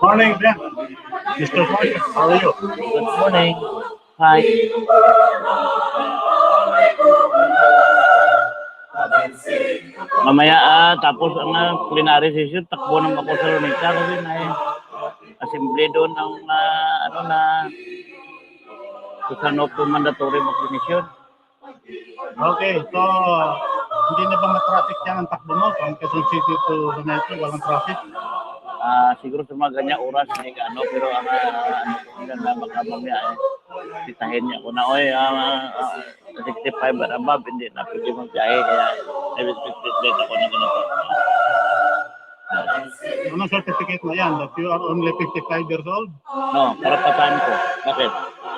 Morning, Ben. Mr. Mark, how are you? Good morning. Hi. Mamaya tapos ang plenary session, takbo naman ako sa Lunita kasi may assembly doon ng ano na susunod to mandatory vaccination. Okay, so hindi na bang na-traffic yan ang takbo mo? From Quezon City to Luneta, walang traffic? Siguro sa mga ganyan oras may ano, pero ang ano ko na baka mamaya sitahin niya ako na oy 65 at above, hindi na pwede mong biyahe kaya restricted ako na ganito. Anong certificate na yan? That you are only 55 years old? No, karapatan ko. Bakit?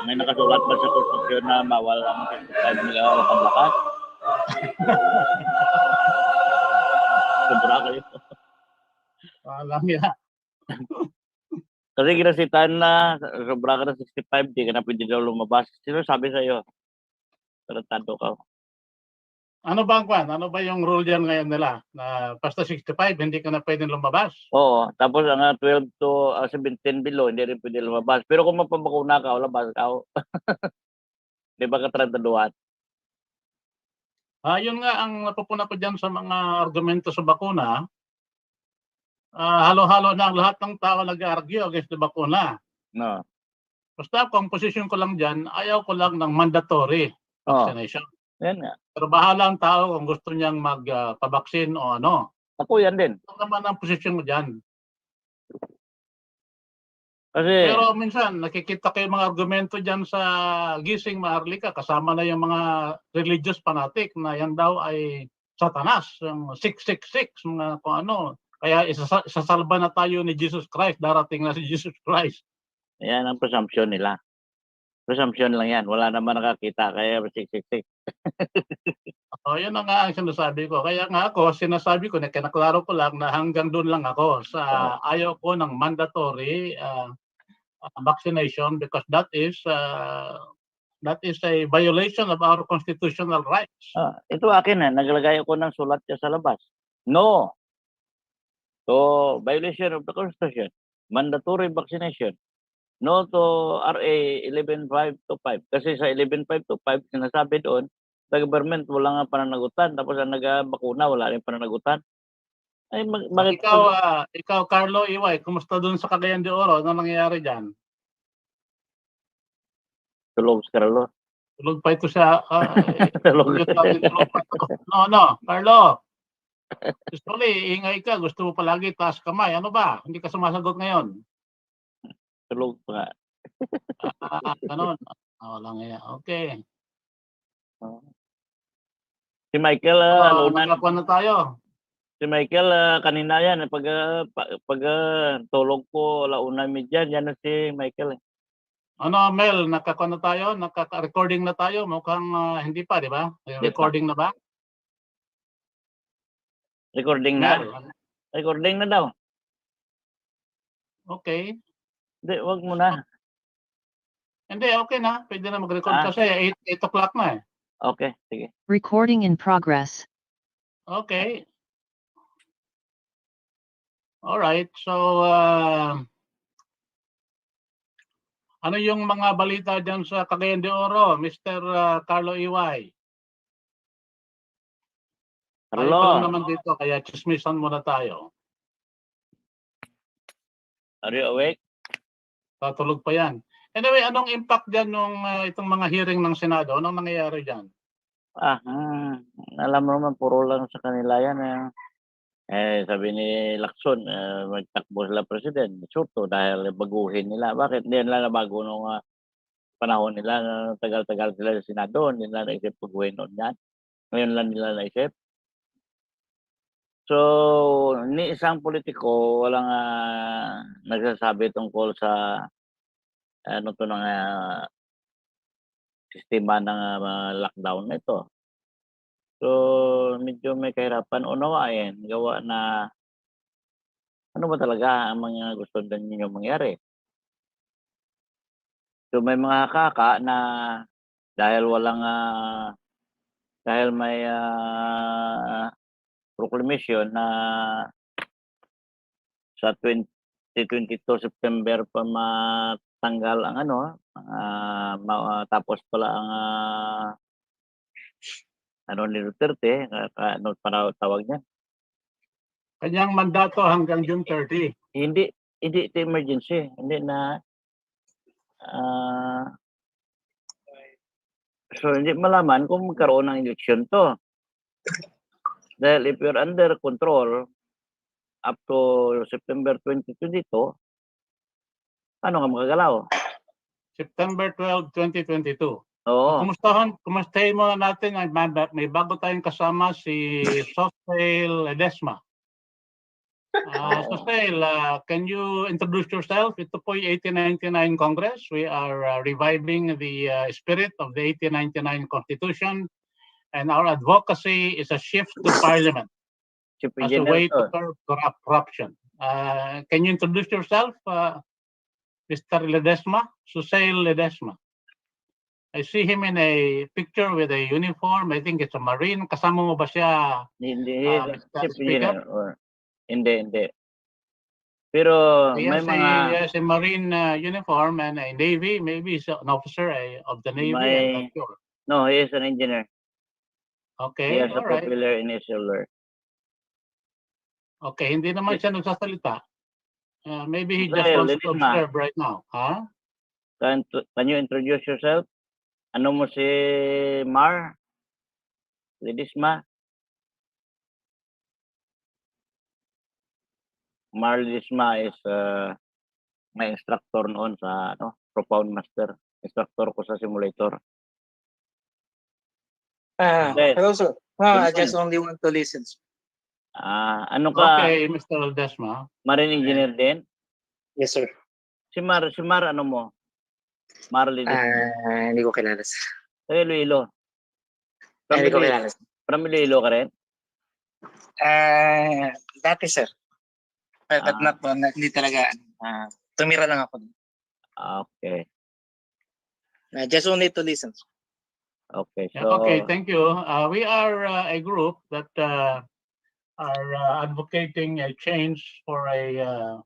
May nakasulat ba sa konstitusyon na bawal ang 55 nila lakad-lakad? Sobra kayo. Alam niya. Kasi ginasitan na sobra ka na 65, di ka na pwede daw lumabas. Sino sabi sa'yo? Tarantado ka. Ano ba ang kwan? Ano ba yung rule dyan ngayon nila? Na basta 65, hindi ka na pwedeng lumabas? Oo. Tapos ang 12 to 17 below, hindi rin pwede lumabas. Pero kung mapabakuna ka, labas ka. Di ba katarantatuan? Yun nga ang napupuna ko dyan sa mga argumento sa bakuna. Halo-halo na ang lahat ng tao nag-argue against the bakuna. No. Basta kung posisyon ko lang dyan, ayaw ko lang ng mandatory vaccination. Yan nga. Pero bahala ang tao kung gusto niyang magpabaksin o ano. Ako yan din. Ito naman ang posisyon mo dyan. Kasi, pero minsan, nakikita kayo mga argumento dyan sa Gising Maharlika, kasama na yung mga religious fanatic na yan daw ay satanas, yung 666, mga kung ano. Kaya isasalba na tayo ni Jesus Christ, darating na si Jesus Christ. yan ang presumption nila. Presumption lang yan. Wala naman nakakita. Kaya 666. Yun na nga ang sinasabi ko. Kaya nga ako, sinasabi ko, kinaklaro ko lang na hanggang doon lang ako sa ayaw ko ng mandatory vaccination because that is a violation of our constitutional rights. Ito akin naglagay ako ng sulat sa labas. No. So, violation of the Constitution. Mandatory vaccination. No to RA 11525. Kasi sa 11525, sinasabi doon, sa government wala nga pananagutan. Tapos ang nag-bakuna, wala rin pananagutan. Ay, ikaw, Carlo Iway, kumusta doon sa Cagayan de Oro? Ano nangyayari dyan? Tulog si Carlo. Tulog pa ito sa... Tulog. No, Carlo. Sorry, ingay ka. Gusto mo palagi taas kamay. Ano ba? Hindi ka sumasagot ngayon. Tulog pa nga. Ganun. Lang yan. Okay. Si Michael, magkakuha na tayo. Si Michael, kanina yan, pag tulog ko, 1:30, yan na si Michael. Ano, Mel, nakakuha na tayo? Naka-recording na tayo? Mukhang hindi pa, di ba? Recording na ba? Recording na? Recording na daw. Okay. Hindi, wag mo na. Hindi, okay na. Pwede na mag-record kasi 8 o'clock na eh. Okay, sige. Recording in progress. Okay. Alright, so ano yung mga balita dyan sa Cagayan de Oro, Mr. Carlo Iway? Tayo pa lang naman dito, kaya chismisan muna tayo. Are you awake? Tatulog pa yan. Anyway, anong impact dyan nung itong mga hearing ng Senado? Anong nangyayari dyan? Alam mo naman, puro lang sa kanila yan. Sabi ni Lacson, magtakbo sila president. Surto dahil baguhin nila. Bakit? Hindi nila nabago nung panahon nila na tagal-tagal sila sa Senado. Hindi nila naisip baguhin noon yan. Ngayon lang nila naisip. So, ni isang politiko walang nagsasabi tungkol sa ano to ng sistema ng lockdown na ito. So, medyo may kahirapan unawain gawa na ano ba talaga ang mga gusto ninyo mangyari. So, may mga kaka na dahil walang dahil may proclamation na sa 2022 September pa matanggal ang ano, tapos pala ang ano ni Duterte, ano para tawag niya? Kanyang mandato hanggang June 30. Hindi ito emergency, hindi na so hindi malaman kung magkaroon ng eleksyon to. Dahil if you're under control up to September 2022, paano ka magagalaw? September 12, 2022. Oo. Kumustahin muna natin, may bago tayong kasama si Sosel Ledesma. Sosel, can you introduce yourself? Ito po yung 1899 Congress. We are reviving the spirit of the 1899 Constitution, and our advocacy is a shift to Parliament as a way to curb corruption. Can you introduce yourself, Mr. Ledesma? Sosel Ledesma. I see him in a picture with a uniform. I think it's a Marine. Kasama mo ba siya? Hindi, Mr. Speaker? hindi. Pero may mga... He has a Marine uniform and a Navy. Maybe he's an officer of the Navy. I'm not sure. No, he is an engineer. Okay, He has a all right. popular initial alert. Okay, hindi naman siya nagsasalita. Maybe he just wants to observe right now. Huh? Can you introduce yourself? Ano mo si Mar? Ledesma? Mar Ledesma is may instructor noon sa Profound Master. Instructor ko sa simulator. Hello, sir. I just only want to listen. Ano ka? Okay, Mr. Ledesma. Marine engineer din? Yes, sir. Si Mar ano mo? Mar Ledesma. Hindi ko kilala, sir. Sa Iloilo. Hindi ko kilala, sir. From Iloilo ka rin? Dati, sir. But not, hindi talaga. Tumira lang ako. Okay. Just only to listen. Okay, so... Okay, thank you. We are a group that are advocating a change for a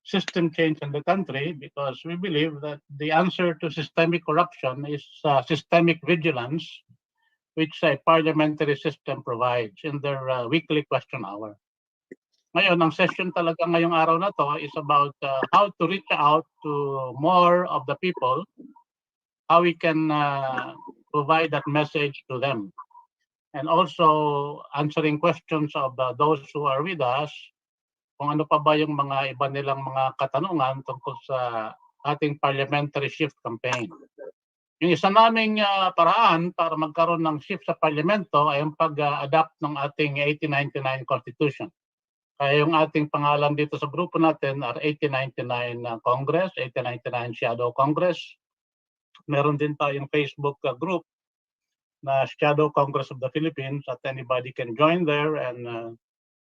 system change in the country because we believe that the answer to systemic corruption is systemic vigilance, which a parliamentary system provides in their weekly question hour. Ngayon, ang session talaga ngayong araw na to is about how to reach out to more of the people, how we can provide that message to them, and also answering questions of those who are with us, kung ano pa ba yung mga iba nilang mga katanungan tungkol sa ating parliamentary shift campaign. Yung isa naming paraan para magkaroon ng shift sa parlamento ay ang pag-adapt ng ating 1899 Constitution. Kaya yung ating pangalan dito sa grupo natin are 1899 Congress, 1899 Shadow Congress. Meron din tayong Facebook group na Shadow Congress of the Philippines that anybody can join there and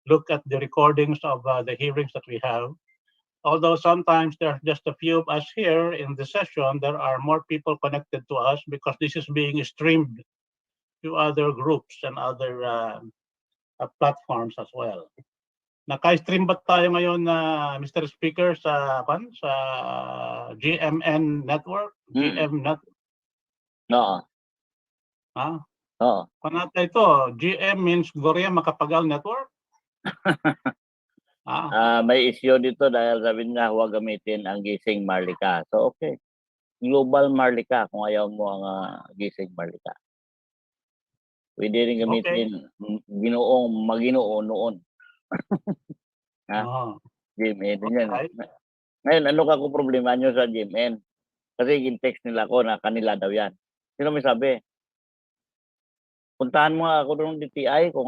look at the recordings of the hearings that we have. Although sometimes there are just a few of us here in the session, there are more people connected to us because this is being streamed to other groups and other platforms as well. Naka-stream ba tayo ngayon, Mr. Speaker, sa GMN Network? GM Network? Oo. Ha? Oo. Panata ito, GM means Gloria Macapagal Network? May issue dito dahil sabi niya huwag gamitin ang gising Marlica. So okay. Global Marlica kung ayaw mo ang gising Marlica. Pwede rin gamitin ginoong maginoo noon. GMN din yan. Ngayon, ano ka kung problema nyo sa GMN? Kasi in-text nila ko na kanila daw yan. Sino may sabi? puntahan mo nga ako doon DTI kung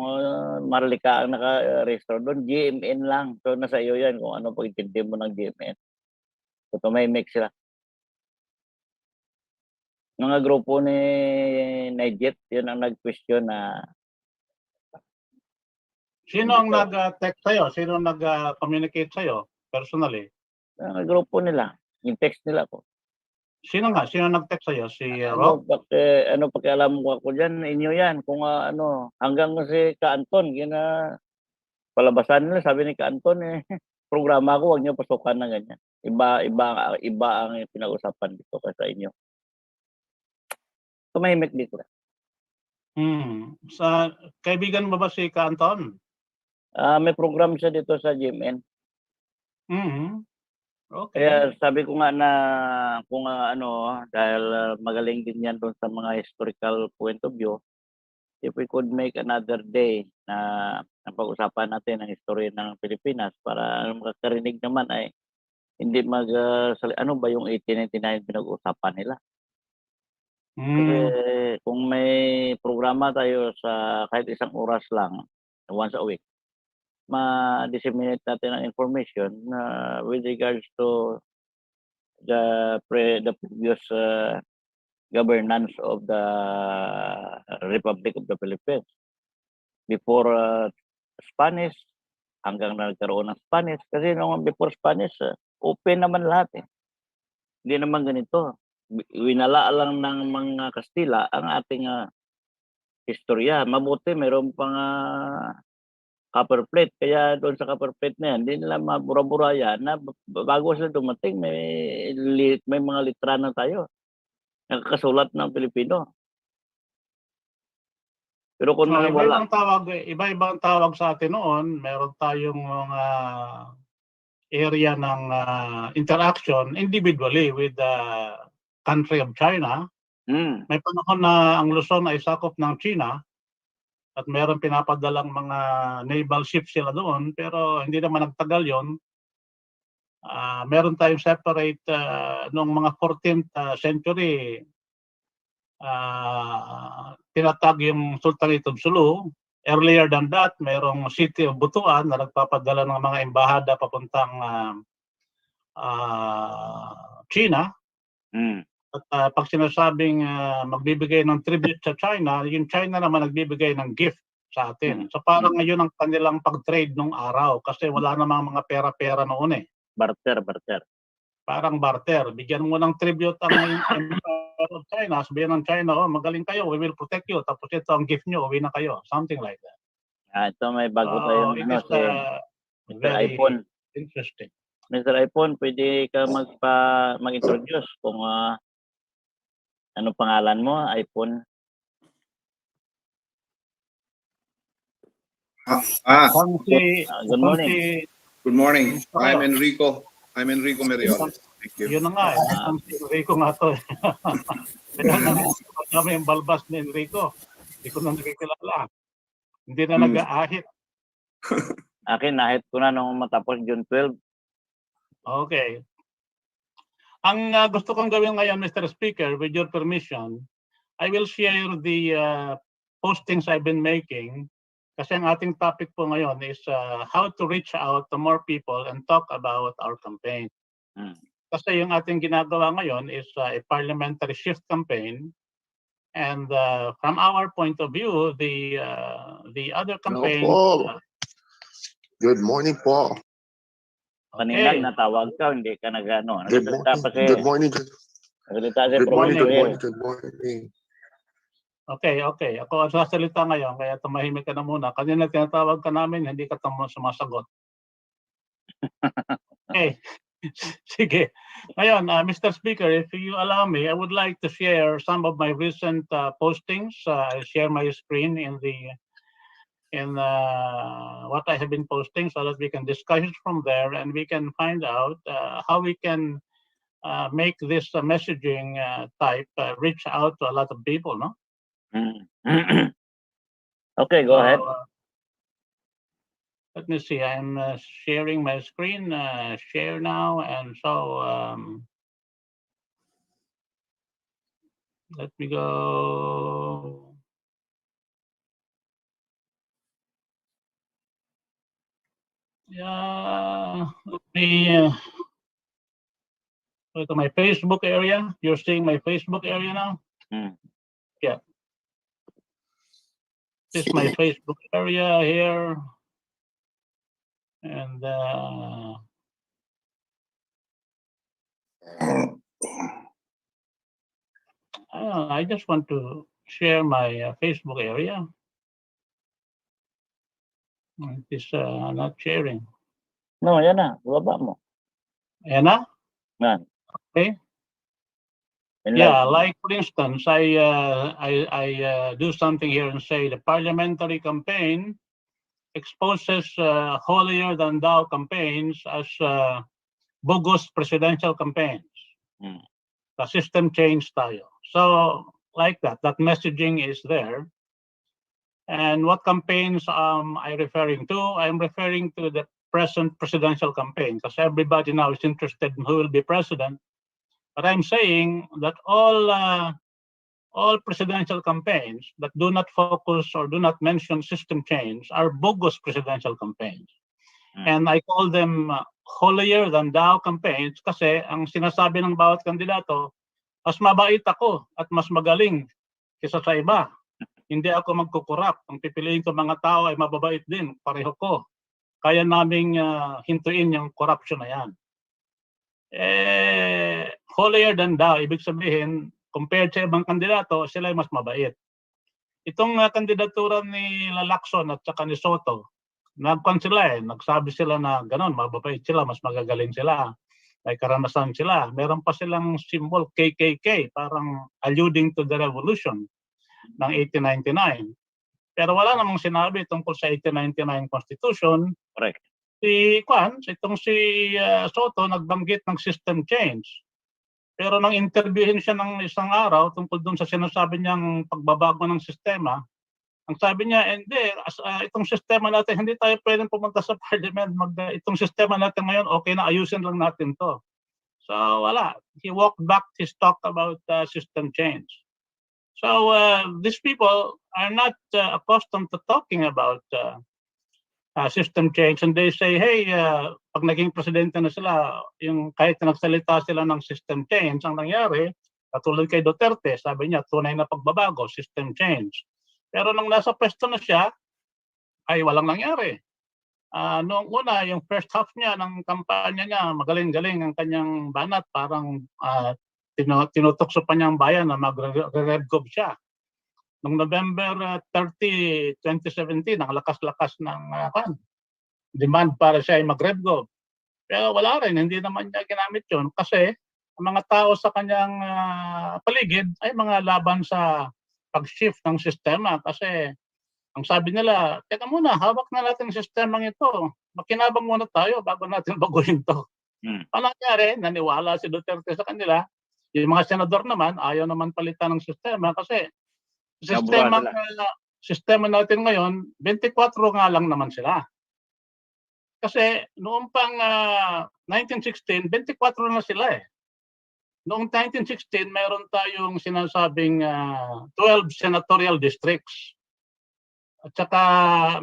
Marlica ang naka-register doon. GMN lang. So, nasa iyo yan kung ano pag-intindi mo ng GMN. So, tumimik sila. Mga grupo ni Najet, yun ang nag-question na Sino ang nag-text sa'yo? Sino ang nag-communicate sa'yo personally? mga grupo nila. Yung text nila ko. Sino nga? Sino nag-text sa'yo? Si Rob? Ano pakialam ko ako dyan, inyo yan. Kung hanggang si Ka-Anton, palabasan nila, sabi ni Ka-Anton, programa ko, huwag niyo pasukan na ganyan. Iba ang pinag-usapan dito sa inyo. Tumahimik dito. Sa kaibigan mo ba si Ka-Anton? May program siya dito sa GMN. Okay. Kaya sabi ko nga na kung dahil magaling din yan doon sa mga historical point of view, if we could make another day na pag-usapan natin ang history ng Pilipinas para makakarinig naman ay hindi ano ba yung 1899 pinag-usapan nila. Kasi kung may programa tayo sa kahit isang oras lang, once a week, ma-disseminate natin ang information with regards to the previous governance of the Republic of the Philippines. Before Spanish, hanggang nagkaroon ng Spanish. Kasi nung before Spanish, open naman lahat eh. Hindi naman ganito. Winala lang ng mga Kastila ang ating istorya. Mabuti, mayroon pang copper plate. Kaya doon sa copper plate na yan, hindi nila mabura-bura yan na bago sila dumating, may mga litra na tayo. Nakakasulat ng Pilipino. Pero kung wala... Iba-ibang tawag sa atin noon. Meron tayong mga area ng interaction individually with the country of China. May panahon na ang Luzon ay sakop ng China. At meron pinapadalang mga naval ships sila doon, pero hindi naman nagtagal yon. Meron tayong separate noong mga 14th century, tinatag yung Sultanate of Sulu. Earlier than that, merong City of Butuan na nagpapadala ng mga embahada papuntang China. At pag sinasabing magbibigay ng tribute sa China, yung China naman nagbibigay ng gift sa atin. So parang ngayon ang kanilang pag-trade nung araw kasi wala namang mga pera-pera noon eh. Barter. Parang barter. Bigyan mo ng tribute ang Empire of China. Sabihin ng China, magaling kayo, we will protect you. Tapos ito ang gift nyo, uwi na kayo. Something like that. Ito may bago tayong Mr. iPhone. Interesting. Mr. iPhone, pwede ka mag-introduce kung ano pangalan mo, iPhone. Good morning. Good morning. I'm Enrico Meriones. Thank you. Yun na nga si Enrico nga to. Kami yung balbas ni Enrico. Hindi ko na nakikilala. Hindi na nag-aahit. Akin, nahit ko na nung matapos June 12. Okay. Ang gusto kong gawin ngayon, Mr. Speaker, with your permission, I will share the postings I've been making. Kasi ang ating topic po ngayon is how to reach out to more people and talk about our campaign. Kasi yung ating ginagawa ngayon is a parliamentary shift campaign. And from our point of view, the other campaign... Good morning, Paul. Kanina natawag ka, hindi ka nag-ano. Good morning. Good morning. Okay. Ako ang sasalita ngayon, kaya tumahimik ka na muna. Kanina tinatawag ka namin, hindi ka sumasagot. Okay. Sige. Ngayon, Mr. Speaker, if you allow me, I would like to share some of my recent postings. I'll share my screen in what I have been posting so that we can discuss it from there and we can find out how we can make this messaging type reach out to a lot of people, no? Okay, go ahead. Let me see. I'm sharing my screen, share now, and so let me go. Yeah, go to my Facebook area. You're seeing my Facebook area now. Hmm. This is my Facebook area here, and I just want to share my Facebook area. It is not sharing. No, yan na. Baba mo. Ayan na? Yan. Okay. Yeah, like for instance, I do something here and say the parliamentary campaign exposes holier than thou campaigns as bogus presidential campaigns. Hmm. The system change tayo. So like that messaging is there. And what campaigns I referring to? I'm referring to the present presidential campaign because everybody now is interested in who will be president. But I'm saying that all presidential campaigns that do not focus or do not mention system change are bogus presidential campaigns. And I call them holier than thou campaigns kasi ang sinasabi ng bawat kandidato, mas mabait ako at mas magaling kaysa sa iba. Hindi ako magkukurap. Ang pipiliin ko mga tao ay mababait din, pareho ko. Kaya naming hintuin yung corruption na yan. Holier than thou, ibig sabihin, compared sa ibang kandidato, sila ay mas mabait. Itong kandidatura ni Lacson at saka ni Soto, nagsabi sila na gano'n, mababait sila, mas magagaling sila, may karanasan sila. Meron pa silang symbol KKK, parang alluding to the revolution ng 1899. Pero wala namang sinabi tungkol sa 1899 Constitution. Correct. Itong si Soto nagbanggit ng system change. Pero nang interviewin siya ng isang araw tungkol doon sa sinasabi niyang pagbabago ng sistema, ang sabi niya, hindi, itong sistema natin, hindi tayo pwedeng pumunta sa parliament. Itong sistema natin ngayon, okay na, ayusin lang natin to. So wala. He walked back his talk about system change. So these people are not accustomed to talking about system change, and they say, hey, pag naging presidente na sila, yung kahit na nagsalita sila ng system change, ang nangyari, katulad kay Duterte, sabi niya, tunay na pagbabago, system change. Pero nung nasa pwesto na siya, ay walang nangyari. Noong una, yung first half niya ng kampanya niya, magaling-galing ang kanyang banat, parang tinutokso pa niya ang bayan na magre-redgov siya. Noong November 30, 2017, ang lakas-lakas ng demand para siya ay mag-redgov. Pero wala rin, hindi naman niya ginamit yun kasi ang mga tao sa kanyang paligid ay mga laban sa pag-shift ng sistema kasi ang sabi nila, teka muna, hawak na natin ang sistemang ito. Makinabang muna tayo bago natin baguhin to. Ano nangyari? Naniwala si Duterte sa kanila. Yung mga senador naman, ayaw naman palitan ng sistema kasi sistema natin ngayon, 24 nga lang naman sila. Kasi noong pang 1916, 24 na sila eh. Noong 1916, meron tayong sinasabing 12 senatorial districts. At saka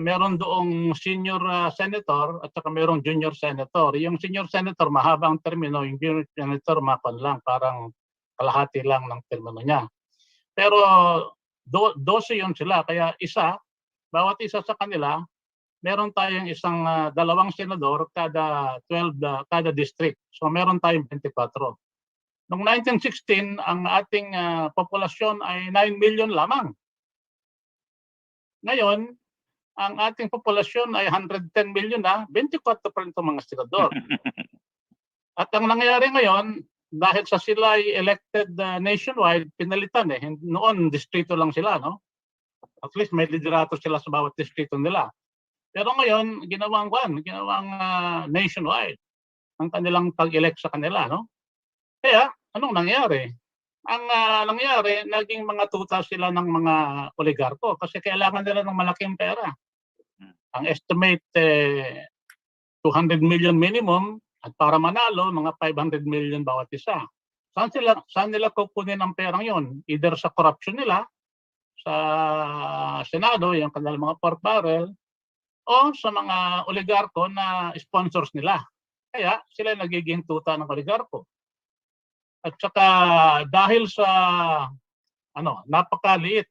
meron doong senior senator at saka merong junior senator. Yung senior senator, mahaba ang termino. Yung junior senator, mapan lang. Parang kalahati lang ng termino niya. Pero 12 yun sila. Kaya bawat isa sa kanila, meron tayong dalawang senador kada 12, kada district. So meron tayong 24. Noong 1916, ang ating populasyon ay 9 million lamang. Ngayon, ang ating populasyon ay 110 million na, 24 pa rin itong mga senador. At ang nangyayari ngayon, dahil sa sila ay elected nationwide, pinalitan eh. Noon, distrito lang sila, no? At least may liderato sila sa bawat distrito nila. Pero ngayon, ginawang nationwide ang kanilang pag-elect sa kanila, no? Kaya, anong nangyari? Ang nangyari, naging mga tuta sila ng mga oligarko kasi kailangan nila ng malaking pera. Ang estimate, 200 million minimum at para manalo, mga 500 million bawat isa. Saan nila kukunin ang perang yon? Either sa corruption nila, sa Senado, yung kanilang mga pork barrel, o sa mga oligarko na sponsors nila. Kaya sila nagiging tuta ng oligarko. At saka dahil sa napakaliit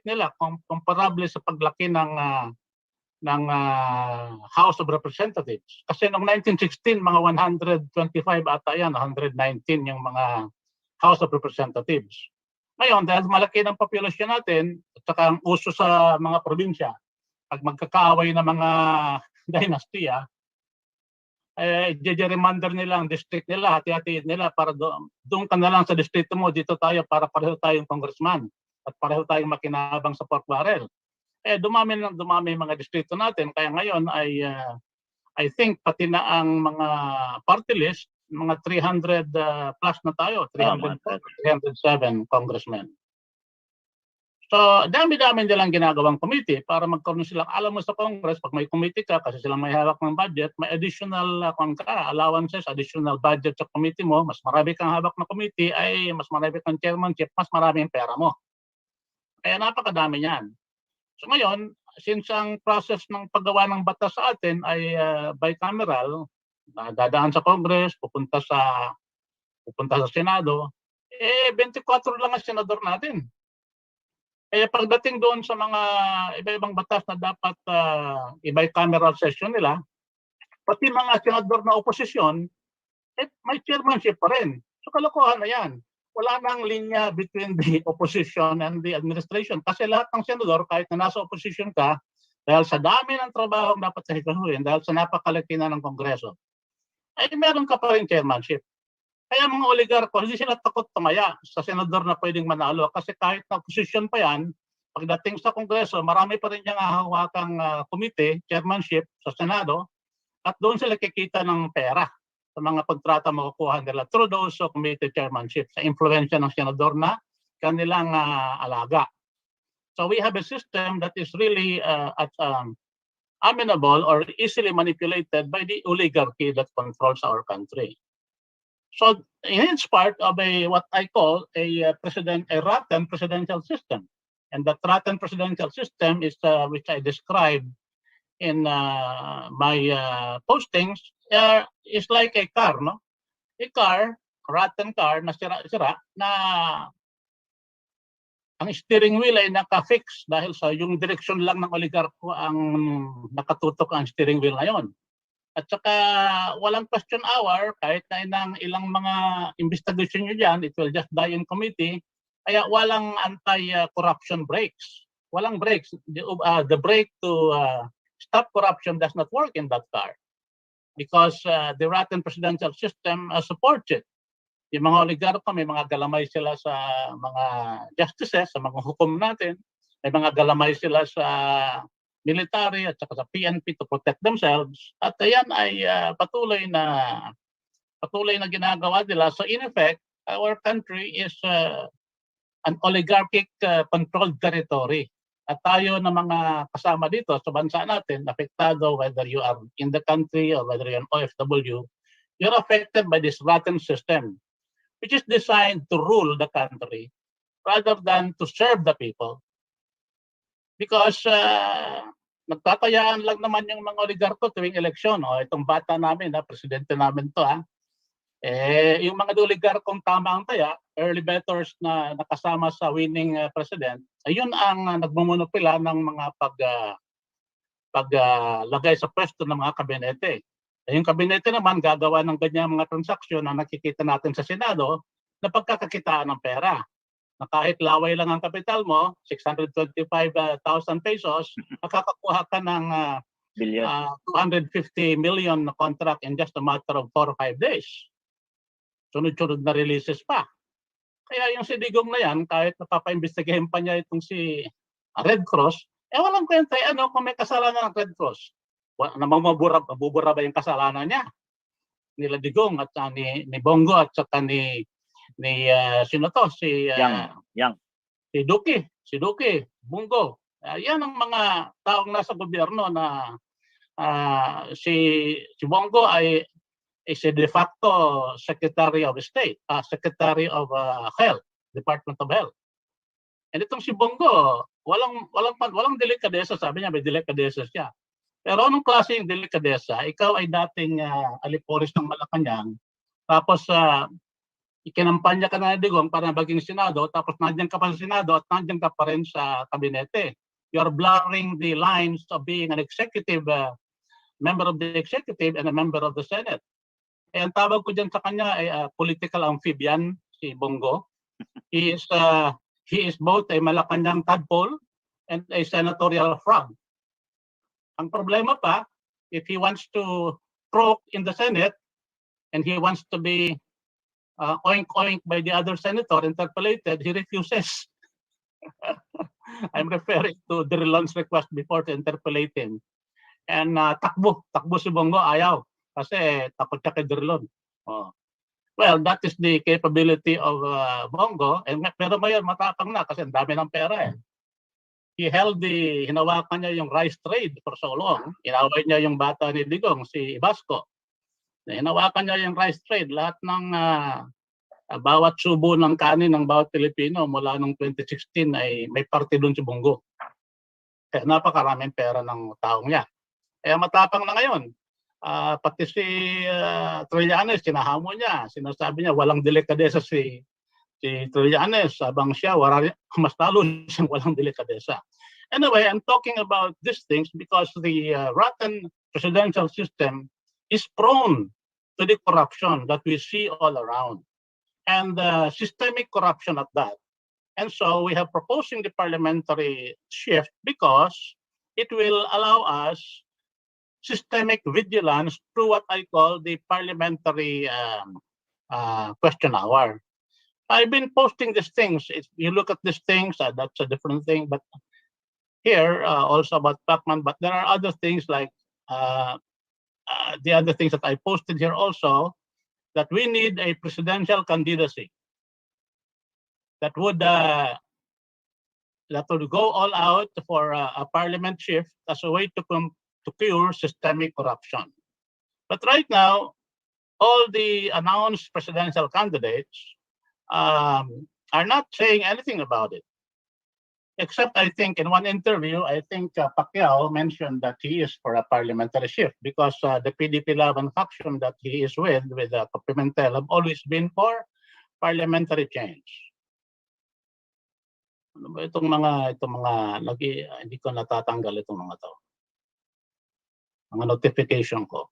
nila comparable sa paglaki ng House of Representatives. Kasi noong 1916, mga 125 ata yan, 119 yung mga House of Representatives. Ngayon, dahil malaki ng populasyon natin, at saka ang uso sa mga probinsya, pag magkakaaway ng mga dinastiya, gerrymander nila ang district nila, hati-hatiin nila para doon ka na lang sa distrito mo, dito tayo para pareho tayong congressman at pareho tayong makinabang sa pork barrel. Dumami mga distrito natin, kaya ngayon ay I think pati na ang mga party list, mga 300 plus na tayo, 307 congressmen. So, dami-dami nilang ginagawang committee para magkaroon silang alam mo sa Congress, pag may committee ka, kasi silang may hawak ng budget, may additional allowances, additional budget sa committee mo, mas marami kang hawak na committee, ay mas marami kang chairmanship, mas maraming pera mo. Kaya napakadami niyan. So ngayon, since ang process ng paggawa ng batas sa atin ay bicameral, dadaan sa Congress, pupunta sa Senado, 24 lang ang senador natin. Kaya pagdating doon sa mga iba-ibang batas na dapat i-bicameral session nila, pati mga senador na oposisyon, may chairmanship pa rin. So kalokohan na yan. Wala nang linya between the opposition and the administration. Kasi lahat ng senador, kahit na nasa opposition ka, dahil sa dami ng trabaho dapat sahigahuin, dahil sa napakalaki na ng Kongreso, ay meron ka pa rin chairmanship. Kaya mga oligarko, hindi sila takot tumaya sa senador na pwedeng manalo kasi kahit na opposition pa yan, pagdating sa Kongreso, marami pa rin niyang hahawakang committee, chairmanship sa Senado, at doon sila kikita ng pera sa mga kontrata makukuha nila through those committee chairmanship sa influensya ng senador na kanilang alaga. So we have a system that is really amenable or easily manipulated by the oligarchy that controls our country. So it's part of what I call a rotten presidential system. And that rotten presidential system is which I described in my postings is like a car, no? A rotten car na sira na ang steering wheel ay naka-fix dahil sa yung direksyon lang ng oligarko ang nakatutok ang steering wheel ngayon. At saka walang question hour, kahit na ilang mga investigation nyo dyan, it will just die in committee. Kaya walang anti-corruption brakes. Walang brakes. The brake to stop corruption does not work in that car. Because the rotten presidential system supports it. Yung mga oligarko, may mga galamay sila sa mga justices, sa mga hukom natin. May mga galamay sila sa military at saka sa PNP to protect themselves. At ayan ay patuloy na ginagawa nila. So in effect, our country is an oligarchic controlled territory. At tayo na mga kasama dito sa bansa natin, apektado whether you are in the country or whether you're an OFW, you're affected by this rotten system, which is designed to rule the country rather than to serve the people. Because nagtatayaan lang naman yung mga oligarko tuwing eleksyon. Itong bata namin, presidente namin to. Yung mga oligarkong tama ang taya, early bettors na nakasama sa winning president, ayun ang nagmumonopila ng mga paglagay sa pwesto ng mga kabinete. Yung kabinete naman gagawa ng ganyan mga transaksyon na nakikita natin sa Senado na pagkakakitaan ng pera. Na kahit laway lang ang kapital mo, 625,000 pesos, makakakuha ka ng 250 million na contract in just a matter of 4 or 5 days. Sunod-sunod na releases pa. Kaya yung si Digong na yan, kahit napapa-investigahin pa niya itong si Red Cross, walang kwenta kung may kasalanan ng Red Cross. Mabubura ba yung kasalanan niya? Nila Digong at ni Bongo at saka ni sino to? Yang. Si Duque, Bongo. Yan ang mga taong nasa gobyerno na si Bongo ay is a de facto Secretary of State, Secretary of Health, Department of Health. And itong si Bongo, walang delikadesa, sabi niya may delikadesa siya. Pero anong klase yung delikadesa? Ikaw ay dating aliporis ng Malacanang, tapos ikinampanya ka na Digong para maging Senado, tapos nandiyan ka pa sa Senado at nandiyan ka pa rin sa kabinete. You're blurring the lines of being an executive, member of the executive and a member of the Senate. Eh, ang tawag ko dyan sa kanya ay political amphibian, si Bongo. He is both a Malacanang tadpole and a senatorial frog. Ang problema pa, if he wants to croak in the Senate and he wants to be oink by the other senator, interpolated, he refuses. I'm referring to the Rilon's request before to interpolate him. And takbo si Bongo, ayaw. Kasi takot siya kay Rilon. Oh. Well, that is the capability of Bongo. Pero ngayon, matapang na kasi ang dami ng pera eh. Hinawakan niya yung rice trade for so long. Inaway niya yung bata ni Digong, si Basco. Hinawakan niya yung rice trade. Lahat ng bawat subo ng kanin ng bawat Pilipino mula noong 2016 ay may parte doon si Bongo. Kaya napakaraming pera ng taong niya. Kaya matapang na ngayon. Pati si Trillanes, sinahamon niya. Sinasabi niya walang delikadesa si Trillanes. Habang siya, mas lalo siyang walang delikadesa. Anyway, I'm talking about these things because the rotten presidential system is prone to the corruption that we see all around. And systemic corruption at that. And so we have proposing the parliamentary shift because it will allow us systemic vigilance through what I call the parliamentary question hour. I've been posting these things. If you look at these things, that's a different thing. But here, also about Pacman, but there are other things like the other things that I posted here also, that we need a presidential candidacy that would go all out for a parliament shift as a way to cure systemic corruption. But right now, all the announced presidential candidates are not saying anything about it. Except I think in one interview, I think Pacquiao mentioned that he is for a parliamentary shift because the PDP Laban faction that he is with Pimentel, have always been for parliamentary change. Ano ba itong mga hindi ko natatanggal itong mga to. Mga notification ko.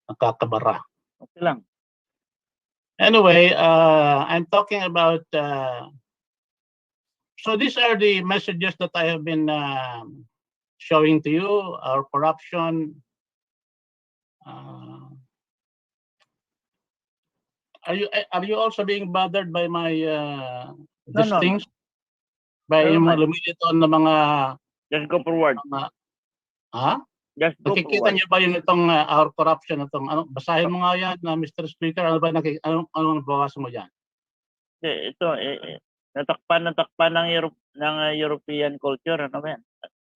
Nakakabara. Okay lang. Anyway, I'm talking about so these are the messages that I have been showing to you. Our corruption. Are you also being bothered by my these No. things? By yung mga lumilito na mga Just go forward. Just go nakikita forward. Niyo ba yung itong our corruption itong basahin mo nga yan na Mr. Speaker, ano ba anong bawas mo diyan? Ito natakpan ng European culture, ano ba yan?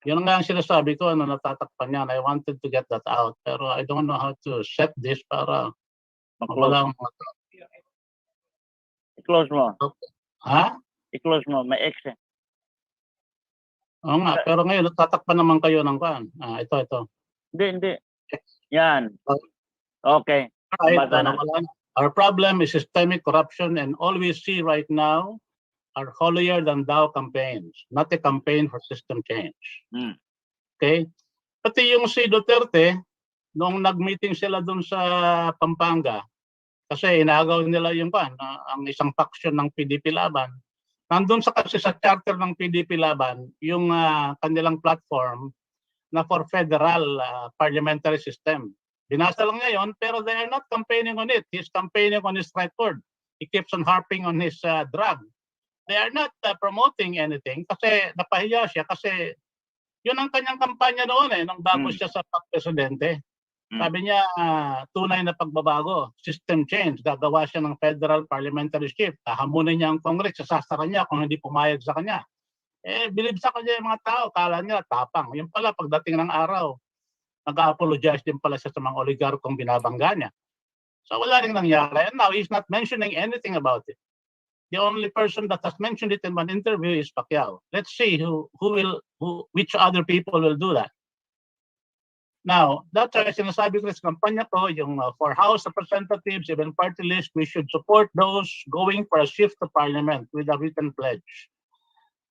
Yun nga ang sinasabi ko, natatakpan yan. I wanted to get that out, pero I don't know how to set this para mawala ang I-close mo. Okay. I-close mo, may X eh. Oo nga, pero ngayon natatakpan naman kayo ng kan. Ito. Hindi. Yan. Okay. Our problem is systemic corruption, and all we see right now are holier than thou campaigns, not a campaign for system change. Okay? Pati yung si Duterte, nung nag-meeting sila dun sa Pampanga, kasi inagaw nila yung ang isang faction ng PDP Laban. Nandun kasi sa charter ng PDP Laban, yung kanilang platform na for federal parliamentary system. Binasa lang niya yun, pero they are not campaigning on it. He's campaigning on his record. He keeps on harping on his drug. They are not promoting anything kasi napahiya siya kasi yun ang kanyang kampanya noon nung bago siya sa pagpresidente. Sabi niya, tunay na pagbabago, system change, gagawa siya ng federal parliamentary shift, hamunin niya ang Congress, sasasara niya kung hindi pumayag sa kanya. Bilib sa kanya yung mga tao, kala niya tapang. Yung pala, pagdating ng araw, nag-apologize din pala siya sa mga oligarkong binabangga niya. So wala rin nangyari. And now, he's not mentioning anything about it. the only person that has mentioned it in one interview is Pacquiao. Let's see which other people will do that. Now, that's why sinasabi ko sa kampanya ko, yung for House Representatives, even party list, we should support those going for a shift to Parliament with a written pledge.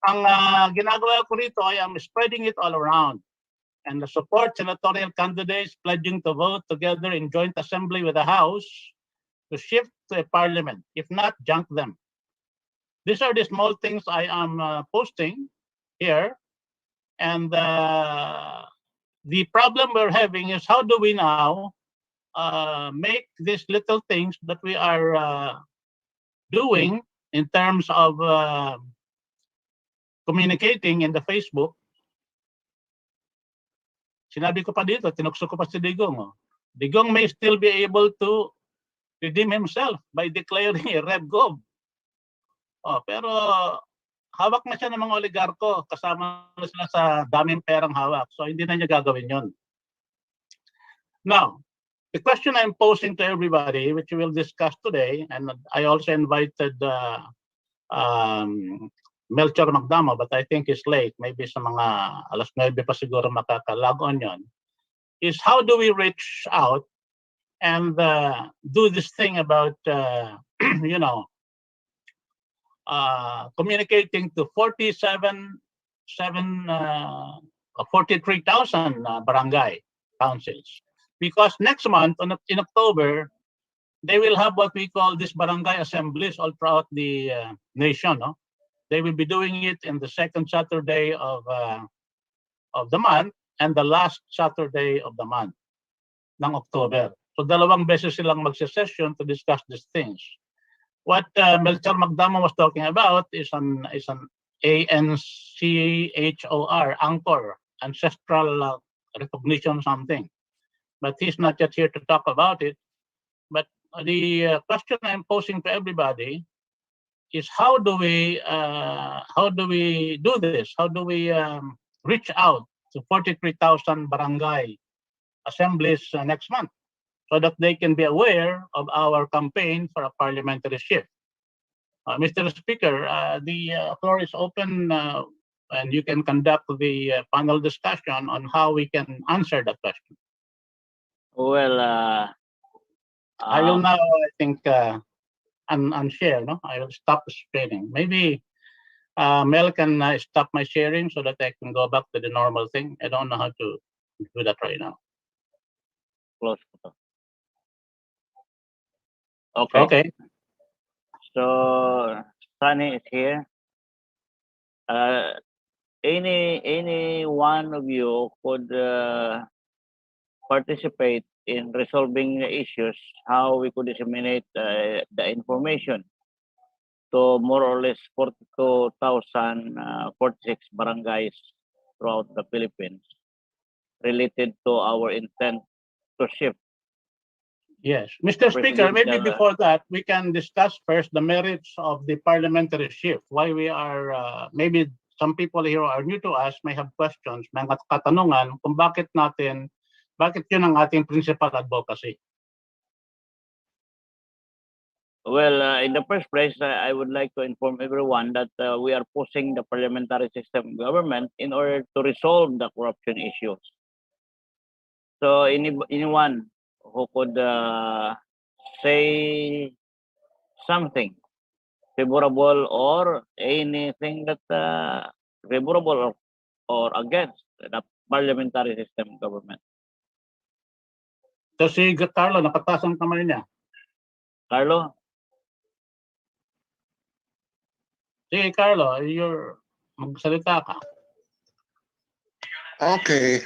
Ang ginagawa ko rito, I am spreading it all around and support senatorial candidates pledging to vote together in joint assembly with the House to shift to a Parliament. If not, junk them. These are the small things I am posting here. And the problem we're having is how do we now make these little things that we are doing in terms of communicating in the Facebook. Sinabi ko pa dito, tinukso ko pa si Digong. Oh. Digong may still be able to redeem himself by declaring a red gov. Oh, pero hawak na siya ng mga oligarko, kasama na sila sa daming perang hawak. So hindi na niya gagawin yon. Now, the question I'm posing to everybody, which we will discuss today, and I also invited Melchor Magdamo, but I think it's late, maybe sa mga alas 9 pa siguro makakalag on yon, is how do we reach out and do this thing about, you know, communicating to 43,000 barangay councils. Because next month, in October, they will have what we call these barangay assemblies all throughout the nation. No? They will be doing it in the second Saturday of the month and the last Saturday of the month ng October. So dalawang beses silang magse-session to discuss these things. What Melchor Magdamo was talking about is an ANCHOR, Angkor, ancestral recognition something. But he's not yet here to talk about it. But the question I'm posing to everybody is how do we do this? How do we reach out to 43,000 barangay assemblies next month, so that they can be aware of our campaign for a parliamentary shift? Mr. Speaker, the floor is open and you can conduct the panel discussion on how we can answer that question. Well, I will now, I think, unshare, no? I will stop sharing. Maybe Mel can stop my sharing so that I can go back to the normal thing. I don't know how to do that right now. close. Okay. Okay. So Sunny is here. Any one of you could participate in resolving the issues, how we could disseminate the information to more or less 42,046 barangays throughout the Philippines related to our intent to shift. Yes. Mr. Speaker, maybe before that, we can discuss first the merits of the parliamentary shift. Why we are, maybe some people here who are new to us may have questions, may katanungan kung bakit yun ang ating principal advocacy. Well, in the first place, I would like to inform everyone that we are pushing the parliamentary system government in order to resolve the corruption issues. So anyone who could say something favorable or anything that favorable or against the parliamentary system government. So si Carlo, nakataas ang kamay niya. Carlo? Sige, Carlo, magsalita ka. Okay.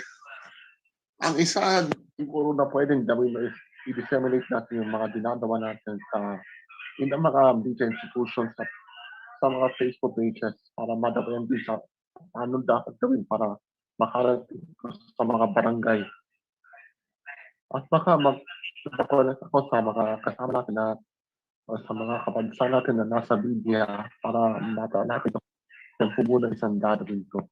Ang isa siguro na pwedeng gawin is i-disseminate natin yung mga dinadawa natin sa mga media institutions sa mga Facebook pages para madabayan din sa ano dapat gawin para makarating sa mga barangay. At baka mag-connect ako sa mga kasama natin sa mga kapagsa natin na nasa media para mata natin yung pumuna isang gathering ko.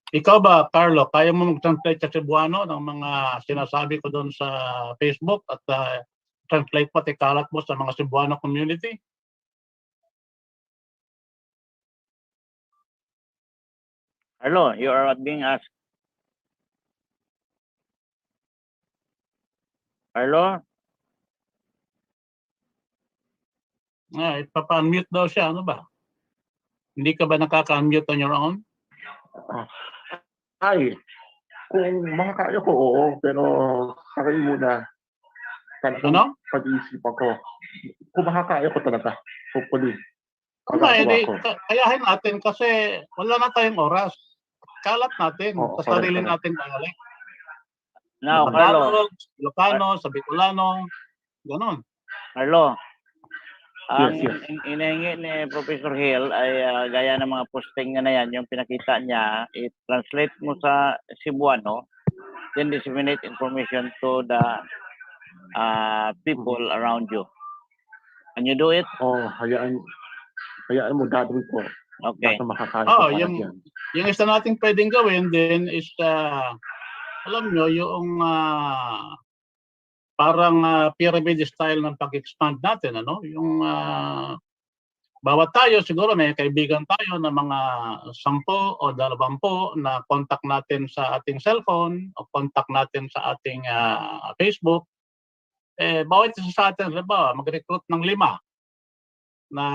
Ikaw ba, Carlo, kaya mo mag-translate sa Cebuano ng mga sinasabi ko doon sa Facebook at translate pati kalat mo sa mga Cebuano community? Arlo, you are being asked. Arlo? Ipapa-unmute daw siya. Ano ba? Hindi ka ba nakaka-unmute on your own? Ay, kung makakaya ko, oo. Pero sa kayo muna, Ano? pag-iisip ako. Kung makakaya ko talaga, hopefully, Ba, magagawa ko. kayahin natin kasi wala na tayong oras. Kalat natin Oo, sa sarili correct. natin dialect. Now, Sa Carlo. Tagalog, Ilocano, sa Bicolano, ganon. Carlo. Ang Yes. inahingi ni Professor Hill ay gaya ng mga posting na yan, yung pinakita niya, i-translate mo sa Cebuano, then disseminate information to the people around you. Can you do it? Hayaan mo, gagawin ko. Okay. Basta makakaya Oo, ko para yung dyan. isa nating pwedeng gawin din is, alam nyo, yung parang pyramid style ng pag-expand natin, ano? Yung bawat tayo siguro may kaibigan tayo na mga 10 o 20 na contact natin sa ating cellphone o contact natin sa ating Facebook. Bawat isa sa atin, halimbawa, mag-recruit ng 5 na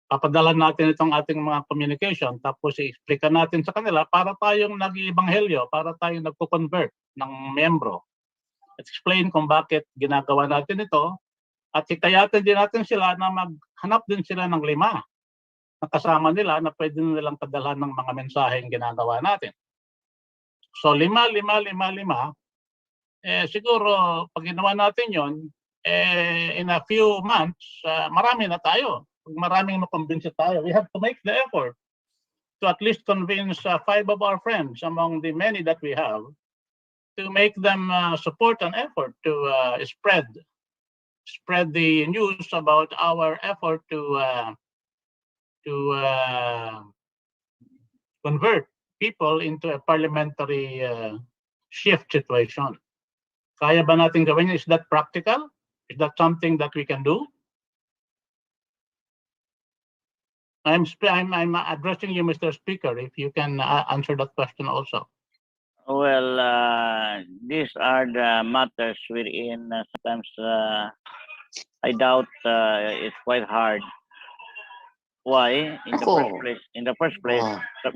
papadala natin itong ating mga communication tapos i-explica natin sa kanila para tayong nag-iibanghelyo, para tayong nagko-convert ng membro. Explain kung bakit ginagawa natin ito at hikayatin din natin sila na maghanap din sila ng 5 na kasama nila na pwede nilang padalhan ng mga mensaheng ginagawa natin. So 5, siguro pag ginawa natin yon, in a few months, marami na tayo. Pag maraming makumbinsi tayo, we have to make the effort to at least convince 5 of our friends among the many that we have to make them support an effort to spread the news about our effort to convert people into a parliamentary shift situation. Kaya ba natin gawin? Is that practical? Is that something that we can do? I'm addressing you, Mr. Speaker, if you can answer that question also. Well, these are the matters wherein sometimes I doubt it's quite hard. Why? In the first place,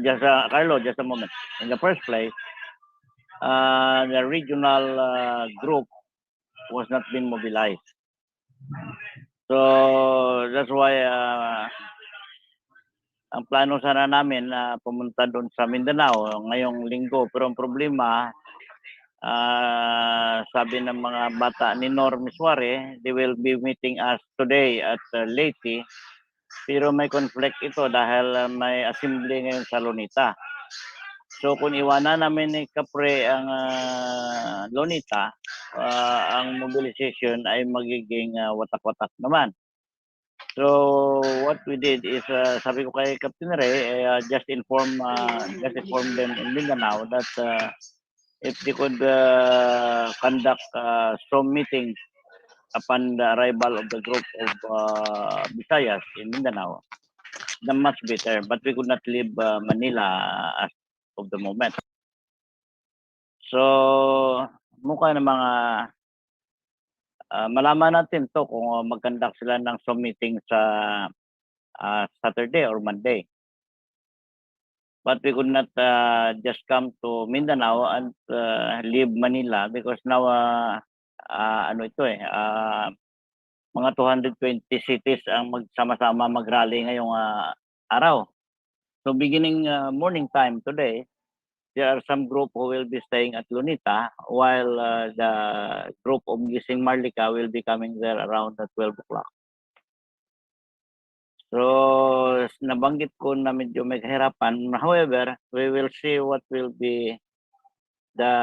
just Carlo, just a moment. In the first place, the regional group was not being mobilized. So that's why ang plano sana namin na pumunta doon sa Mindanao ngayong linggo. Pero ang problema, sabi ng mga bata ni Norm Suare, they will be meeting us today at Leyte. Pero may conflict ito dahil may assembly ngayon sa Lunita. So kung iwanan namin ni Capre ang Lunita, ang mobilization ay magiging watak-watak naman. So what we did is, sabi ko kay Captain Ray, just inform them in Mindanao that if they could conduct strong meetings upon the arrival of the group of Visayas in Mindanao, then much better. But we could not leave Manila as of the moment. So mukha ng mga malaman natin to kung mag-conduct sila ng Zoom meeting sa Saturday or Monday. But we could not just come to Mindanao and leave Manila because now mga 220 cities ang magsama-sama mag-rally ngayong araw. So beginning morning time today, there are some group who will be staying at Lunita while the group of Gising Marlica will be coming there around 12 o'clock. So nabanggit ko na medyo may kahirapan. However, we will see what will be the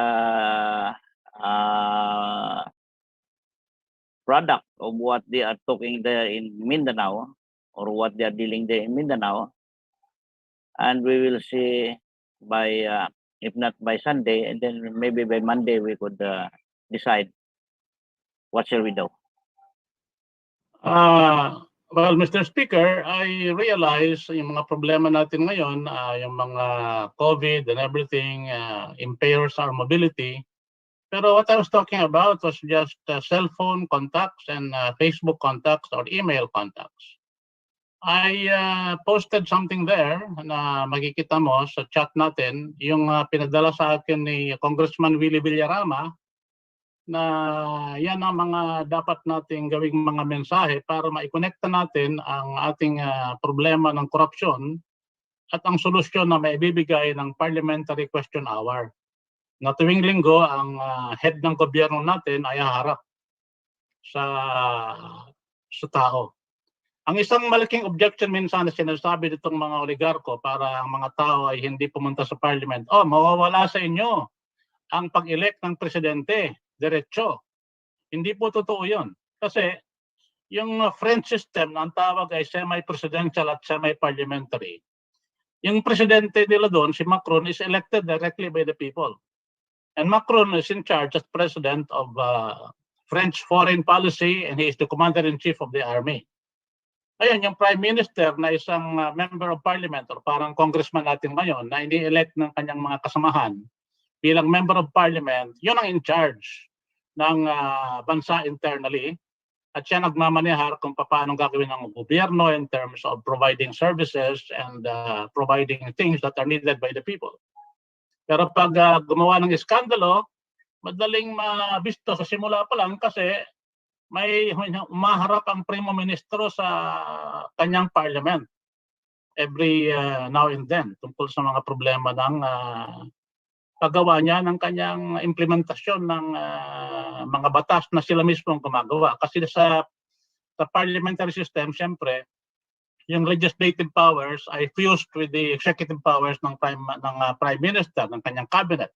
product of what they are talking there in Mindanao or what they are dealing there in Mindanao. And we will see by if not by Sunday, and then maybe by Monday we could decide what shall we do. Well, Mr. Speaker, I realize yung mga problema natin ngayon, yung mga COVID and everything impairs our mobility. Pero what I was talking about was just cell phone contacts and Facebook contacts or email contacts. I posted something there na makikita mo sa chat natin, yung pinadala sa akin ni Congressman Willie Villarama, na yan ang mga dapat nating gawing mga mensahe para maikonekta natin ang ating problema ng korupsyon at ang solusyon na maibibigay ng Parliamentary Question Hour. Na tuwing linggo, ang head ng gobyerno natin ay haharap sa tao. Ang isang malaking objection minsan na sinasabi nitong mga oligarko para ang mga tao ay hindi pumunta sa Parliament, mawawala sa inyo ang pag-elect ng presidente, diretso. Hindi po totoo yun. Kasi yung French system na ang tawag ay semi-presidential at semi-parliamentary. Yung presidente nila doon, si Macron, is elected directly by the people. And Macron is in charge as president of French foreign policy and he is the commander-in-chief of the army. Ayun, yung prime minister na isang member of parliament or parang congressman natin ngayon na ini-elect ng kanyang mga kasamahan bilang member of parliament, yun ang in charge ng bansa internally at siya nagmamanehar kung paano gagawin ng gobyerno in terms of providing services and providing things that are needed by the people. Pero pag gumawa ng iskandalo, madaling mabisto sa simula pa lang kasi may umaharap ang Primo Ministro sa kanyang parliament every now and then tungkol sa mga problema ng paggawa niya ng kanyang implementasyon ng mga batas na sila mismo ang gumagawa. Kasi sa parliamentary system, siyempre, yung legislative powers ay fused with the executive powers ng prime minister, ng kanyang cabinet.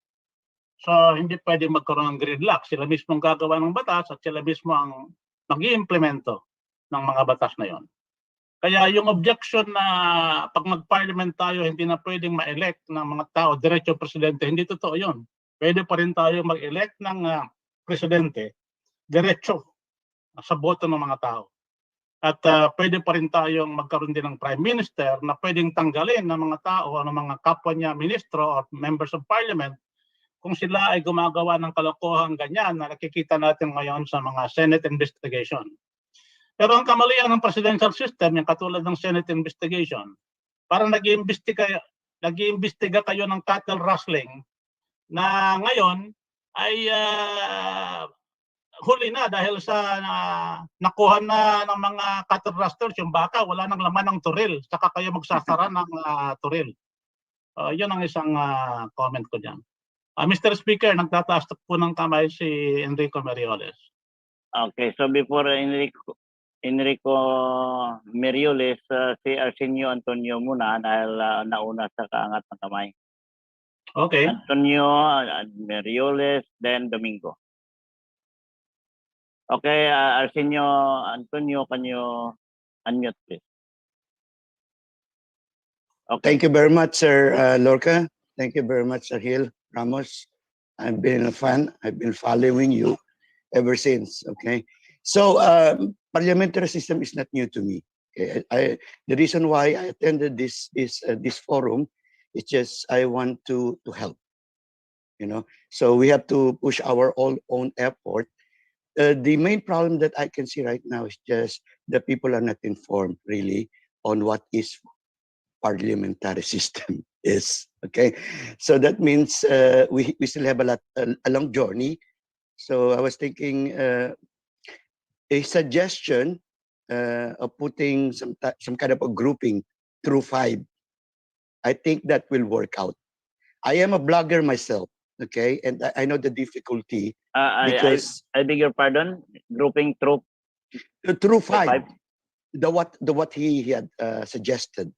So, hindi pwedeng magkaroon ng gridlock. Sila mismo ang gagawa ng batas at sila mismo ang mag-iimplemento ng mga batas na yon. Kaya yung objection na pag mag-parliament tayo, hindi na pwedeng ma-elect ng mga tao, diretso presidente, hindi totoo yun. Pwede pa rin tayo mag-elect ng presidente, diretso sa boto ng mga tao. At pwede pa rin tayong magkaroon din ng prime minister na pwedeng tanggalin ng mga tao o ng mga kapwa niya ministro or members of parliament kung sila ay gumagawa ng kalokohan ganyan na nakikita natin ngayon sa mga Senate investigation. Pero ang kamalian ng presidential system, yung katulad ng Senate investigation, parang nag-iimbestiga kayo ng cattle rustling na ngayon ay huli na dahil sa nakuha na ng mga cattle rustlers yung baka, wala nang laman ng turil, saka kayo magsasara ng turil. Yun ang isang comment ko dyan. Mr. Speaker, nagtataas po ng kamay si Enrico Merioles. Okay, so before Enrico Merioles, si Arsenio Antonio muna dahil nauna sa kaangat ng kamay. Okay. Antonio Merioles, then Domingo. Okay, Arsenio Antonio, can you unmute please? Okay. Thank you very much, Sir Lorca. Thank you very much, Sir Hill, Ramos. I've been a fan. I've been following you ever since. Okay, so parliamentary system is not new to me. Okay? The reason why I attended this forum is just I want to help. You know, so we have to push our own effort. The main problem that I can see right now is just the people are not informed really on what is parliamentary system is. Okay, so that means we still have a long journey. So I was thinking a suggestion of putting some kind of a grouping through 5. I think that will work out. I am a blogger myself, okay, and I know the difficulty because I beg your pardon. Grouping through 5. The what he had suggested.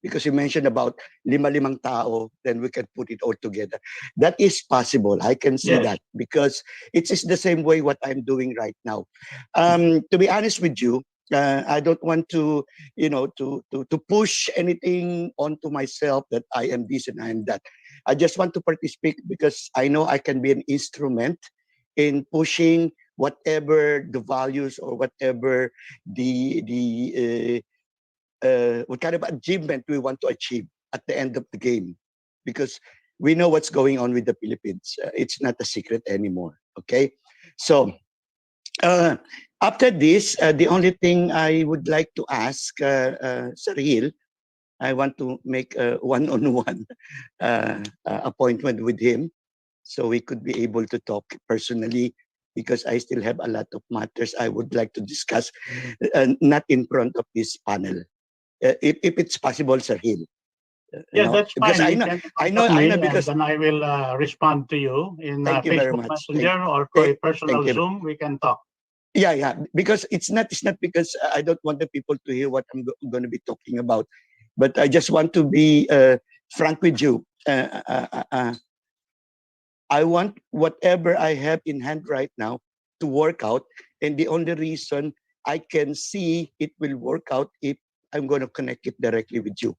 Because you mentioned about 5 tao, then we can put it all together. That is possible. I can see that because it is the same way what I'm doing right now. To be honest with you, I don't want to, to push anything onto myself that I am this and I am that. I just want to participate because I know I can be an instrument in pushing whatever the values or whatever the what kind of achievement we want to achieve at the end of the game, because we know what's going on with the Philippines. It's not a secret anymore. Okay, so after this, the only thing I would like to ask Sir Hill, I want to make a one-on-one appointment with him, so we could be able to talk personally, because I still have a lot of matters I would like to discuss, not in front of this panel. If it's possible, Sir Hill. Yeah, that's because fine. I know, because and then I will respond to you in Thank you very Facebook much. Messenger or through a thank personal you. Zoom. We can talk. Yeah, because it's not because I don't want the people to hear what I'm going to be talking about, but I just want to be frank with you. I want whatever I have in hand right now to work out, and the only reason I can see it will work out if I'm going to connect it directly with you.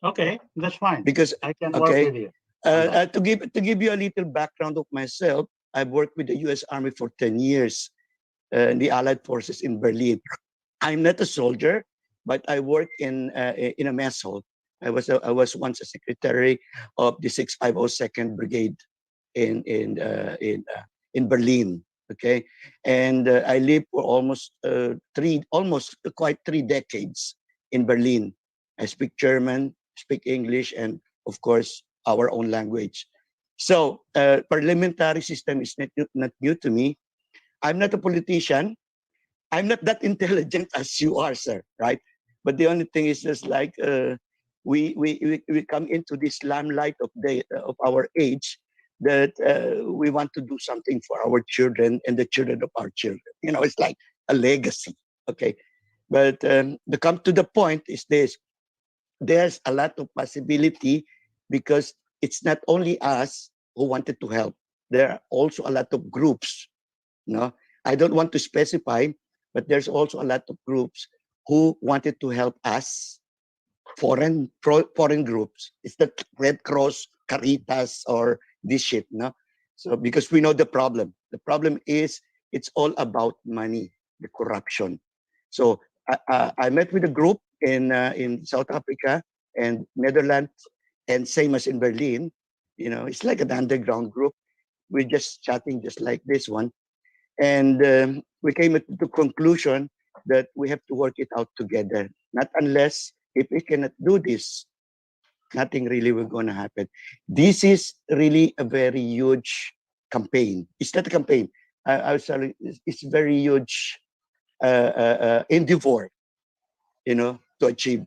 Okay, that's fine. Because I can work with you. to give you a little background of myself, I've worked with the U.S. Army for 10 years, in the Allied Forces in Berlin. I'm not a soldier, but I work in a mess hall. I was once a secretary of the 650 Brigade in Berlin. Okay, and I lived for almost quite 3 decades in Berlin. I speak German, speak English, and of course our own language. So parliamentary system is not new to me. I'm not a politician. I'm not that intelligent as you are, sir, right? But the only thing is just like we come into this limelight of our age, that we want to do something for our children and the children of our children. It's like a legacy, okay? But the come to the point is this: there's a lot of possibility, because it's not only us who wanted to help. There are also a lot of groups. I don't want to specify, but there's also a lot of groups who wanted to help us, foreign groups. It's the Red Cross, Caritas, or this shit, no? So because we know the problem. The problem is it's all about money, the corruption. So I met with a group in South Africa and Netherlands, and same as in Berlin. It's like an underground group. We're just chatting just like this one. And we came to the conclusion that we have to work it out together. Not unless, if we cannot do this, nothing really will going to happen. This is really a very huge campaign. It's not a campaign. I was sorry. It's very huge endeavor, to achieve.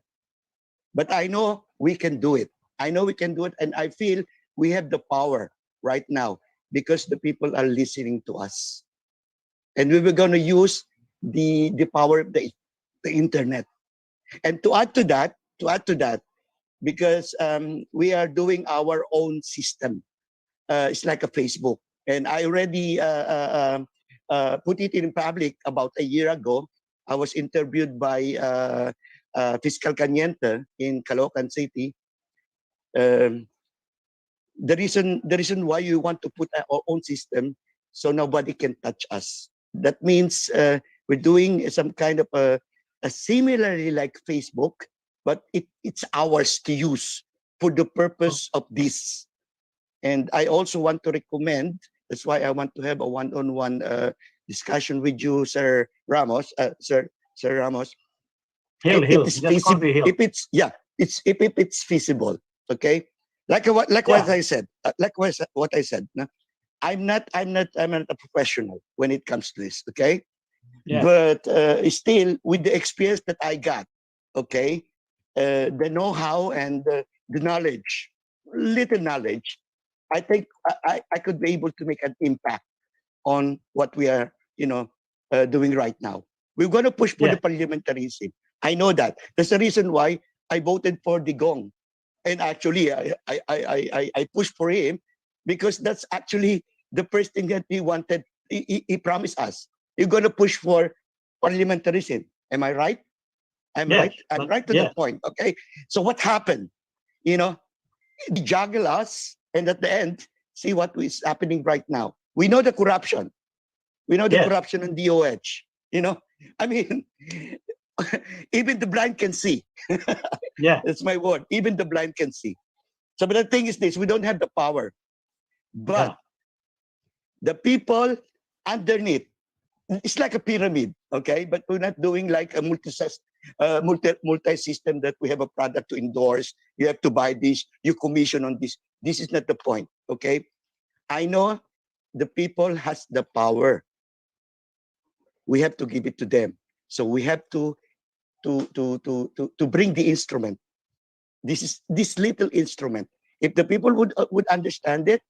But I know we can do it. I know we can do it, and I feel we have the power right now because the people are listening to us. And we were going to use the power of the internet. And to add to that, because we are doing our own system. It's like a Facebook. And I already put it in public about a year ago. I was interviewed by Fiscal Caniente in Caloocan City. The reason why you want to put our own system, so nobody can touch us. That means we're doing some kind of a similarly like Facebook, but it's ours to use for the purpose of this. And I also want to recommend, that's why I want to have a one-on-one discussion with you, Sir Ramos, Sir Ramos. Hill, It's just call me Hill. if it's feasible, okay? Like what I said, what I said. No? I'm not a professional when it comes to this, okay? Yeah. But still, with the experience that I got, okay, the know-how and the knowledge, little knowledge, I think I could be able to make an impact on what we are, doing right now. We're going to push for the parliamentarism. I know that. That's the reason why I voted for Digong. And actually, I pushed for him because that's actually the first thing that he wanted. He promised us. You're going to push for parliamentarism. Am I right? I'm right. I'm right to the point. Okay. So what happened? He juggle us, and at the end, see what is happening right now. We know the corruption. We know the Yes. corruption in DOH. You know, I mean, even the blind can see. Yeah. That's my word. Even the blind can see. So, but the thing is this: we don't have the power, but Yeah. the people underneath. It's like a pyramid, okay? But we're not doing like a multi-system that we have a product to endorse. You have to buy this, you commission on this. This is not the point, okay? I know the people has the power. We have to give it to them. So we have to bring the instrument. This is this little instrument. If the people would understand it,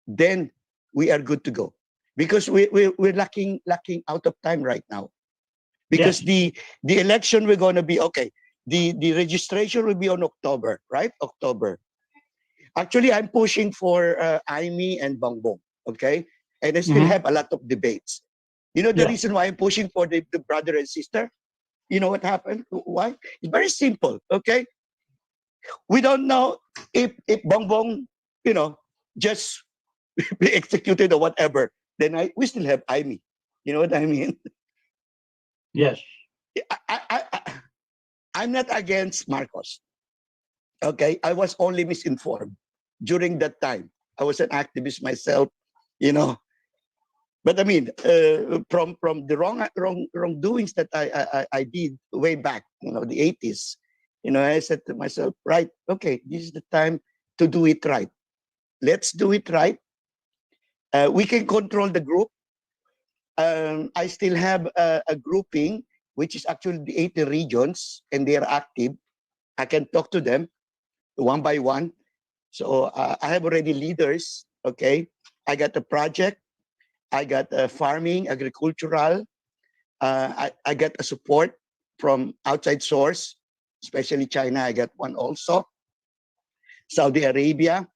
then we are good to go. Because we're lacking out of time right now. Because the election we're going to be okay. The registration will be on October, right? October. Actually, I'm pushing for Aimee and Bongbong, okay? And I still Mhm. have a lot of debates. You know the Yeah. reason why I'm pushing for the brother and sister? You know what happened? Why? It's very simple, okay? We don't know if Bongbong, you know, just be executed or whatever. Then we still have Aimee. You know what I mean? Yes. I'm not against Marcos. Okay, I was only misinformed during that time. I was an activist myself, you know. But I mean, from the wrongdoings that I did way back, you know, the 80s, you know, I said to myself, right, okay, this is the time to do it right. Let's do it right. We can control the group. I still have a grouping, which is actually the 80 regions, and they are active. I can talk to them one by one. So I have already leaders, okay? I got a project. I got farming, agricultural. I got a support from outside source, especially China. I got one also. Saudi Arabia.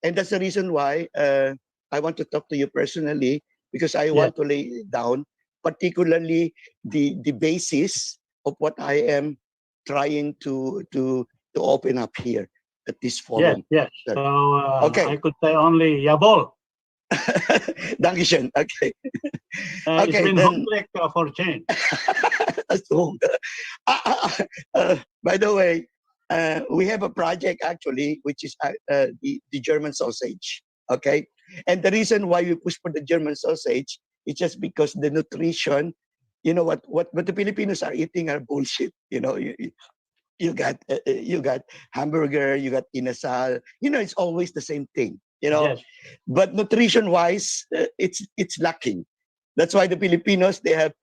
And that's the reason why I want to talk to you personally, because I want to lay down particularly the basis of what I am trying to open up here at this Yes. forum. Yes. Sir. So Okay. I could say only Yabol. Dankeschön. Okay. It's Okay, been then- hungry for change. So, by the way, we have a project actually, which is the German sausage. Okay, and the reason why we push for the German sausage is just because the nutrition. You know what the Filipinos are eating are bullshit. You know, you got hamburger, you got inasal. You know, it's always the same thing. You know, Yes. but nutrition wise, it's lacking. That's why the Filipinos, they have,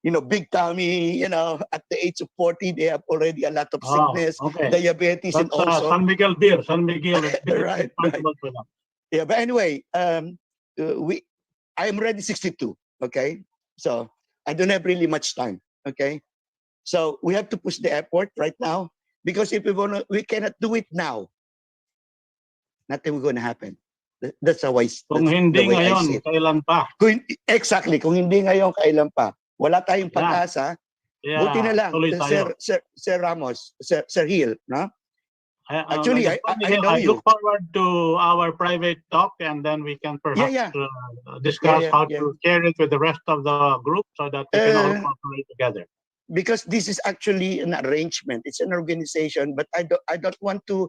you know, big tummy, you know, at the age of 40, they have already a lot of sickness, Okay. diabetes, and That's also, San Miguel beer. San Miguel is Right, responsible for them. yeah, but anyway, I'm already 62, okay? So I don't have really much time, okay? So we have to push the effort right now, because if we cannot do it now, nothing will gonna happen. That's how Kung that's hindi the way I see ngayon, it. kailan pa? Exactly, kung hindi ngayon, kailan pa? Wala tayong pag-asa. Yeah, Buti na lang, tuloy tayo. Sir Ramos, Sir Hill, no? Actually, I know I you. look forward to our private talk, and then we can perhaps discuss how to share it with the rest of the group so that we can all cooperate together. Because this is actually an arrangement. It's an organization, but I don't want to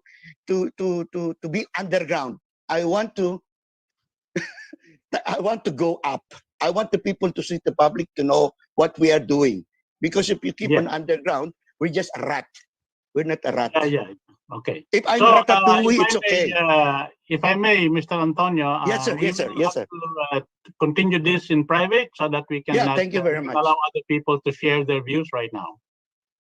be underground. I want to go up. I want the people to see, the public to know what we are doing. Because if you keep on underground, we're just a rat. We're not a rat. Yeah. Okay. If I'm So, ratatouille, it's okay. If I may, Mr. Antonio, Yes, sir. Yes, sir. we Yes, have sir. to continue this in private so that we can Thank you very much. allow other people to share their views right now.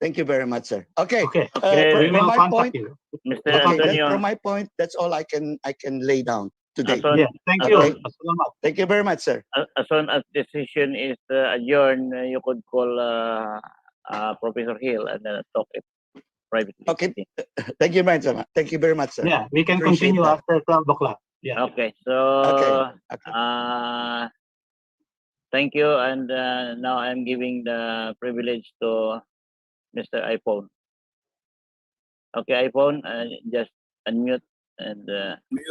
Thank you very much, sir. Okay. Okay. Okay, We will From my contact point, you. Mr. okay, Antonio. from my point, that's all I can lay down today. Yeah. Thank you. Okay. Salamat. Thank you very much, sir. As soon as decision is adjourned, you could call Professor Hill and talk it privately. Okay. Thank you very much. Thank you very much, sir. Yeah, we can Appreciate continue that. after 12 o'clock. Yeah. Okay, so Okay. thank you, and now I'm giving the privilege to Mr. iPhone. Okay, iPhone, just unmute and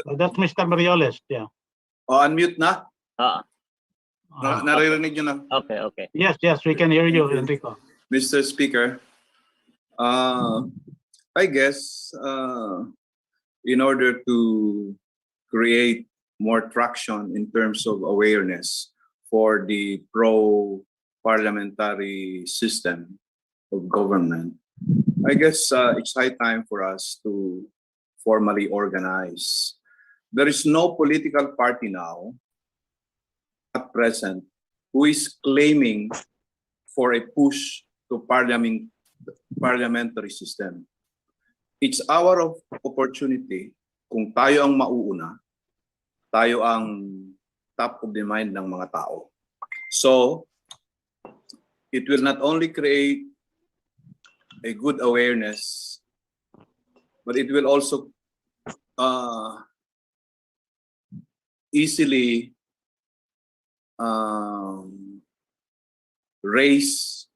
So that's Mr. Marioles. Yeah. O, unmute na? Naririnig nyo na. Okay. Yes, we can hear you, Thank you. Enrico. Mr. Speaker, I guess in order to create more traction in terms of awareness for the pro-parliamentary system of government, I guess it's high time for us to formally organize. There is no political party now at present who is claiming for a push to parliamentary system. It's our opportunity, kung tayo ang mauuna, tayo ang top of the mind ng mga tao. So, it will not only create a good awareness, but it will also easily raise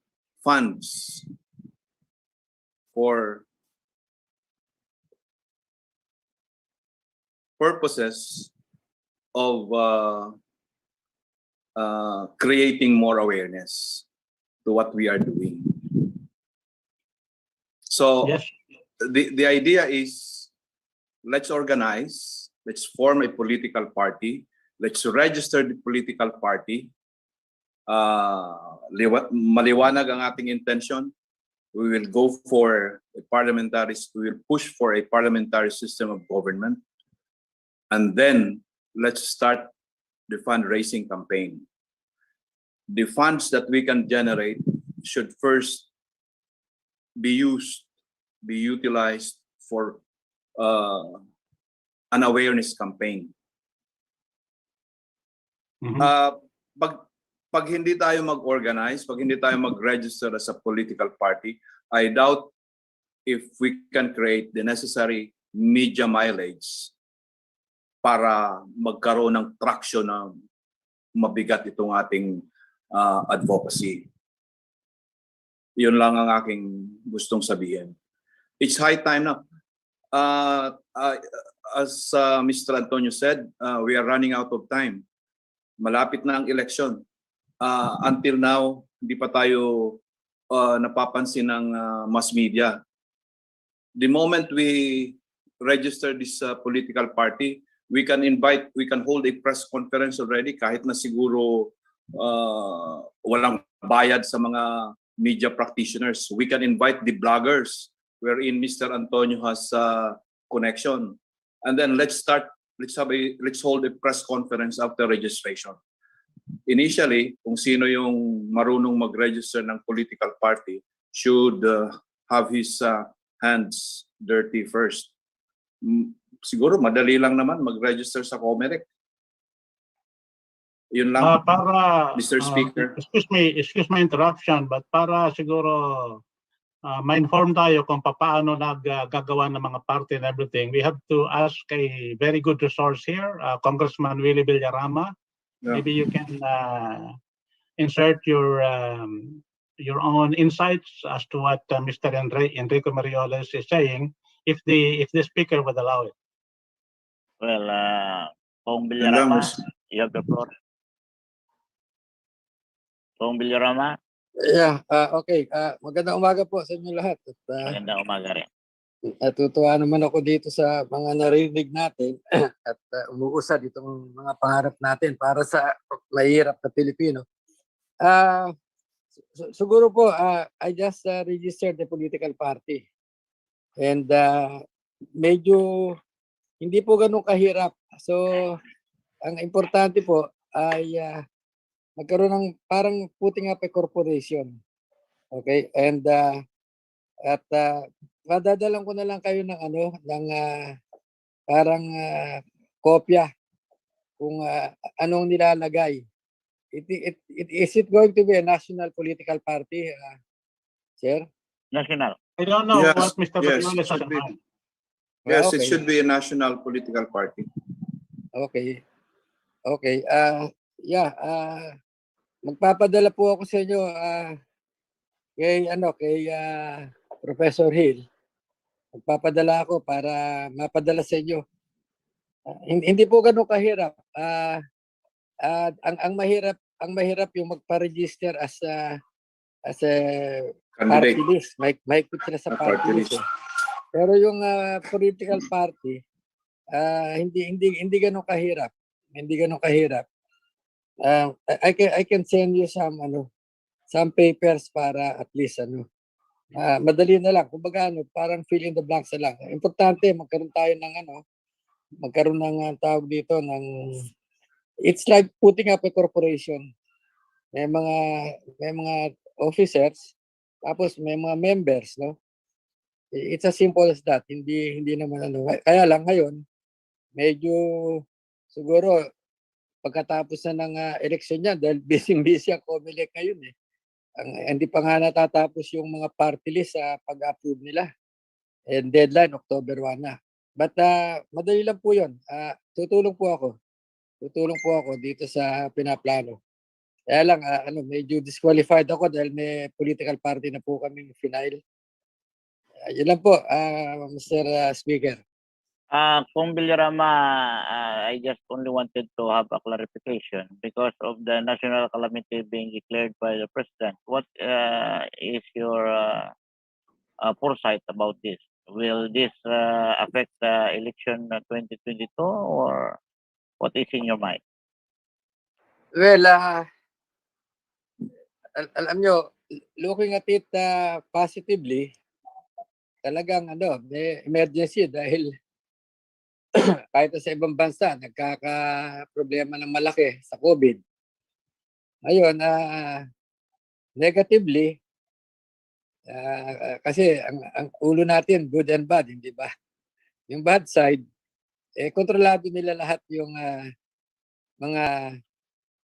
funds for purposes of creating more awareness to what we are doing. So Yes. the idea is, let's organize, let's form a political party, let's register the political party. Maliwanag ang ating intention. We will go for a we will push for a parliamentary system of government. And then let's start the fundraising campaign. The funds that we can generate should first be utilized for an awareness campaign. Mhm. Pag hindi tayo mag-organize, pag hindi tayo mag-register as a political party, I doubt if we can create the necessary media mileage para magkaroon ng traction na mabigat itong ating advocacy. Yun lang ang aking gustong sabihin. It's high time na. As Mr. Antonio said, we are running out of time. Malapit na ang election. Until now, hindi pa tayo napapansin ng mass media. The moment we register this political party, we can hold a press conference already kahit na siguro walang bayad sa mga media practitioners. We can invite the bloggers wherein Mr. Antonio has connection. And then let's hold a press conference after registration. Initially, kung sino yung marunong mag-register ng political party should have his hands dirty first. Siguro madali lang naman mag-register sa Comelec. Yun lang, Mr. Speaker. Excuse my interruption, but para siguro ma-inform tayo kung paano naggagawa ng mga party and everything, we have to ask a very good resource here, Congressman Willie Villarama. Yeah. Maybe you can insert your own insights as to what Mr. Enrico Marioles is saying, if the speaker would allow it. Well, Pong Villarama, Ramos. you have the floor. Pong Villarama, Yeah, okay. Magandang umaga po sa inyo lahat. At magandang umaga rin. natutuwa naman ako dito sa mga narinig natin at umuusad itong mga pangarap natin para sa mahirap na Pilipino. Siguro po, I just registered the political party. And medyo hindi po ganun kahirap. So, ang importante po ay magkaroon ng parang putting up a corporation. Okay? And at madadalang ko na lang kayo ng parang kopya kung anong nilalagay. Is it going to be a national political party, sir? National. I don't know Yes, what Mr. yes, Marioles has should in be. mind. Yes, Okay. it should be a national political party. Okay. Okay. Magpapadala po ako sa inyo kay Professor Hill. Magpapadala ako para mapadala sa inyo. Hindi po gano'ng kahirap. Ang mahirap ang mahirap yung magpa-register as a Candidate. party list. Mahigpit sila sa Party party list. list. Pero yung political party, hindi ganun kahirap. Hindi ganun kahirap. I can send you some papers para at least madali na lang. Kumbaga parang fill in the blanks na lang. Importante magkaroon tayo ng magkaroon ng tawag dito it's like putting up a corporation. May mga officers, tapos may mga members, no? It's as simple as that. Hindi naman Kaya lang ngayon, medyo siguro pagkatapos na ng eleksyon niya, dahil busy ang COMELEC ngayon eh. Hindi pa nga natatapos yung mga party list sa pag-approve nila. And deadline, October 1 na. But madali lang po yun. Tutulong po ako dito sa pinaplano. Kaya lang, medyo disqualified ako dahil may political party na po kami final. Yun lang po, Mr. Speaker. Kung Villarama, I just only wanted to have a clarification because of the national calamity being declared by the President. What is your foresight about this? Will this affect the election 2022 or what is in your mind? Well, alam nyo, looking at it positively, talagang may emergency dahil kahit sa ibang bansa, nagkaka-problema ng malaki sa COVID. Ngayon, negatively, kasi ang ulo natin, good and bad, hindi ba? Yung bad side, kontrolado nila lahat yung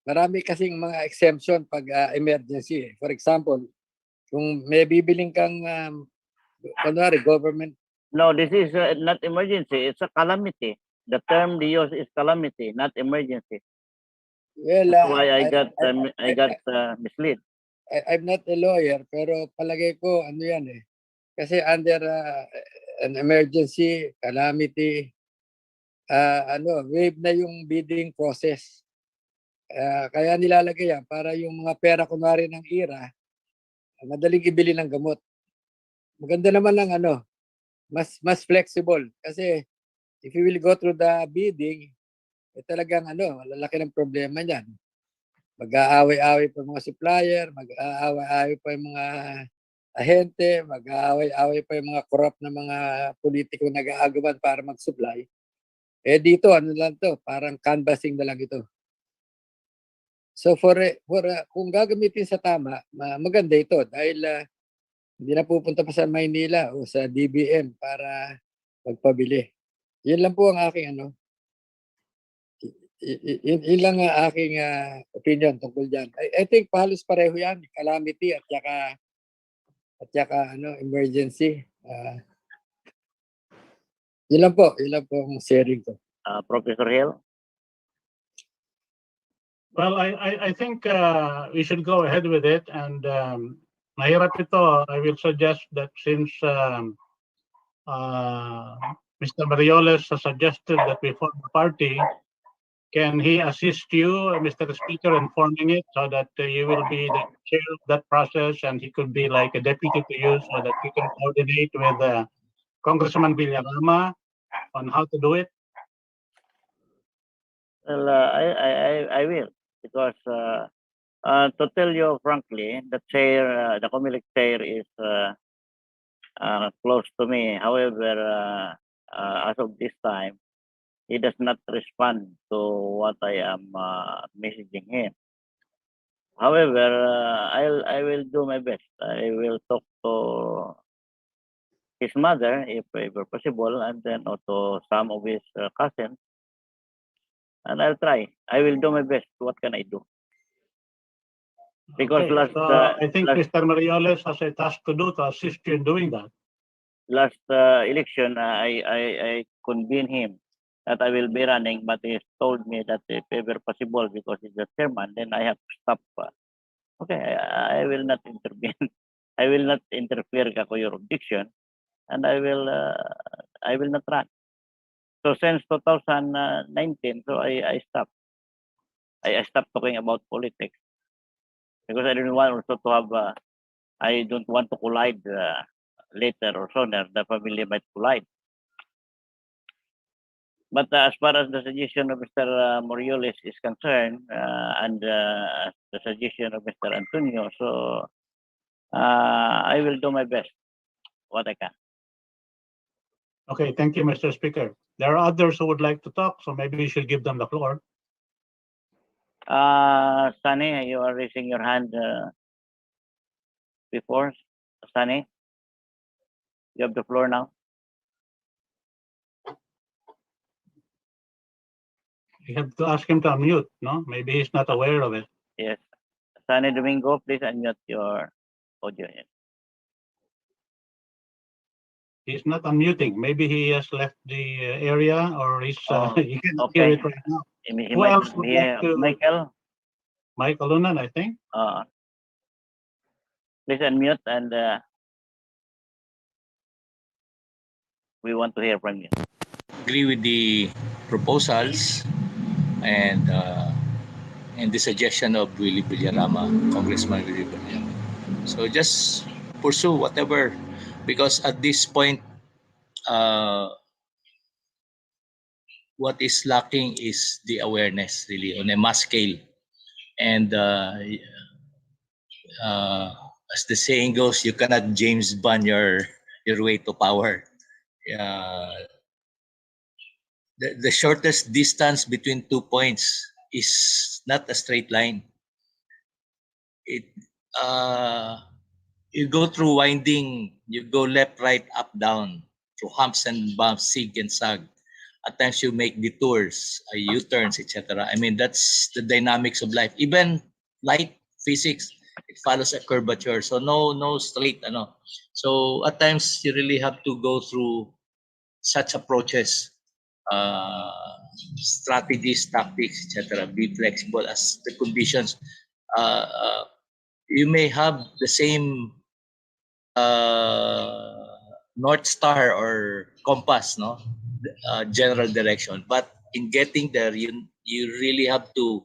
marami kasing mga exemption pag emergency. For example, kung may bibiling kang, kunwari, government. No, this is not emergency. It's a calamity. The term they use is calamity, not emergency. Well, That's why I got misled. I'm not a lawyer, pero palagay ko, yan eh. Kasi under an emergency, calamity, wave na yung bidding process. Kaya nilalagay yan para yung mga pera kunwari ng IRA, madaling ibili ng gamot. Maganda naman ng mas flexible kasi if you will go through the bidding, talagang malalaki ng problema niyan. Mag-aaway-away pa mga supplier, mag-aaway-away pa yung mga ahente, mag-aaway-away pa yung mga corrupt na mga politiko nag-aagawan para mag-supply. Dito lang to, parang canvassing na lang ito. So kung gagamitin sa tama, maganda ito dahil hindi na pupunta pa sa Maynila o sa DBM para magpabili. Yun lang po ang aking yun lang ang aking opinion tungkol dyan. I think halos pareho yan, calamity at saka emergency. Yun lang po ang sharing ko. Professor Hill? Well, I think we should go ahead with it, and mahirap ito. I will suggest that since Mr. Marioles has suggested that we form a party, can he assist you, Mr. Speaker, in forming it so that you will be the chair of that process, and he could be like a deputy to you so that you can coordinate with Congressman Villarama on how to do it? Well, I will, because to tell you frankly, the COMELEC chair is close to me. However, as of this time, he does not respond to what I am messaging him. However, I will do my best. I will talk to his mother, if ever possible, and then also some of his cousins. And I'll try. I will do my best. What can I do? Because I think Mr. Marioles has a task to do to assist you in doing that. Last election, I convened him that I will be running, but he told me that if ever possible, because he's the chairman, then I have to stop. Okay, I will not intervene. I will not interfere with your objection, and I will not run. So since 2019, so I stopped. I stopped talking about politics because I didn't want also to have. I don't want to collide later or sooner. The family might collide. But as far as the suggestion of Mr. Morioles is concerned, and the suggestion of Mr. Antonio, so I will do my best, what I can. Okay, thank you, Mr. Speaker. There are others who would like to talk, so maybe we should give them the floor. Sunny, you are raising your hand before. Sunny, you have the floor now. You have to ask him to unmute, no? Maybe he's not aware of it. Yes. Sunny Domingo, please unmute your audio. Yes. He's not unmuting. Maybe he has left the area or he's Oh, he cannot hear okay. it right now. He Who might else would be, like to? Michael, Michael Lunan, I think. please unmute and we want to hear from you. Agree with the proposals and the suggestion of Willie Villarama, Congressman Willie Villarama. So just pursue whatever, because at this point, what is lacking is the awareness really on a mass scale. And as the saying goes, you cannot James Bond your way to power. The shortest distance between 2 points is not a straight line. It you go through winding, you go left, right, up, down, through humps and bumps, zig and sag. At times you make detours, U-turns, etc. I mean, that's the dynamics of life. Even light physics, it follows a curvature. So no straight, So at times you really have to go through such approaches, strategies, tactics, etc. Be flexible as the conditions. You may have the same North Star or compass, general direction, but in getting there, you really have to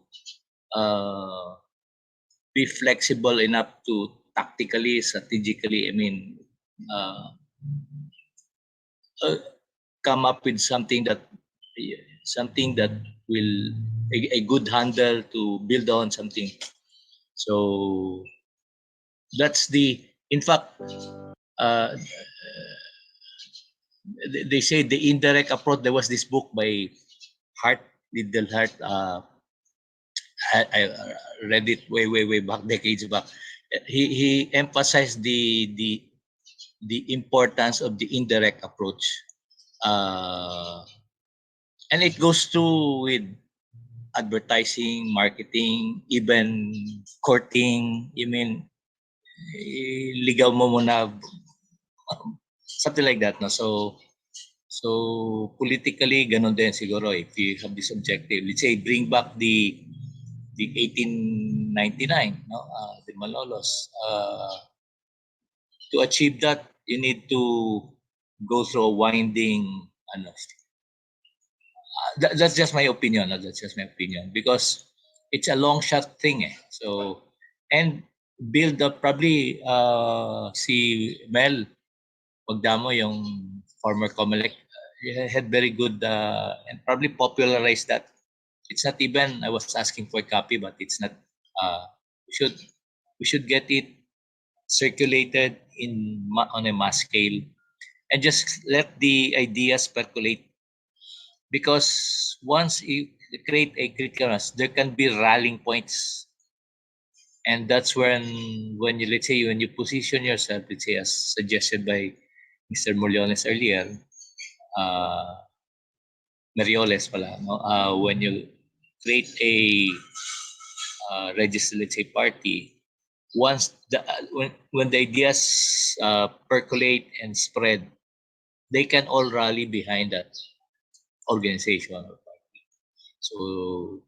be flexible enough to tactically, strategically, come up with something that will a good handle to build on something. So that's in fact, they say the indirect approach. There was this book by Liddell Hart. I read it way back, decades back. He emphasized the importance of the indirect approach, and it goes through with advertising, marketing, even courting. Ligaw mo muna, something like that, no? So politically, ganun din siguro. If you have this objective, let's say bring back the 1899, the Malolos. To achieve that, you need to go through a winding. That's just my opinion. That's just my opinion, because it's a long shot thing. So, and build up probably si Mel Magdamo, yung former COMELEC, had very good and probably popularized that. It's not even, I was asking for a copy, but it's not. We should get it circulated on a mass scale and just let the ideas percolate. Because once you create a critical mass, there can be rallying points, and that's when you, let's say, when you position yourself, let's say as suggested by Mr. Morioles earlier, Morioles pala, when you create a register, let's say, party, once when the ideas percolate and spread, they can all rally behind that organization or party. So,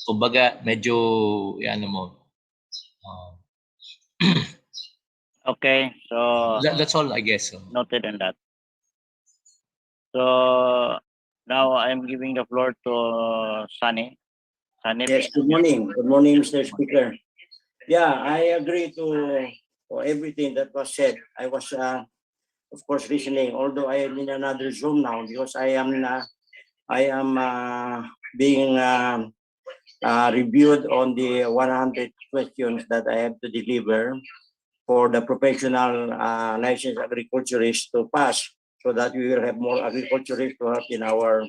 kumbaga, medyo, Okay, so that's all, I guess. noted on that. So now I'm giving the floor to Sunny. Sanity. Yes, good morning. Good morning, Mr. Speaker. Yeah, I agree to everything that was said. I was, of course, listening, although I am in another Zoom now because I am being reviewed on the 100 questions that I have to deliver for the professional licensed agriculturists to pass, so that we will have more agriculturists to help in our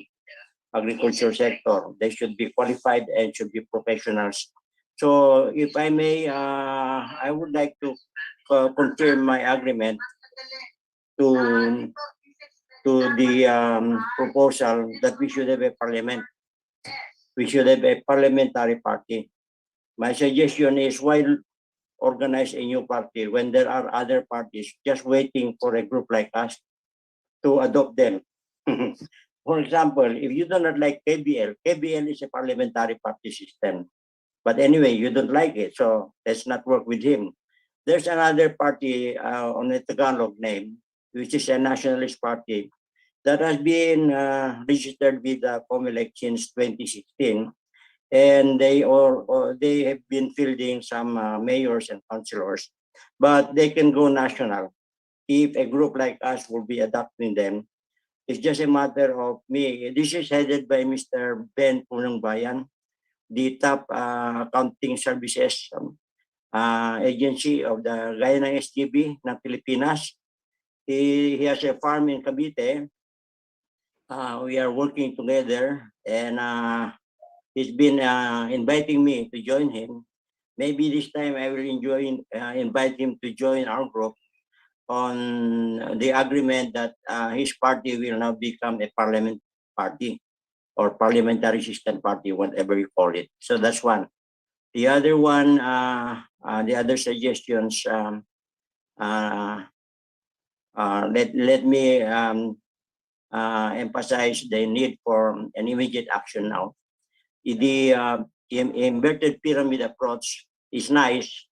agriculture sector. They should be qualified and should be professionals. So if I may, I would like to confirm my agreement to the proposal that we should have a parliament. We should have a parliamentary party. My suggestion is, while organize a new party when there are other parties just waiting for a group like us to adopt them. For example, if you do not like KBL, KBL is a parliamentary party system. But anyway, you don't like it, so let's not work with him. There's another party on a Tagalog name, which is a nationalist party that has been registered with the COMELEC since 2016. And they have been fielding some mayors and councilors, but they can go national if a group like us will be adopting them. It's just a matter of me. This is headed by Mr. Ben Punongbayan, the top accounting services agency of the gaya ng SGB ng Pilipinas. He has a farm in Cavite. We are working together, and he's been inviting me to join him. Maybe this time I will invite him to join our group on the agreement that his party will now become a parliament party or parliamentary system party, whatever you call it. So that's one. The other one, the other suggestions, let me emphasize the need for an immediate action now. The inverted pyramid approach is nice,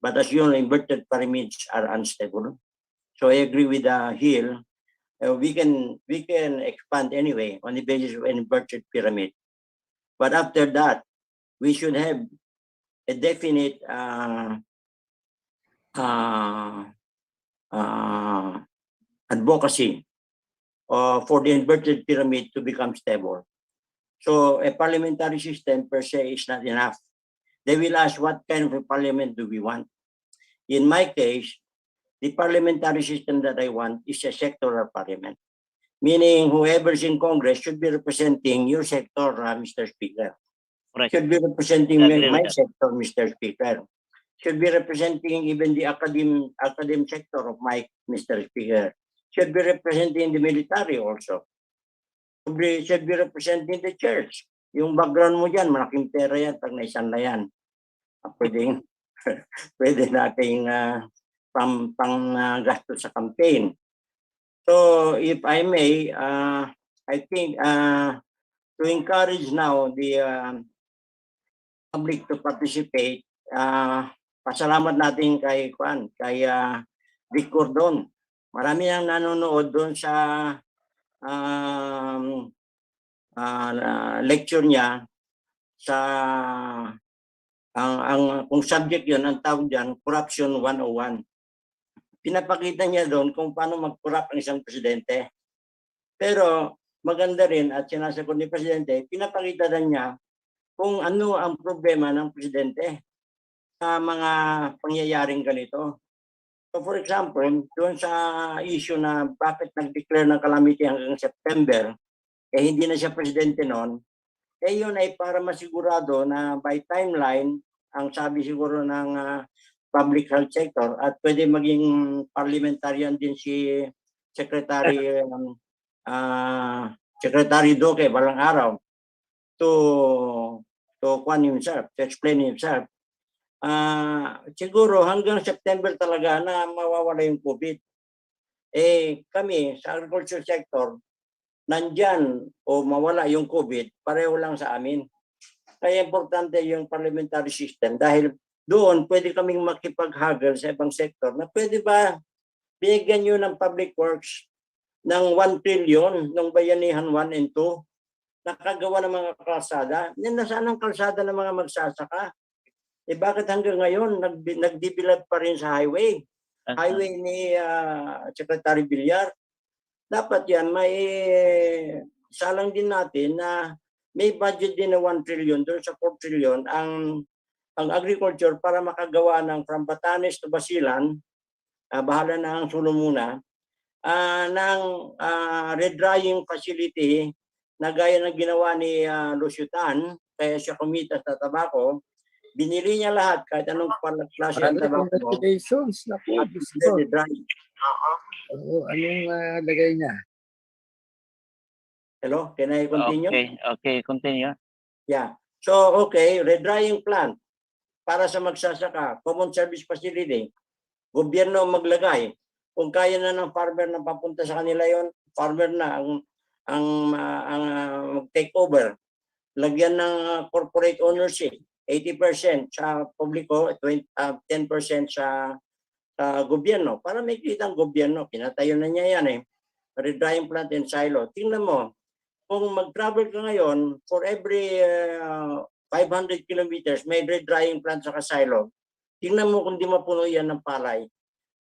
but as you know, inverted pyramids are unstable. So I agree with Hill. We can expand anyway on the basis of an inverted pyramid. But after that, we should have a definite advocacy for the inverted pyramid to become stable. So a parliamentary system per se is not enough. They will ask, what kind of a parliament do we want? In my case, the parliamentary system that I want is a sectoral parliament, meaning whoever's in Congress should be representing your sector, Mr. Speaker. Correct. Should be representing I agree my with that. sector, Mr. Speaker. Should be representing even the academic sector of my, Mr. Speaker. Should be representing the military also. Should be representing the church. Yung background mo dyan, malaking pera yan, pag naisan na yan. Pwede nating gasto sa campaign. So if I may, I think to encourage now the public to participate, pasalamat natin kay Vic Cordon. Marami nang nanonood doon sa lecture niya sa kung subject yun, ang tawag dyan, Corruption 101. Pinapakita niya doon kung paano mag-corrupt ang isang presidente. Pero maganda rin at sinasagot ni Presidente, pinapakita rin niya kung ano ang problema ng presidente sa mga pangyayaring ganito. So for example, doon sa issue na bakit nag-declare ng calamity hanggang September, hindi na siya presidente noon, yun ay para masigurado na by timeline, ang sabi siguro ng public health sector, at pwede maging parliamentarian din si Secretary Duque balang araw to explain himself. Siguro hanggang September talaga na mawawala yung COVID. Kami sa agriculture sector, nandyan o mawala yung COVID, pareho lang sa amin. Kaya importante yung parliamentary system dahil doon pwede kaming makipag-haggle sa ibang sektor na pwede ba binigyan nyo ng public works ng 1 trillion ng bayanihan 1 and 2 nakagawa ng mga kalsada. Nasaan ang kalsada ng mga magsasaka? Bakit hanggang ngayon nagdevelop pa rin sa highway? Highway ni Secretary Villar. Dapat yan, may salang din natin na may budget din na 1 trillion doon sa 4 trillion ang agriculture para makagawa ng from Batanes to Basilan, bahala na ang sulo muna, ng redrying facility na gaya ng ginawa ni Lusyutan, kaya siya kumita sa tabako. Binili niya lahat kahit anong klase ng tabako. Congratulations. Naku, anong lagay niya? Hello, can I continue? Okay, continue. Yeah. So, okay, redrying plant para sa magsasaka, common service facility, gobyerno maglagay. Kung kaya na ng farmer na papunta sa kanila yon, farmer na ang mag-take over. Lagyan ng corporate ownership, 80% sa publiko, 10% sa gobyerno. Para may kitang gobyerno, pinatayo na niya yan redrying plant and silo. Tingnan mo, kung mag-travel ka ngayon, for every 500 kilometers, may redrying plant sa silo. Tingnan mo kung di mapuno yan ng palay.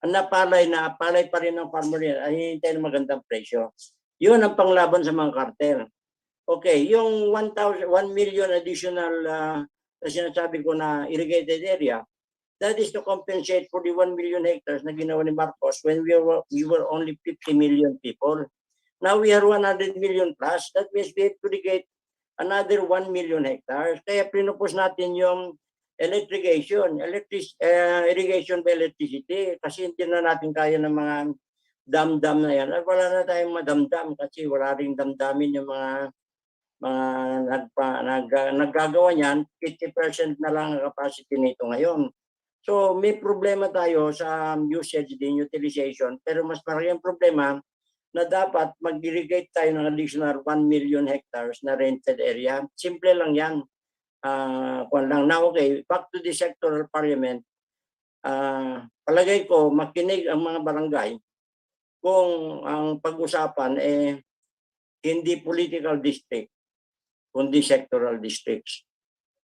Ang palay pa rin ng farmer yan, ay hintay ng magandang presyo. Yun ang panglaban sa mga kartel. Okay, yung 1 million additional na sinasabi ko na irrigated area, that is to compensate for the 1 million hectares na ginawa ni Marcos when we were only 50 million people. Now we are 100 million plus. That means we have to irrigate another 1 million hectares. Kaya pinupos natin yung irrigation by electricity kasi hindi na natin kaya ng mga dam-dam na yan. Wala na tayong madamdam kasi wala ring damdamin yung mga naggagawa niyan. 50% na lang ang capacity nito ngayon. So may problema tayo sa usage din, utilization, pero mas maraming problema na dapat mag-irrigate tayo ng additional 1 million hectares na rented area. Simple lang yan. Now, okay, back to the sectoral parliament. Palagay ko, makinig ang mga barangay kung ang pag-usapan hindi political district, kundi sectoral districts.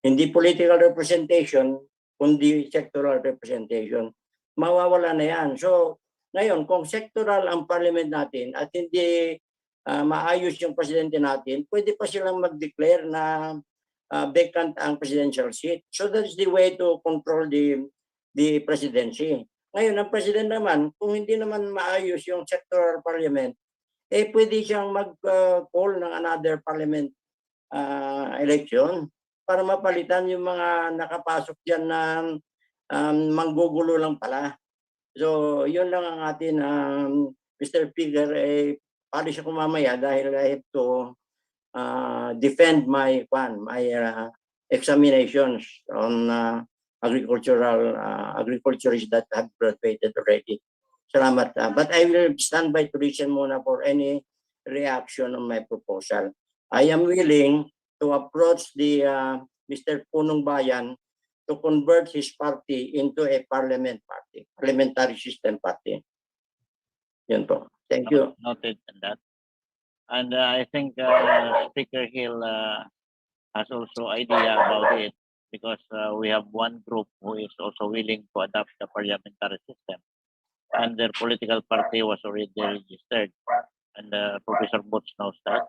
Hindi political representation, kundi sectoral representation. Mawawala na yan. So, ngayon, kung sectoral ang parliament natin at hindi maayos yung presidente natin, pwede pa silang mag-declare na vacant ang presidential seat. So that's the way to control the presidency. Ngayon, ang president naman, kung hindi naman maayos yung sectoral parliament, pwede siyang mag-call ng another parliament election para mapalitan yung mga nakapasok dyan na manggugulo lang pala. So, yun lang ang atin, Mr. Speaker, paris ako mamaya dahil I have to defend my examinations on agriculturists that have graduated already. Salamat. But I will stand by to listen muna for any reaction on my proposal. I am willing to approach the Mr. Punong Bayan to convert his party into a parliamentary system party. Yun po. Thank you. Noted on that. And I think Speaker Hill has also idea about it because we have one group who is also willing to adopt the parliamentary system. And their political party was already registered. And Professor Butch knows that.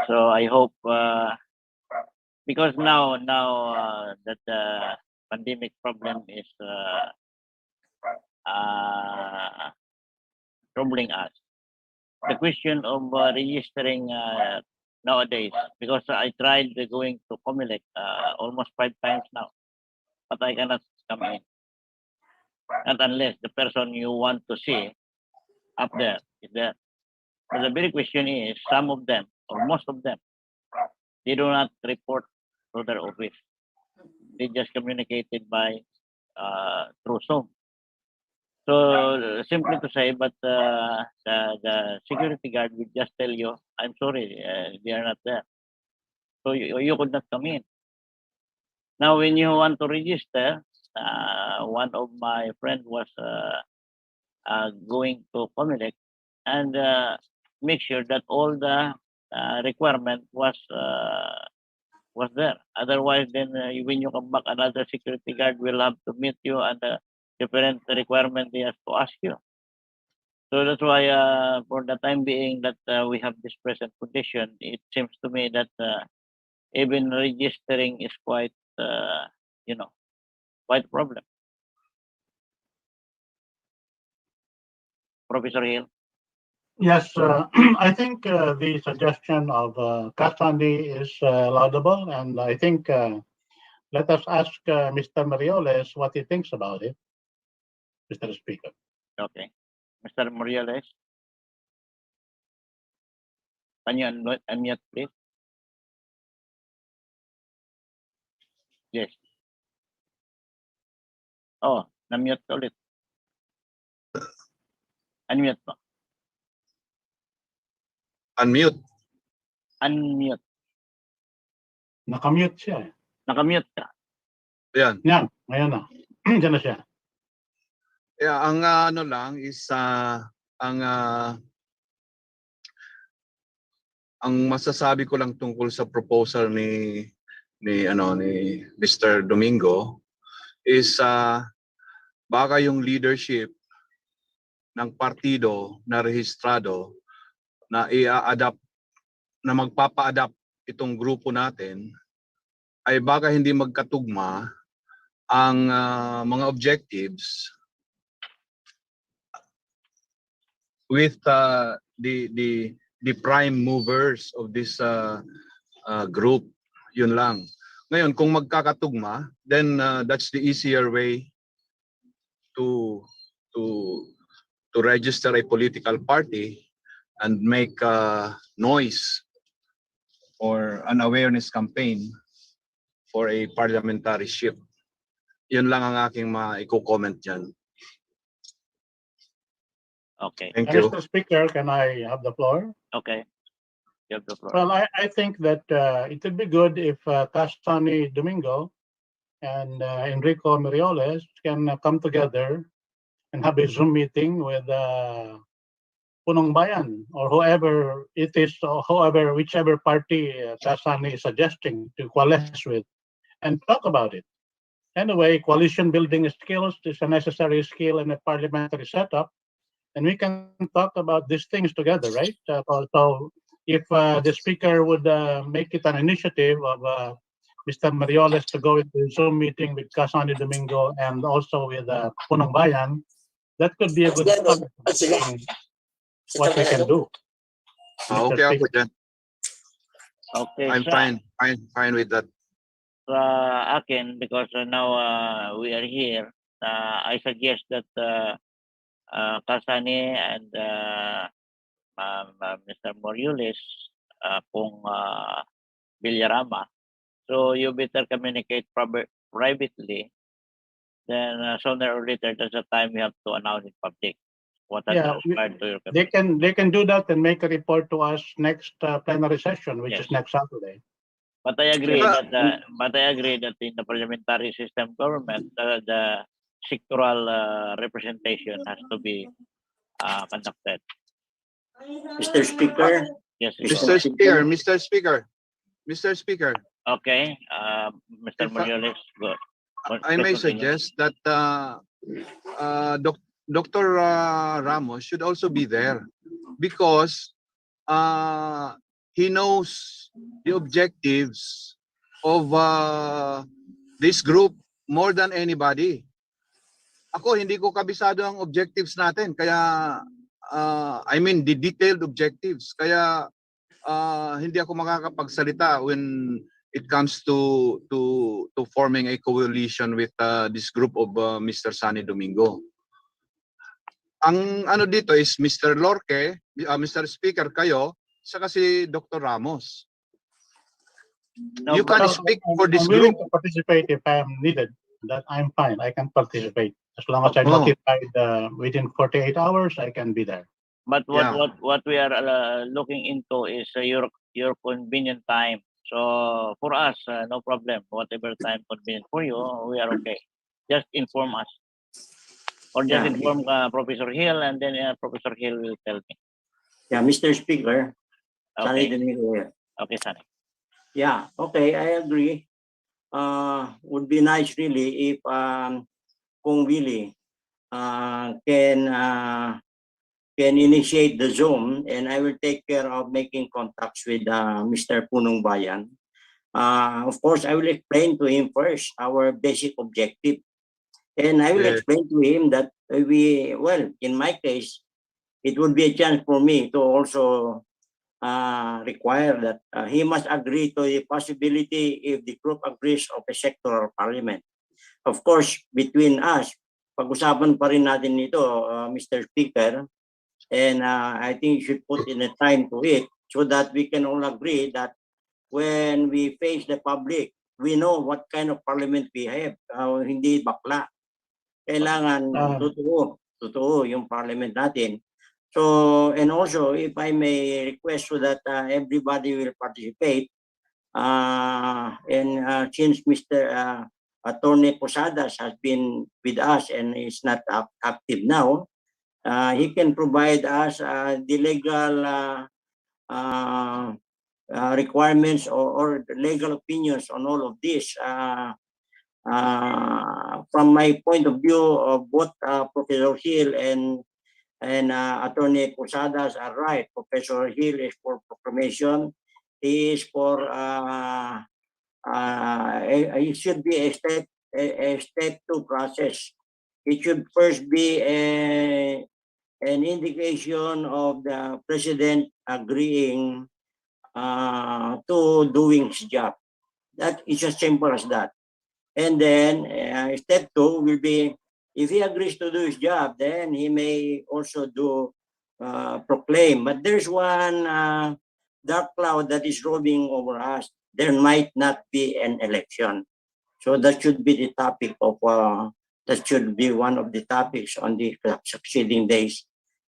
So I hope, because now that the pandemic problem is troubling us, the question of registering nowadays, because I tried going to Comelec almost 5 times now, but I cannot come in. Not unless the person you want to see up there is there. But the very question is, some of them, or most of them, they do not report to their office. They just communicated by through Zoom. So simply to say, but the security guard will just tell you, I'm sorry, they are not there. So you could not come in. Now, when you want to register, one of my friends was going to Comelec and make sure that all the requirement was there. Otherwise, then when you come back, another security guard will have to meet you and different requirement he has to ask you. So that's why for the time being that we have this present condition, it seems to me that even registering is quite, quite a problem. Professor Hill? Yes, I think the suggestion of Kasandi is laudable, and I think let us ask Mr. Marioles what he thinks about it, Mr. Speaker. Okay. Mr. Morales? Can you unmute, please? Yes. Oh, na-mute ulit. Unmute mo. Unmute. Unmute. Nakamute siya. Nakamute ka. Yan. Yan, ngayon na. Diyan na siya. Yeah, ang ano lang is ang masasabi ko lang tungkol sa proposal ni Mr. Domingo is baka yung leadership ng partido na rehistrado na i-adapt, na magpapa-adapt itong grupo natin ay baka hindi magkatugma ang mga objectives with the prime movers of this group. Yun lang. Ngayon, kung magkakatugma, then that's the easier way to register a political party and make noise or an awareness campaign for a parliamentariship. Yun lang ang aking maiko-comment dyan. Okay. Thank you. Mr. Speaker, can I have the floor? Okay. You have the floor. Well, I think that it would be good if Castani Domingo and Enrico Marioles can come together and have a Zoom meeting with Punong Bayan or whoever it is, or whichever party Castani is suggesting to coalesce with, and talk about it. Anyway, coalition building skills is a necessary skill in a parliamentary setup, and we can talk about these things together, right? So if the speaker would make it an initiative of Mr. Marioles to go into a Zoom meeting with Kasani Domingo and also with Punong Bayan, that could be a good start. What we can do. Mr. Okay ako Speaker. dyan. Okay. I'm fine with that. Sa akin, because now we are here, I suggest that Kasani and Mr. Morales kung Villarama. So you better communicate privately. Then sooner or later, there's a time we have to announce in public what has transpired to your committee. They can do that and make a report to us next plenary session, which Yes. is next Saturday. But I agree Sure. that in the parliamentary system government, the sectoral representation has to be conducted. Mr. Speaker, Yes, Mr. Speaker. Okay, Mr. If I- Morales, go. I may suggest that Dr. Ramos should also be there because he knows the objectives of this group more than anybody. Ako, hindi ko kabisado ang objectives natin. Kaya, I mean, the detailed objectives. Kaya, hindi ako makakapagsalita when it comes to forming a coalition with this group of Mr. Sunny Domingo. Ang ano dito is Mr. Lorque, Mr. Speaker kayo, saka si Dr. Ramos. No, You can Well, speak for this I'm willing group. to participate if I am needed. That I'm fine. I can participate as long as I'm Oh. notified within 48 hours. I can be there. But Yeah. what we are looking into is your convenient time. So for us, no problem. Whatever time convenient for you, we are okay. Just inform us, or just Yeah. inform Professor Hill, and then Professor Hill will tell me. yeah, Mr. Speaker, Sunny Okay. Domingo here. Okay, Sunny. Yeah, okay, I agree. Would be nice really if Kung Willie can initiate the Zoom, and I will take care of making contacts with Mr. Punong Bayan. Of course, I will explain to him first our basic objective. And I will explain to him that in my case, it would be a chance for me to also require that he must agree to the possibility if the group agrees of a sectoral parliament. Of course, between us, pag-usapan pa rin natin ito, Mr. Speaker, and I think you should put in a time to it so that we can all agree that when we face the public, we know what kind of parliament we have. Hindi bakla. Kailangan totoo yung parliament natin. So, and also, if I may request so that everybody will participate, and since Mr. Atty. Posadas has been with us and is not active now, he can provide us the legal requirements or legal opinions on all of this. From my point of view, of both Professor Hill and Atty. Posadas are right. Professor Hill is for proclamation. He is for it should be a step 2 process. It should first be an indication of the president agreeing to doing his job. That is as simple as that. And then step 2 will be, if he agrees to do his job, then he may also do proclaim. But there's one dark cloud that is roaming over us. There might not be an election. So that should be the topic of, that should be one of the topics on the succeeding days.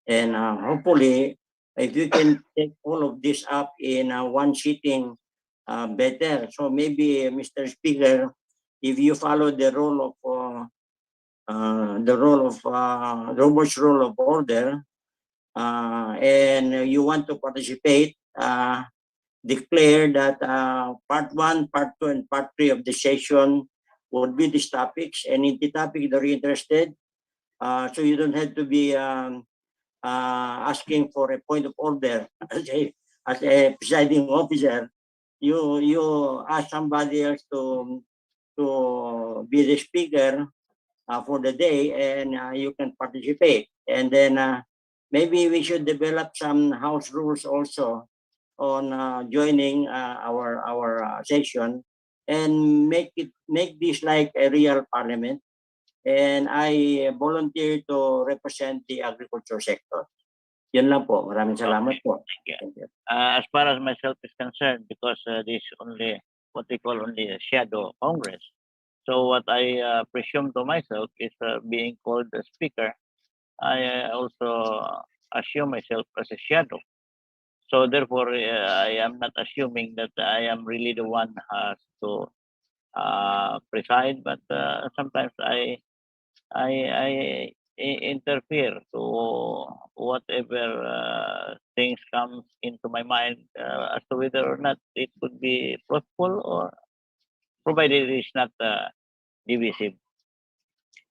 And hopefully, if you can take all of this up in one sitting, better. So maybe, Mr. Speaker, if you follow the role of Robert's rule of order, and you want to participate, declare that part 1, part 2, and part 3 of the session would be these topics, and in the topic that you're interested, so you don't have to be asking for a point of order as a presiding officer. You ask somebody else to be the speaker for the day, and you can participate. And then maybe we should develop some house rules also on joining our session, and make this like a real parliament. And I volunteer to represent the agriculture sector. Yun lang po. Maraming salamat po. Thank you. As far as myself is concerned, because this only what they call only a shadow Congress. So what I presume to myself is being called the speaker. I also assume myself as a shadow. So therefore, I am not assuming that I am really the one who has to preside, but sometimes I interfere to whatever things comes into my mind as to whether or not it could be fruitful, or provided it is not divisive.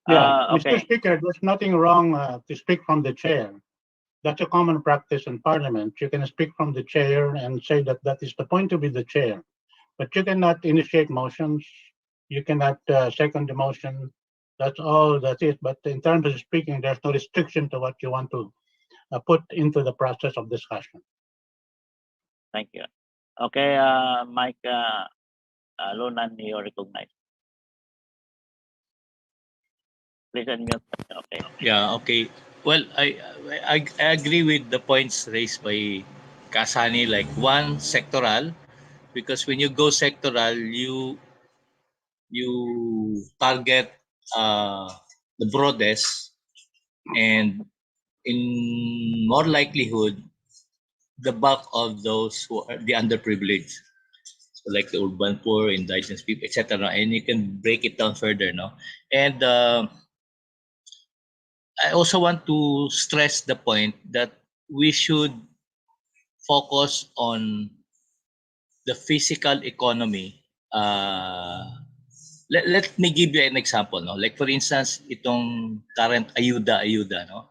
Yeah, Okay. Mr. Speaker, there's nothing wrong to speak from the chair. That's a common practice in Parliament. You can speak from the chair and say that that is the point to be the chair. But you cannot initiate motions. You cannot second the motion. That's all that is. But in terms of speaking, there's no restriction to what you want to put into the process of discussion. Thank you. Okay, Mike Lunan, you are recognized. Please unmute. Okay. Yeah, okay. Well, I agree with the points raised by Kasani, like one, sectoral, because when you go sectoral, you target the broadest, and in more likelihood, the bulk of those who are the underprivileged, so like the urban poor, indigenous people, etc. And you can break it down further, no? And I also want to stress the point that we should focus on the physical economy. Let me give you an example. No? Like for instance, itong current ayuda, no?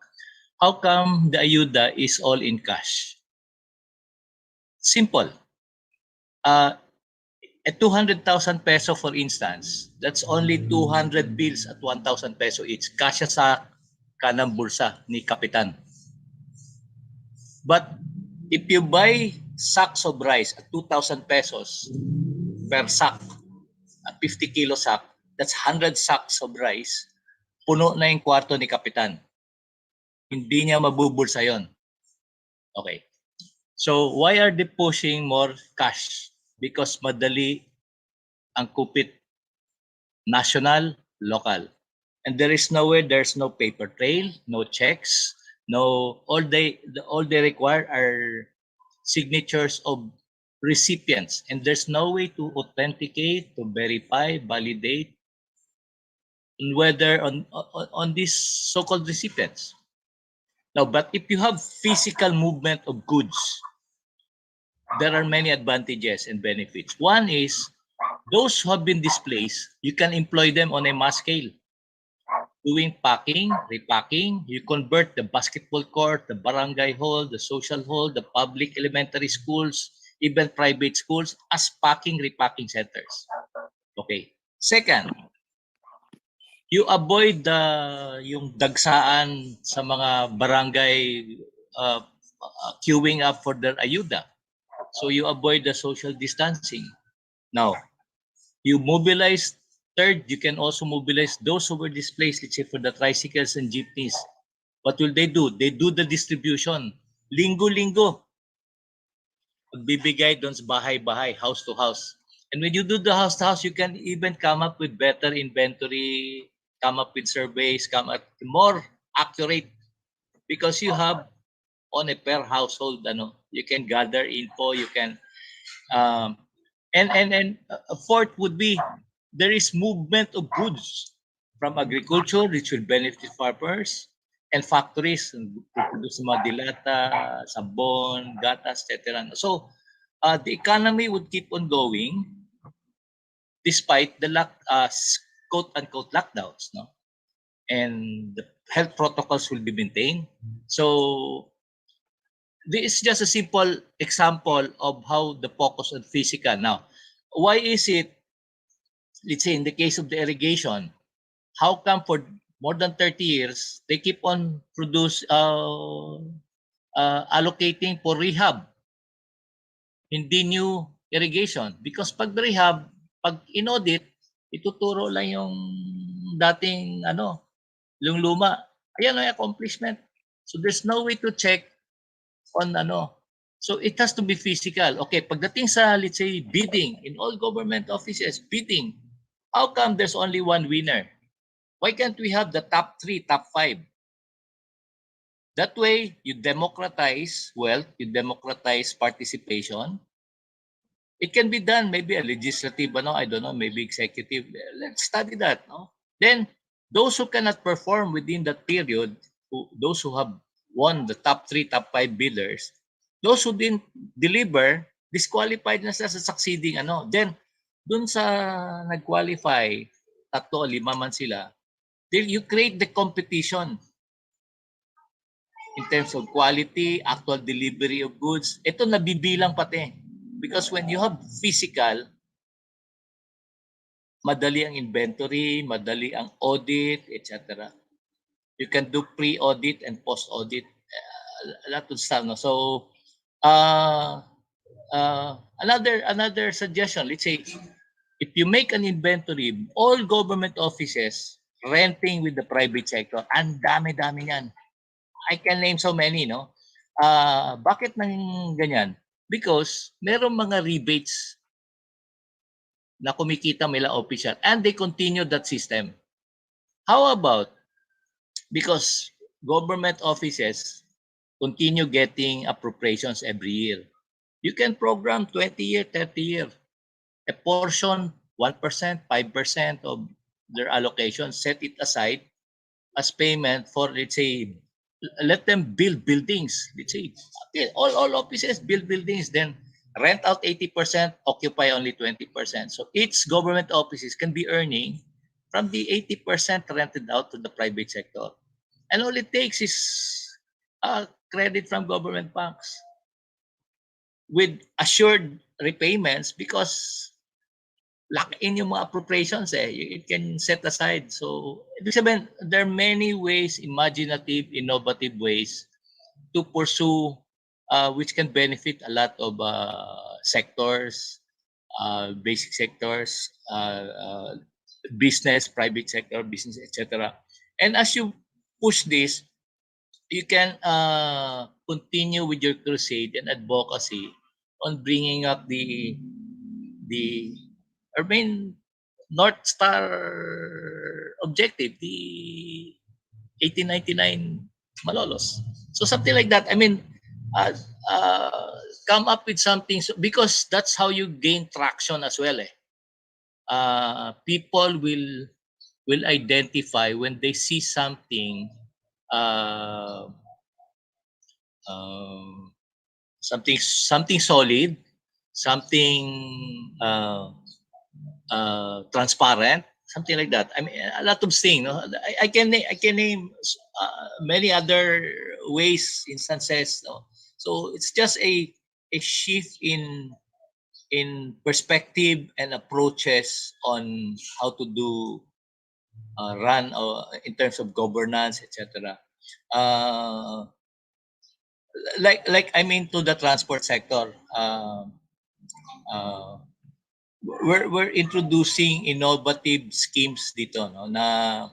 How come the ayuda is all in cash? Simple. At 200,000 peso, for instance, that's only 200 bills at 1,000 peso each. Kasya sa kanang bulsa ni Kapitan. But if you buy sacks of rice at 2,000 pesos per sack, a 50 kilo sack, that's 100 sacks of rice, puno na yung kwarto ni Kapitan. Hindi niya mabubulsa yon. Okay. So why are they pushing more cash? Because madali ang kupit, national, local. And there's no paper trail, no checks, all they require are signatures of recipients, and there's no way to authenticate, to verify, validate whether on these so-called recipients. Now, but if you have physical movement of goods, there are many advantages and benefits. One is those who have been displaced, you can employ them on a mass scale. Doing packing, repacking, you convert the basketball court, the barangay hall, the social hall, the public elementary schools, even private schools as packing, repacking centers. Okay. Second, you avoid yung dagsaan sa mga barangay queuing up for their ayuda. So you avoid the social distancing. Now, you mobilize. Third, you can also mobilize those who were displaced, let's say for the tricycles and jeepneys. What will they do? They do the distribution. Linggo-linggo. Magbibigay doon sa bahay-bahay, house to house. And when you do the house to house, you can even come up with better inventory, come up with surveys, come up more accurate, because you have on a per household, you can gather info, you can, and fourth would be, there is movement of goods from agriculture, which will benefit farmers, and factories, and produce mga dilata, sabon, gatas, etc. So, the economy would keep on going despite the quote-unquote lockdowns, no? And the health protocols will be maintained. So, this is just a simple example of how the focus on physical. Now, why is it, let's say in the case of the irrigation, how come for more than 30 years, they keep on allocating for rehab, hindi new irrigation? Because pag rehab, pag in-audit, ituturo lang yung dating, yung luma. Ayan ang accomplishment. So there's no way to check on So it has to be physical. Okay, pagdating sa, let's say, bidding, in all government offices, bidding, how come there's only one winner? Why can't we have the top 3, top 5? That way, you democratize wealth, you democratize participation. It can be done, maybe a legislative, I don't know, maybe executive. Let's study that. No? Then, those who cannot perform within that period, those who have won the top 3, top 5 bidders, those who didn't deliver, disqualified na sila sa succeeding. Then, dun sa nag-qualify, 3 o 5 man sila, then you create the competition in terms of quality, actual delivery of goods. Ito nabibilang pati. Because when you have physical, madali ang inventory, madali ang audit, etc. You can do pre-audit and post-audit. A lot of stuff. No? So, another suggestion, let's say, if you make an inventory, all government offices renting with the private sector, ang dami-dami yan. I can name so many, no? Bakit nang ganyan? Because merong mga rebates na kumikita nila official and they continue that system. How about, because government offices continue getting appropriations every year, you can program 20-year, 30-year. A portion, 1%, 5% of their allocation, set it aside as payment for, let's say, let them build buildings. Let's say all offices build buildings, then rent out 80%, occupy only 20%. So each government offices can be earning from the 80% rented out to the private sector. And all it takes is credit from government banks with assured repayments, because lock in yung mga appropriations it can set aside. So ibig sabihin, there are many ways, imaginative, innovative ways to pursue which can benefit a lot of sectors, basic sectors, business, private sector, business, etc. And as you push this, you can continue with your crusade and advocacy on bringing up the our main North Star objective, the 1899 Malolos. So something like that. I mean, come up with something, because that's how you gain traction as well. People will identify when they see something, something solid, something transparent, something like that. I mean, a lot of things. No? I can name many other ways, instances. No? So it's just a shift in perspective and approaches on how to do run in terms of governance, etc. Like I mean, to the transport sector. We're introducing innovative schemes dito, no, na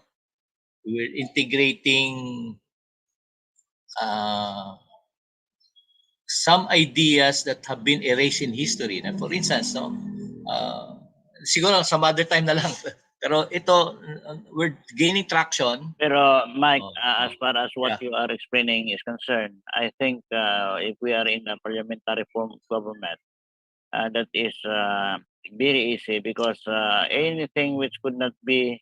we're integrating some ideas that have been erased in history. Na, for instance, no, siguro some other time na lang. Pero ito, we're gaining traction. Pero Mike, as far as what you are explaining is concerned, I think if we are in a parliamentary form of government, that is very easy, because anything which could not be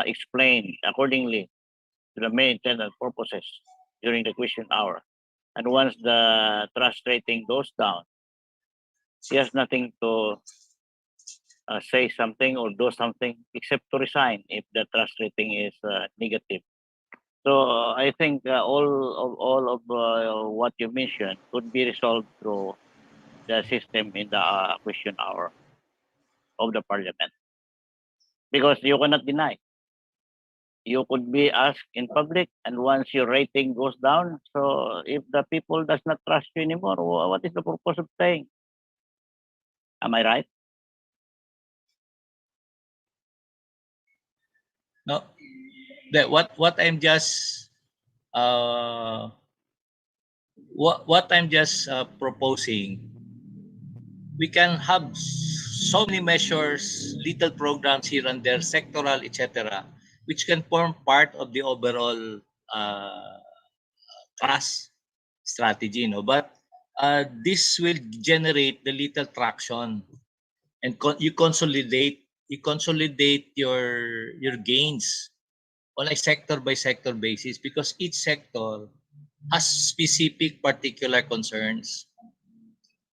explained accordingly to the main intended purposes during the question hour, and once the trust rating goes down, he has nothing to say something or do something except to resign if the trust rating is negative. So I think all of what you mentioned could be resolved through the system in the question hour of the parliament, because you cannot deny. You could be asked in public, and once your rating goes down, so if the people does not trust you anymore, what is the purpose of staying? Am I right? No, that what I'm just what I'm just proposing, we can have so many measures, little programs here and there, sectoral, etc., which can form part of the overall trust strategy, no? But this will generate the little traction, and you consolidate your gains on a sector by sector basis, because each sector has specific particular concerns.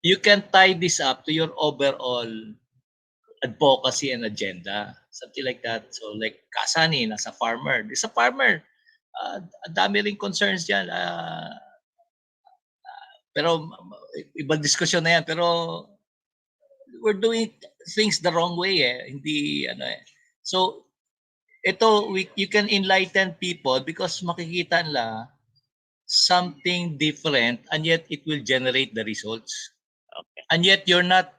You can tie this up to your overall advocacy and agenda, something like that. So like Kasani, nasa farmer. There's a farmer. Ang dami ring concerns dyan. Pero ibang diskusyon na yan. Pero we're doing things the wrong way. Hindi, ano eh. So, ito, you can enlighten people, because makikita nila something different, and yet it will generate the results. Okay. And yet you're not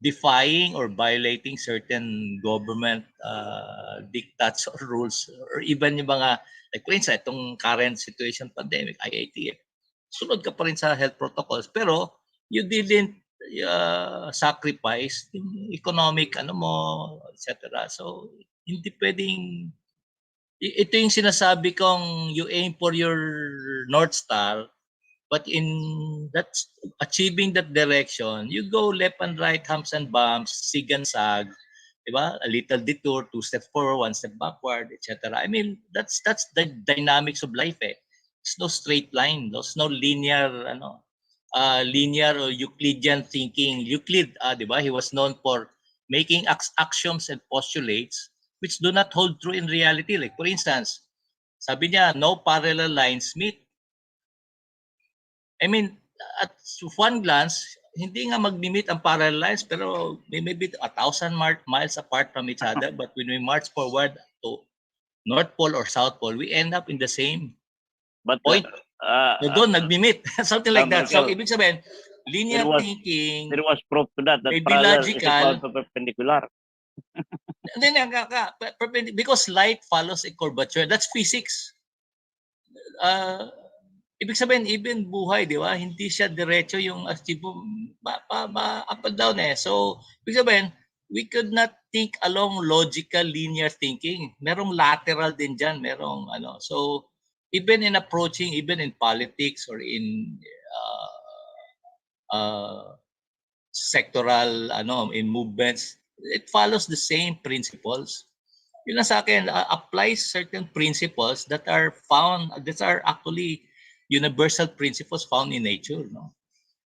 defying or violating certain government diktats or rules, or even yung mga, like for instance, itong current situation, pandemic, IIT, sunod ka pa rin sa health protocols, pero you didn't sacrifice yung economic etc. So hindi pwedeng, ito yung sinasabi kong, you aim for your North Star, but in that achieving that direction, you go left and right, humps and bumps, sig and sag, Diba? A little detour, 2 steps forward, 1 step backward, etc. I mean, that's the dynamics of life. It's no straight line. There's no linear, linear or Euclidean thinking. Euclid, diba? He was known for making axioms and postulates which do not hold true in reality. Like, for instance, sabi niya, no parallel lines meet. I mean, at one glance, hindi nga mag-meet ang parallel lines, pero maybe 1,000 miles apart from each other. But when we march forward to North Pole or South Pole, we end up in the same point. So doon, nag-meet. Something like that. So, ibig sabihin, linear thinking, There was proof to that maybe parallel is logical, equal to perpendicular. because light follows a curvature. That's physics. Ibig sabihin, even buhay, di ba? Hindi siya diretso yung tipo, up and down eh. So, ibig sabihin, we could not think along logical linear thinking. Merong lateral din dyan. Merong ano. So, even in approaching, even in politics or in sectoral, in movements, it follows the same principles. Yun lang sa akin, applies certain principles that are actually universal principles found in nature, no?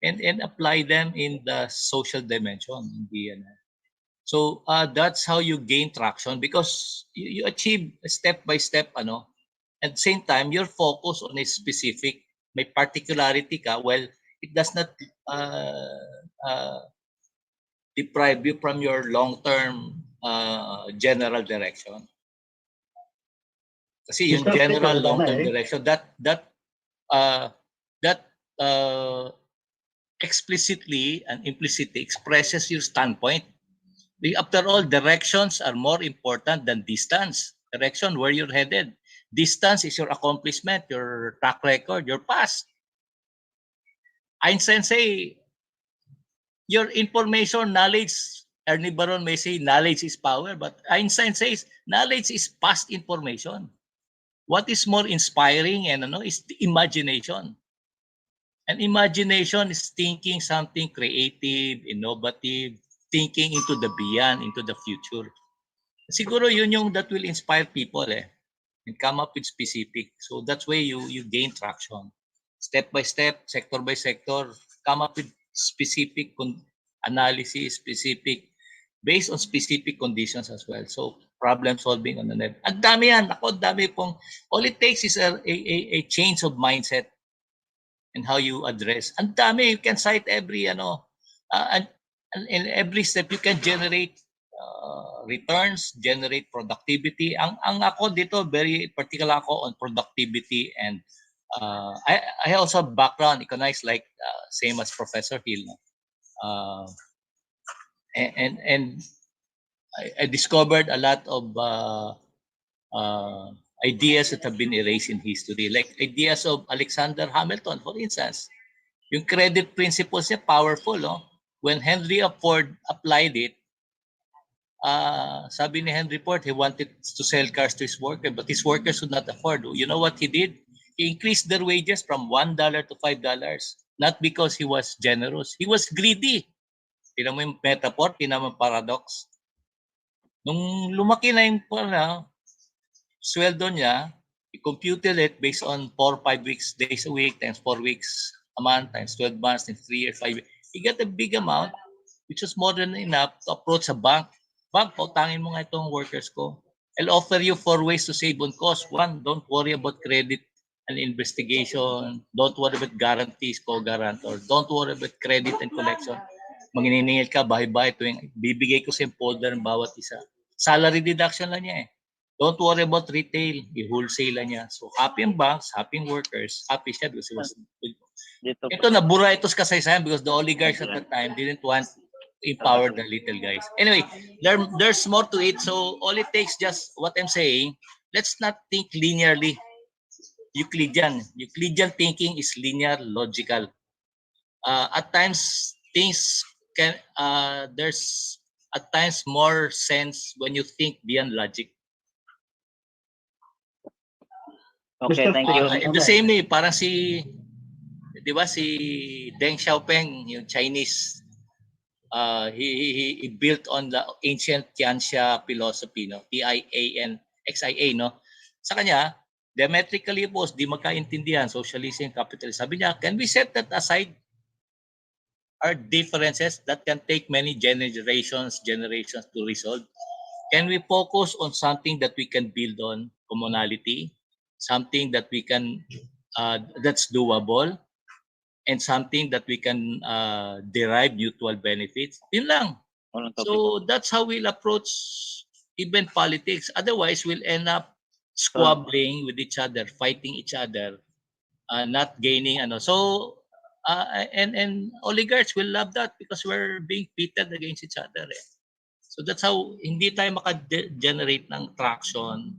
And apply them in the social dimension. So that's how you gain traction, because you achieve step by step, at the same time you're focused on a specific, may particularity ka. Well, it does not deprive you from your long-term general direction. Kasi yung general long-term direction, that explicitly and implicitly expresses your standpoint. After all, directions are more important than distance. Direction, where you're headed. Distance is your accomplishment, your track record, your past. Einstein say, your information, knowledge, Ernie Baron may say knowledge is power, but Einstein says knowledge is past information. What is more inspiring and is the imagination. And imagination is thinking something creative, innovative, thinking into the beyond, into the future. Siguro yun yung that will inspire people and come up with specific. So that's where you gain traction. Step by step, sector by sector, come up with specific analysis, specific, based on specific conditions as well. So problem solving on the net. Ang dami yan. Ako, dami pong, all it takes is a change of mindset and how you address. Ang dami, you can cite every, and in every step you can generate returns, generate productivity. Ang ako dito, very particular ako on productivity, and I also have background economics, like same as Professor Hill. And I discovered a lot of ideas that have been erased in history, like ideas of Alexander Hamilton, for instance. Yung credit principles niya, powerful. When Henry Ford applied it, sabi ni Henry Ford, he wanted to sell cars to his workers, but his workers could not afford. You know what he did? He increased their wages from $1 to $5. Not because he was generous. He was greedy. Tingnan mo yung metaphor, tingnan mo yung paradox. Nung lumaki na yung sweldo niya, he computed it based on 4 or 5 weeks, days a week, times 4 weeks a month, times 12 months, times 3 years, 5 years. He got a big amount, which was more than enough to approach a bank. Bank, pautangin mo nga itong workers ko. I'll offer you 4 ways to save on cost. 1, don't worry about credit and investigation. Don't worry about guarantees, co-guarantor. Don't worry about credit and collection. Mangininingil ka, bahay-bahay, tuwing bibigay ko sa folder ng bawat isa. Salary deduction lang niya Don't worry about retail, i-wholesale lang niya. So happy ang banks, happy ang workers, happy siya because he was good. Ito, nabura ito sa kasaysayan because the oligarchs at that time didn't want to empower the little guys. Anyway, there's more to it. So all it takes, just what I'm saying, let's not think linearly. Euclidean thinking is linear, logical. At times, things can, there's at times more sense when you think beyond logic. Okay, thank you. The same parang si, di ba, si Deng Xiaoping, yung Chinese he built on the ancient Tianxia philosophy, no? Tianxia, no? Sa kanya, diametrically opposed, di magkaintindihan, socialism, capitalism. Sabi niya, can we set that aside? Our differences that can take many generations to resolve. Can we focus on something that we can build on, commonality, something that we can that's doable, and something that we can derive mutual benefits? Yun lang. Walang topic. So that's how we'll approach even politics. Otherwise, we'll end up squabbling with each other, fighting each other, not gaining ano. So and oligarchs will love that because we're being pitted against each other. Eh. So that's how hindi tayo maka-generate ng traction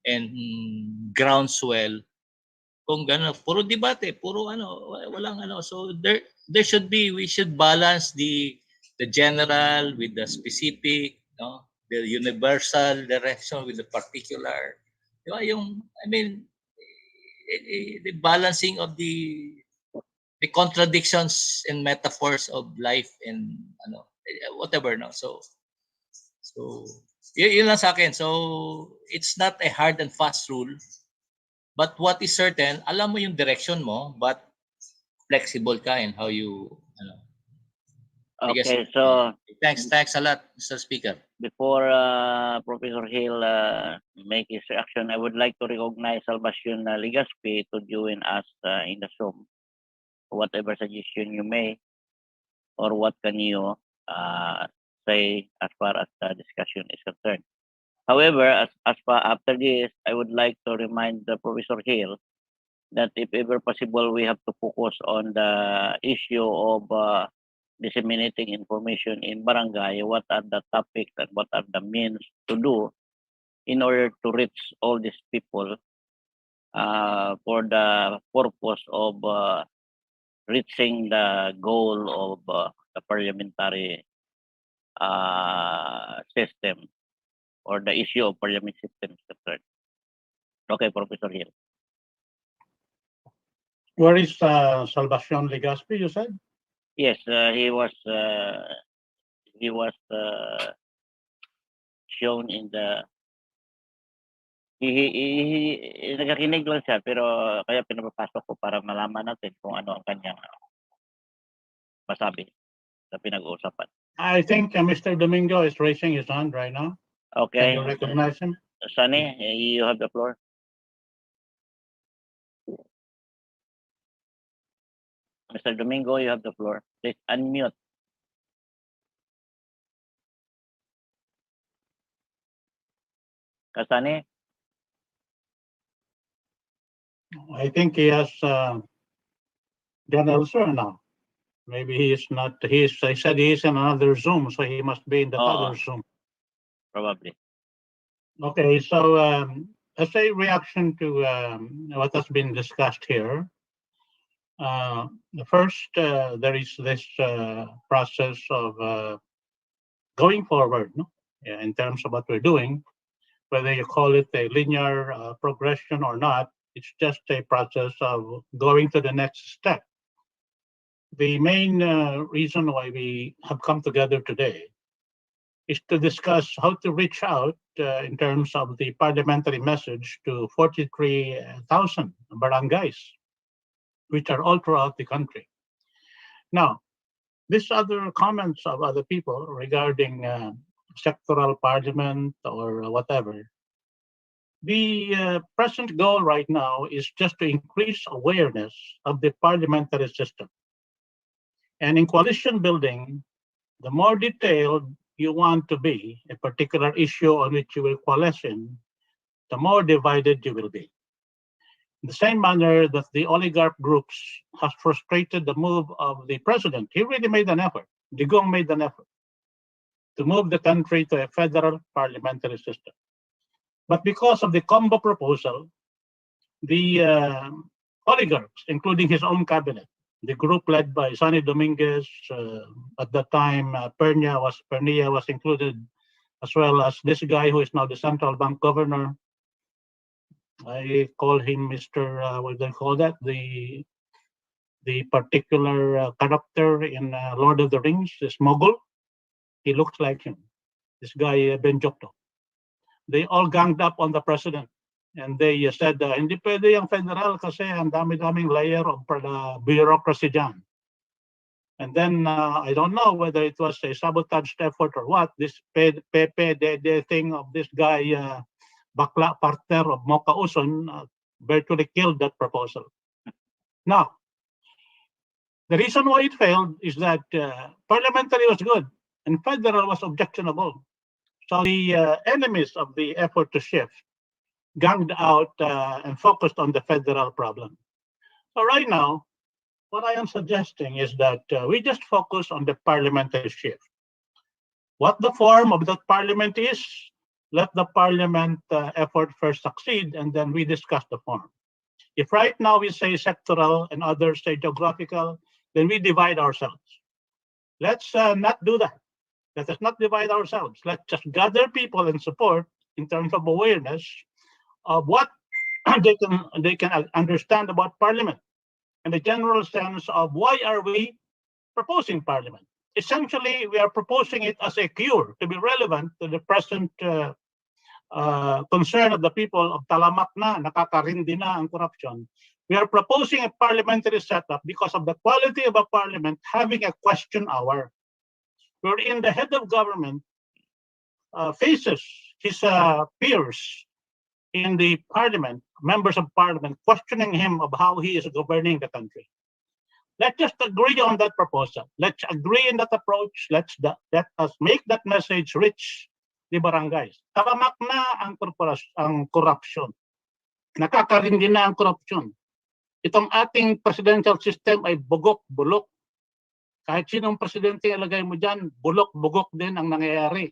and groundswell kung gano'n. Puro debate, puro ano, walang ano. So there should be, we should balance the general with the specific, no? The universal direction with the particular. Di ba? Yung, I mean, the balancing of the contradictions and metaphors of life and ano, whatever, no? So yun lang sa akin. So it's not a hard and fast rule, but what is certain, alam mo yung direction mo, but flexible ka in how you ano. Okay, so Thanks a lot, Mr. Speaker. before Professor Hill make his reaction, I would like to recognize Salvacion Ligaspi to join us in the Zoom. Whatever suggestion you may, or what can you say as far as the discussion is concerned. However, as far after this, I would like to remind the Professor Hill that if ever possible, we have to focus on the issue of disseminating information in barangay. What are the topics and what are the means to do in order to reach all these people for the purpose of reaching the goal of the parliamentary system or the issue of parliament system is concerned. Okay, Professor Hill. Where is Salvacion Legaspi, you said? Yes, he was shown in the nagakinig lang siya pero kaya pinapapasok ko para malaman natin kung ano ang kanyang masabi sa pinag-uusapan. I think Mr. Domingo is raising his hand right now. Okay. Can you recognize him? Sunny, you have the floor. Mr. Domingo, you have the floor. Please unmute. Kasani? I think he has done elsewhere now. Maybe he is not, he said he is in another Zoom, so he must be in the other Zoom. Probably. Okay, so as a reaction to what has been discussed here, first, there is this process of going forward, no? Yeah, in terms of what we're doing, whether you call it a linear progression or not, it's just a process of going to the next step. The main reason why we have come together today is to discuss how to reach out in terms of the parliamentary message to 43,000 barangays, which are all throughout the country. Now, these other comments of other people regarding sectoral parliament or whatever, the present goal right now is just to increase awareness of the parliamentary system. And in coalition building, the more detailed you want to be, a particular issue on which you will coalesce in, the more divided you will be. In the same manner that the oligarch groups has frustrated the move of the president, he really made an effort. Digong made an effort to move the country to a federal parliamentary system. But because of the combo proposal, the oligarchs, including his own cabinet, the group led by Sonny Dominguez, at that time Pernia was included, as well as this guy who is now the central bank governor. I call him Mr. What do they call that? The particular character in Lord of the Rings, this Mogul. He looks like him. This guy, Benjokto. They all ganged up on the president. And they said, hindi pwede yung federal kasi ang dami-daming layer of bureaucracy dyan. And then I don't know whether it was a sabotaged effort or what. This the thing of this guy, Bakla partner of Moka Uson, virtually killed that proposal. Now, the reason why it failed is that parliamentary was good and federal was objectionable. So the enemies of the effort to shift ganged out and focused on the federal problem. So right now, what I am suggesting is that we just focus on the parliamentary shift. What the form of that parliament is, let the parliament effort first succeed, and then we discuss the form. If right now we say sectoral and others say geographical, then we divide ourselves. Let's not do that. Let us not divide ourselves. Let's just gather people and support in terms of awareness of what they can understand about parliament and the general sense of why are we proposing parliament. Essentially, we are proposing it as a cure to be relevant to the present concern of the people of talamak na, nakakarindi na ang corruption. We are proposing a parliamentary setup because of the quality of a parliament having a question hour, wherein the head of government faces his peers in the parliament, members of parliament, questioning him of how he is governing the country. Let's just agree on that proposal. Let's agree in that approach. Let us make that message reach the barangays. Talamak na ang corruption. Nakakarindi na ang corruption. Itong ating presidential system ay bugok-bulok. Kahit sinong presidente ilagay mo dyan, bulok-bugok din ang nangyayari.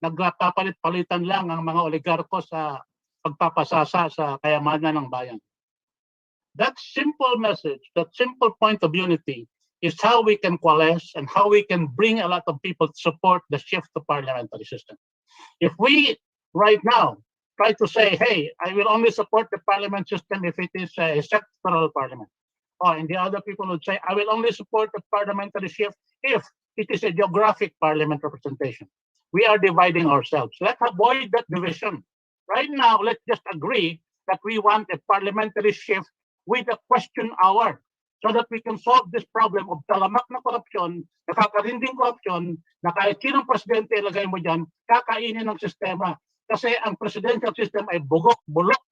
Nagpapalit-palitan lang ang mga oligarko sa pagpapasasa sa kayamanan ng bayan. That simple message, that simple point of unity is how we can coalesce and how we can bring a lot of people to support the shift to parliamentary system. If we right now try to say, hey, I will only support the parliament system if it is a sectoral parliament. And the other people would say, I will only support the parliamentary shift if it is a geographic parliament representation. We are dividing ourselves. Let's avoid that division. Right now, let's just agree that we want a parliamentary shift with a question hour so that we can solve this problem of talamak na korupsyon, nakakarinding korupsyon, na kahit sinong presidente ilagay mo dyan, kakainin ng sistema. Kasi ang presidential system ay bugok-bulok.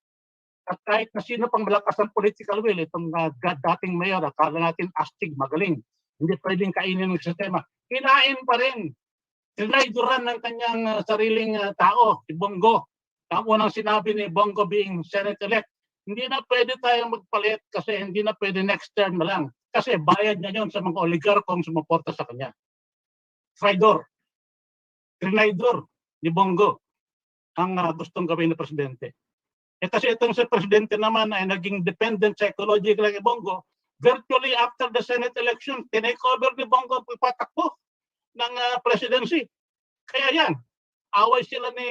At kahit na sino pang malakas ang political will, itong dating mayor, akala natin astig, magaling. Hindi pwedeng kainin ng sistema. Kinain pa rin. Tinayduran ng kanyang sariling tao, si Bongo. Ang unang sinabi ni Bongo being Senate-elect, hindi na pwede tayong magpalit kasi hindi na pwede next term na lang. Kasi bayad niya yun sa mga oligarkong sumuporta sa kanya. Traidor. Trinaidor ni Bongo ang gustong gawin ng presidente. Kasi itong si presidente naman ay naging dependent psychologically kay Bongo. Virtually after the Senate election, tinake over ni Bongo ang patakbo ng presidency. Kaya yan, away sila ni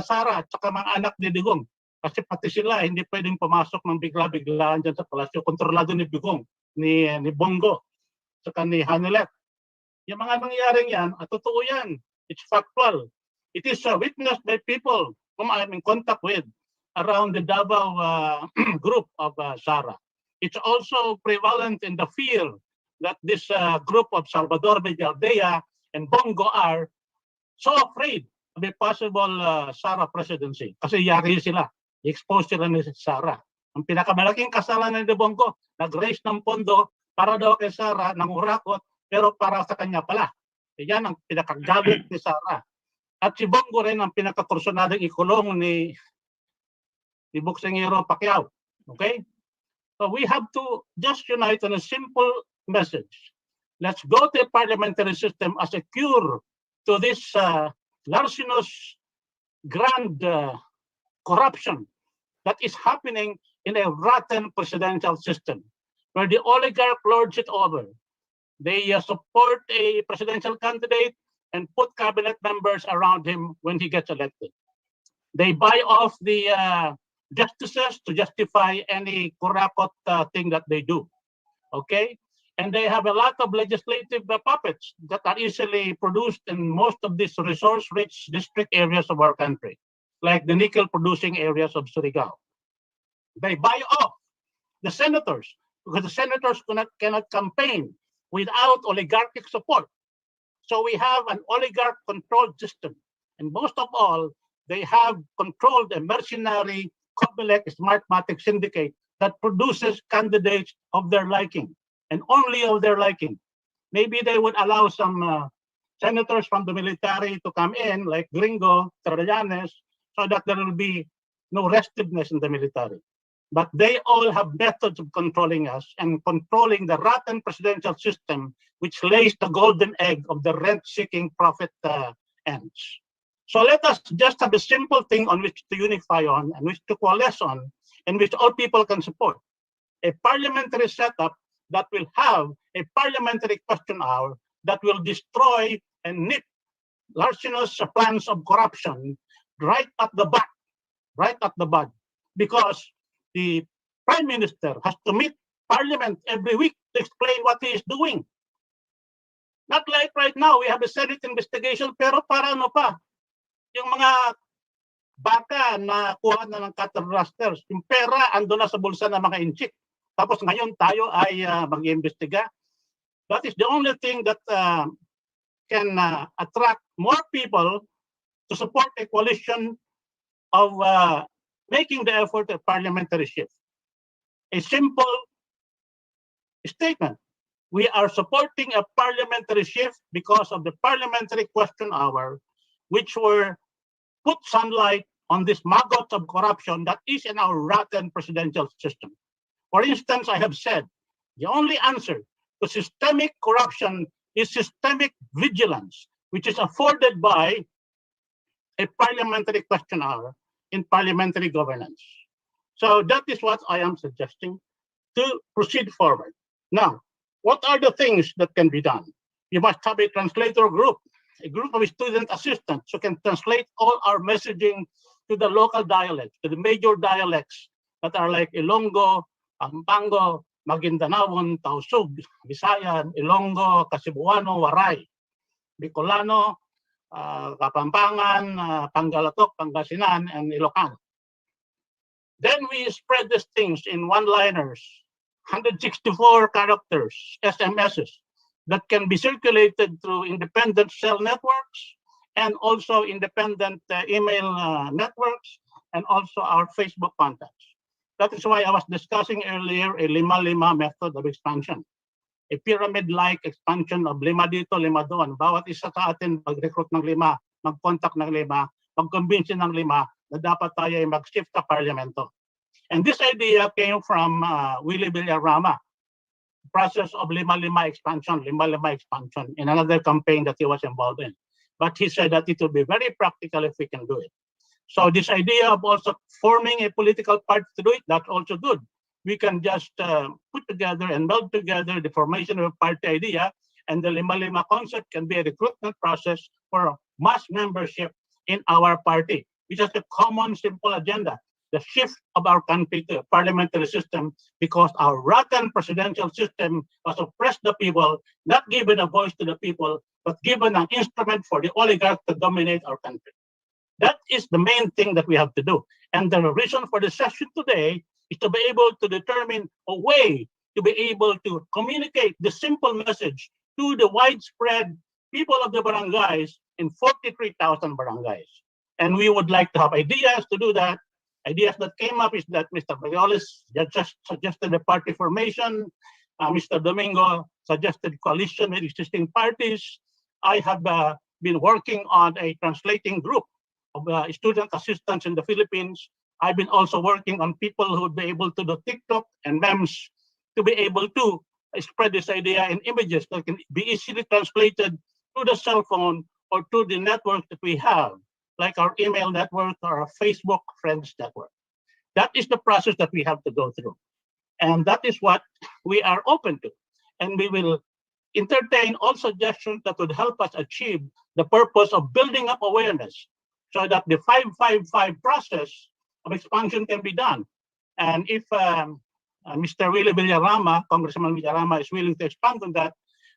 Sara at saka mga anak ni Digong. Kasi pati sila hindi pwedeng pumasok ng bigla-biglaan dyan sa palasyo. Kontrolado ni Digong, ni Bongo, saka ni Hanilet. Yung mga nangyaring yan, totoo yan. It's factual. It is witnessed by people whom I'm in contact with around the Davao group of Sara. It's also prevalent in the fear that this group of Salvador Villaldea and Bongo are so afraid of a possible Sara presidency. Kasi yari sila. I-expose sila ni Sara. Ang pinakamalaking kasalanan ni Bongo, nag-raise ng pondo para daw kay Sara ng urakot, pero para sa kanya pala. Yan ang pinakagalit ni Sara. At si Bongo rin ang pinakakursunadong ikulong ni Boksingero Pacquiao. Okay? So we have to just unite on a simple message. Let's go to a parliamentary system as a cure to this larcenous grand corruption that is happening in a rotten presidential system where the oligarch lords it over. They support a presidential candidate and put cabinet members around him when he gets elected. They buy off the justices to justify any corrupt thing that they do. Okay? And they have a lot of legislative puppets that are easily produced in most of these resource-rich district areas of our country, like the nickel-producing areas of Surigao. They buy off the senators because the senators cannot campaign without oligarchic support. So we have an oligarch-controlled system. And most of all, they have controlled a mercenary Comelec Smartmatic syndicate that produces candidates of their liking and only of their liking. Maybe they would allow some senators from the military to come in, like Gringo, Trillanes, so that there will be no restiveness in the military. But they all have methods of controlling us and controlling the rotten presidential system, which lays the golden egg of the rent-seeking profit ends. So let us just have a simple thing on which to unify on, and which to coalesce on, and which all people can support. A parliamentary setup that will have a parliamentary question hour that will destroy and nip larcenous plans of corruption right at the bud, because the Prime Minister has to meet Parliament every week to explain what he is doing. Not like right now, we have a Senate investigation, pero para ano pa? Yung mga baka na kuha na ng cattle rusters, yung pera ando na sa bulsa ng mga inchik. Tapos ngayon tayo ay mag-iimbestiga. That is the only thing that can attract more people to support a coalition of making the effort a parliamentary shift. A simple statement. We are supporting a parliamentary shift because of the parliamentary question hour, which were put sunlight on this maggots of corruption that is in our rotten presidential system. For instance, I have said the only answer to systemic corruption is systemic vigilance, which is afforded by a parliamentary question hour in parliamentary governance. So that is what I am suggesting to proceed forward. Now, what are the things that can be done? You must have a translator group, a group of student assistants who can translate all our messaging to the local dialects, to the major dialects that are like Ilonggo, Pampango, Maguindanaon, Tausug, Visayan, Ilonggo, Kasibuano, Waray, Bicolano, Kapampangan, Pangalatok, Pangasinan, and Ilocano. Then we spread these things in one-liners, 164 characters, SMSs, that can be circulated through independent cell networks and also independent email networks and also our Facebook contacts. That is why I was discussing earlier a lima-lima method of expansion. A pyramid-like expansion of lima dito, lima doon. Bawat isa sa atin mag-recruit ng lima, mag-contact ng lima, mag-convince ng lima na dapat tayo ay mag-shift sa parlamento. And this idea came from Willie Villarama, process of lima-lima expansion in another campaign that he was involved in. But he said that it would be very practical if we can do it. So this idea of also forming a political party to do it, that's also good. We can just put together and meld together the formation of a party idea, and the lima-lima concept can be a recruitment process for mass membership in our party, which is a common, simple agenda. The shift of our country to a parliamentary system, because our rotten presidential system has oppressed the people, not given a voice to the people, but given an instrument for the oligarchs to dominate our country. That is the main thing that we have to do. And the reason for the session today is to be able to determine a way to be able to communicate the simple message to the widespread people of the barangays in 43,000 barangays. And we would like to have ideas to do that. Ideas that came up is that Mr. Briones just suggested a party formation. Mr. Domingo suggested coalition with existing parties. I have been working on a translating group of student assistants in the Philippines. I've been also working on people who would be able to do TikTok and memes to be able to spread this idea in images that can be easily translated to the cell phone or to the network that we have, like our email network or our Facebook friends network. That is the process that we have to go through. And that is what we are open to. And we will entertain all suggestions that would help us achieve the purpose of building up awareness so that the 555 process of expansion can be done. And if Mr. Willie Villarama, Congressman Villarama, is willing to expand on that,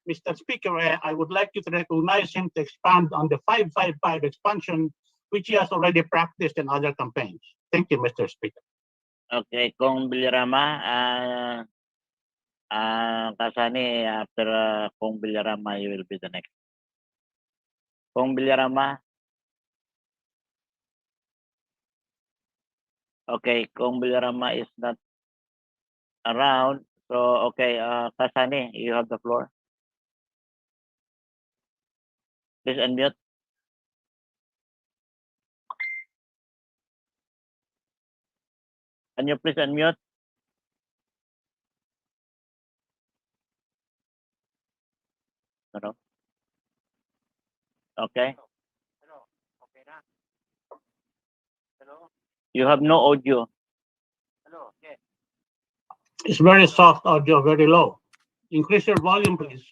Mr. Speaker, I would like you to recognize him to expand on the 555 expansion, which he has already practiced in other campaigns. Thank you, Mr. Speaker. Okay, Kong Villarama, Kasani, after Kong Villarama, you will be the next. Kong Villarama. Okay, Kong Villarama is not around. So, okay, Kasani, you have the floor. Please unmute. Can you please unmute? No. Okay. You have no audio. It's very soft audio, very low. Increase your volume, please.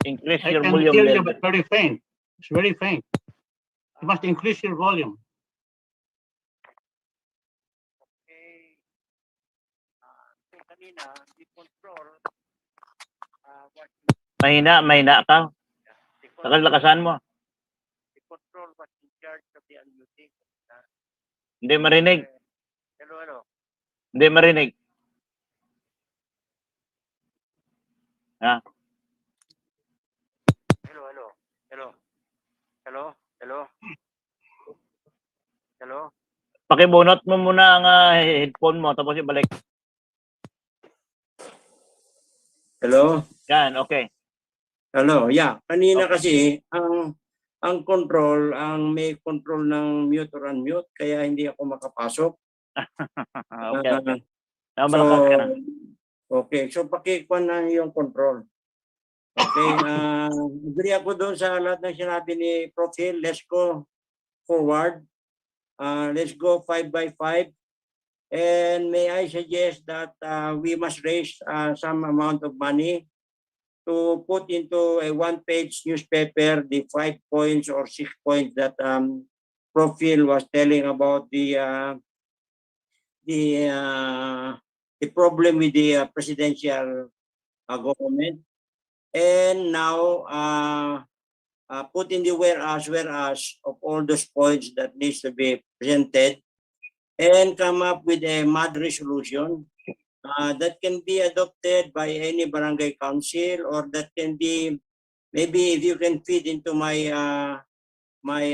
Increase I your can volume hear you, level. but very faint. It's very faint. You must increase your volume. Mahina ka. Lakasan mo. Hindi marinig. Hindi marinig. Ha? Pakibunot mo muna ang headphone mo tapos ibalik. Hello? Yan, okay. Hello, yeah. Kanina Okay. kasi, ang control, ang may control ng mute or unmute, kaya hindi ako makapasok. Okay, okay. So, Malakas ka na. okay, so pakikuan na yung control. Okay, agree ako doon sa lahat ng sinabi ni Prof. Hill. Let's go forward. Let's go 5 by 5. And may I suggest that we must raise some amount of money to put into a one-page newspaper the 5 points or 6 points that Prof. Hill was telling about the problem with the presidential government. And now put in the whereas of all those points that needs to be presented and come up with a MAD resolution that can be adopted by any barangay council, or that can be, maybe if you can feed into my my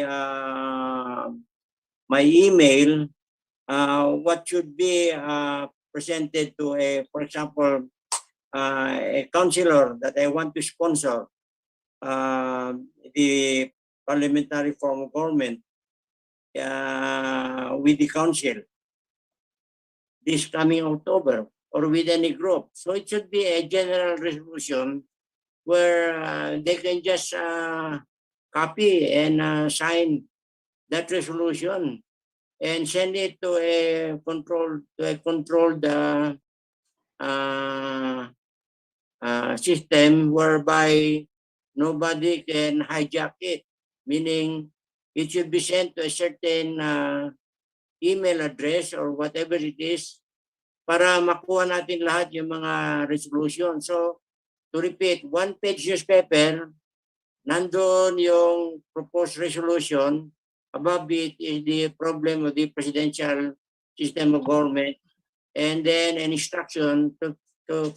email what should be presented to a, for example, a councilor that I want to sponsor the parliamentary form of government with the council this coming October, or with any group. So it should be a general resolution where they can just copy and sign that resolution and send it to a controlled system whereby nobody can hijack it. Meaning, it should be sent to a certain email address or whatever it is para makuha natin lahat yung mga resolution. So, to repeat, one-page newspaper, nandun yung proposed resolution, above it is the problem of the presidential system of government, and then an instruction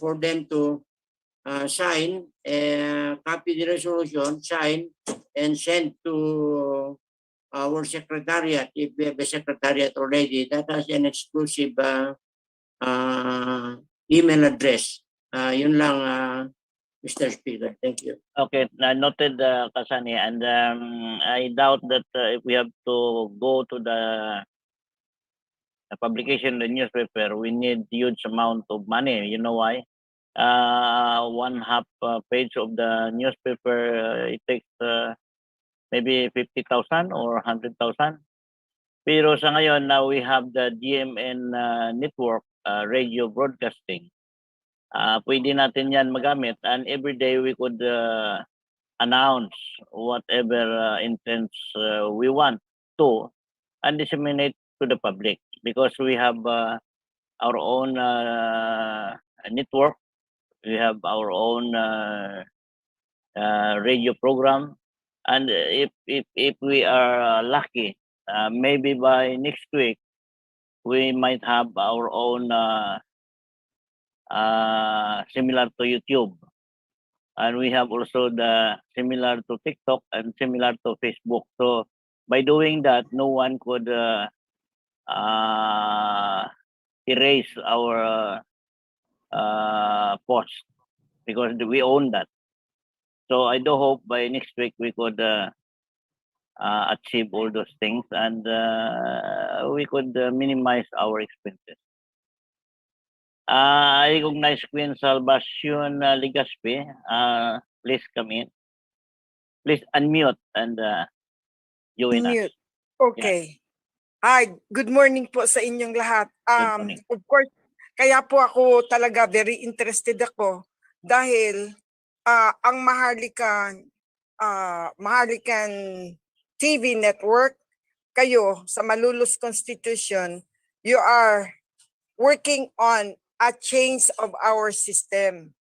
for them to sign, copy the resolution, sign, and send to our secretariat, if we have a secretariat already, that has an exclusive email address. Yun lang, Mr. Speaker. Thank you. Okay, noted, Kasani, and I doubt that if we have to go to the publication of the newspaper, we need huge amount of money. You know why? 1/2 page of the newspaper, it takes maybe 50,000 or 100,000. Pero sa ngayon, now we have the GMN network, radio broadcasting. Pwede natin yan magamit, and every day we could announce whatever intents we want to and disseminate to the public, because we have our own network. We have our own radio program, and if we are lucky, maybe by next week we might have our own similar to YouTube, and we have also the similar to TikTok and similar to Facebook. So by doing that, no one could erase our post because we own that. So I do hope by next week we could achieve all those things, and we could minimize our expenses. I recognize Queen Salvacion Ligaspi. Please come in. Please unmute and join us. Mute. Okay. Hi, good morning po sa inyong lahat. morning. Of course, kaya po ako talaga very interested ako dahil ang Mahalikan TV network, kayo sa Malulus Constitution, you are working on a change of our system.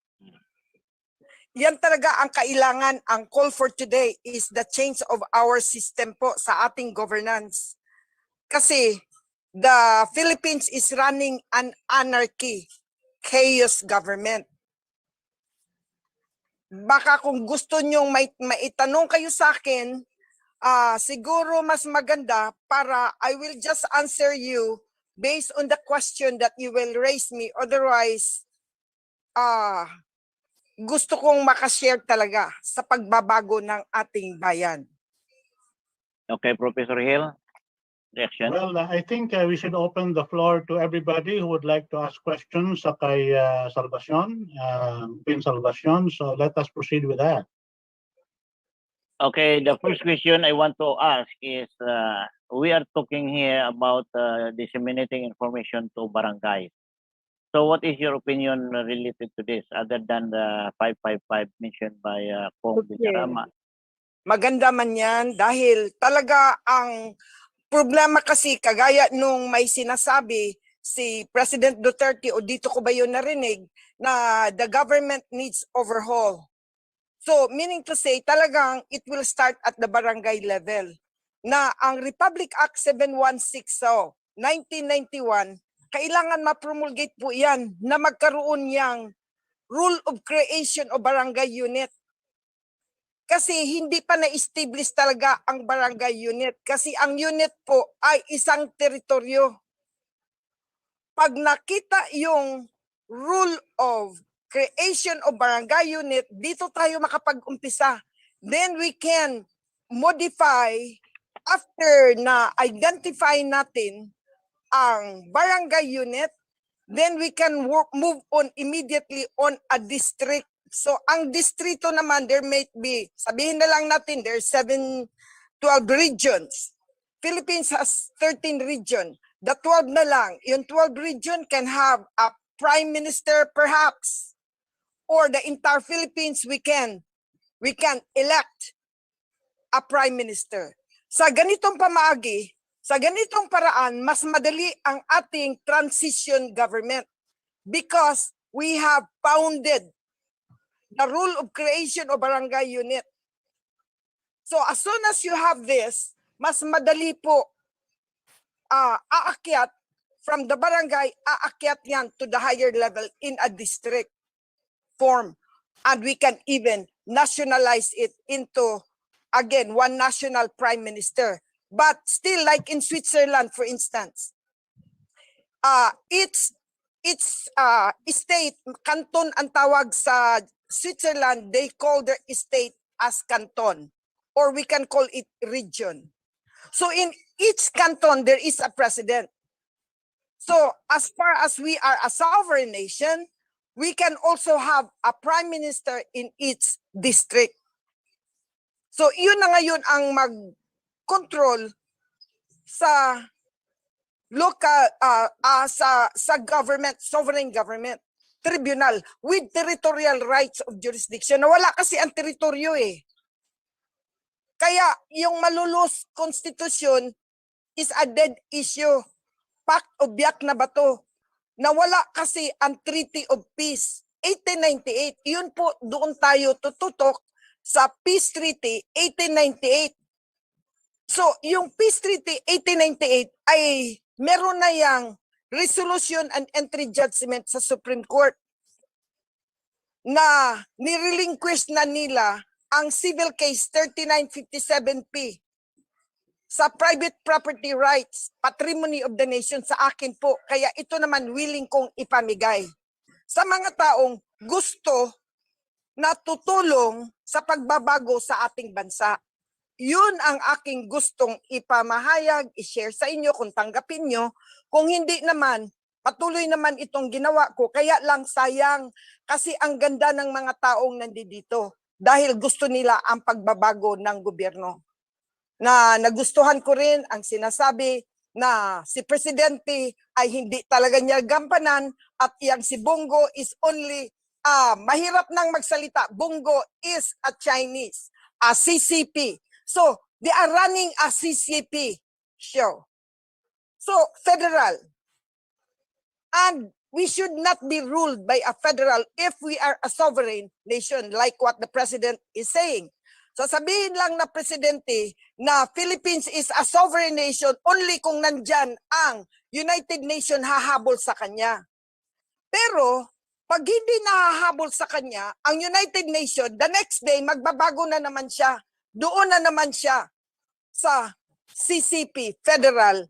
Yan talaga ang kailangan. Ang call for today is the change of our system po sa ating governance. Kasi the Philippines is running an anarchy, chaos government. Baka kung gusto nyong maitanong kayo sa akin, siguro mas maganda para I will just answer you based on the question that you will raise me. Otherwise, gusto kong makashare talaga sa pagbabago ng ating bayan. Okay, Professor Hill, reaction. Well, I think we should open the floor to everybody who would like to ask questions sa kay Salvacion, Queen Salvacion. So let us proceed with that. Okay, the first question I want to ask is, we are talking here about disseminating information to barangays. So what is your opinion related to this, other than the 555 mentioned by Kong Ramos? Maganda man yan dahil talaga ang problema kasi kagaya nung may sinasabi si President Duterte o dito ko ba yun narinig na the government needs overhaul. So meaning to say talagang it will start at the barangay level na ang Republic Act 716 1991 kailangan ma-promulgate po yan na magkaroon yang rule of creation o barangay unit. Kasi hindi pa na-establish talaga ang barangay unit. Kasi ang unit po ay isang teritoryo. Pag nakita yung rule of creation of barangay unit, dito tayo makapag-umpisa. Then we can modify after na identify natin ang barangay unit, then we can move on immediately on a district. So ang distrito naman, there may be, sabihin na lang natin, there's 12 regions. Philippines has 13 regions. The 12 na lang, yung 12 region can have a prime minister perhaps, or the entire Philippines we can elect a prime minister. Sa ganitong pamaagi, sa ganitong paraan, mas madali ang ating transition government because we have founded the rule of creation of barangay unit. So as soon as you have this, mas madali po aakyat from the barangay, aakyat yan to the higher level in a district form. And we can even nationalize it into, again, one national prime minister. But still, like in Switzerland, for instance, its state, canton ang tawag sa Switzerland, they call their state as canton, or we can call it region. So in each canton, there is a president. So as far as we are a sovereign nation, we can also have a prime minister in each district. So yun na ngayon ang mag-control sa local, sa government, sovereign government, tribunal, with territorial rights of jurisdiction. Nawala kasi ang teritoryo eh. Kaya yung Malulus Constitution is a dead issue. Pact o biyak na bato. Nawala kasi ang Treaty of Peace 1898. Yun po, doon tayo tututok sa Peace Treaty 1898. So, yung Peace Treaty 1898 ay meron na yang resolution and entry judgment sa Supreme Court na nirelinquish na nila ang civil case 3957P sa private property rights, patrimony of the nation sa akin po. Kaya ito naman willing kong ipamigay sa mga taong gusto na tutulong sa pagbabago sa ating bansa. Yun ang aking gustong ipamahayag, i-share sa inyo kung tanggapin nyo. Kung hindi naman, patuloy naman itong ginawa ko. Kaya lang sayang kasi ang ganda ng mga taong nandito dahil gusto nila ang pagbabago ng gobyerno. Na nagustuhan ko rin ang sinasabi na si Presidente ay hindi talaga niya gampanan at yang si Bongo is only, mahirap nang magsalita. Bongo is a Chinese, a CCP. So, they are running a CCP show. So, federal. And we should not be ruled by a federal if we are a sovereign nation like what the President is saying. Sasabihin lang na Presidente na Philippines is a sovereign nation only kung nandyan ang United Nations hahabol sa kanya. Pero, pag hindi nahahabol sa kanya, ang United Nations, the next day, magbabago na naman siya. Doon na naman siya sa CCP, federal,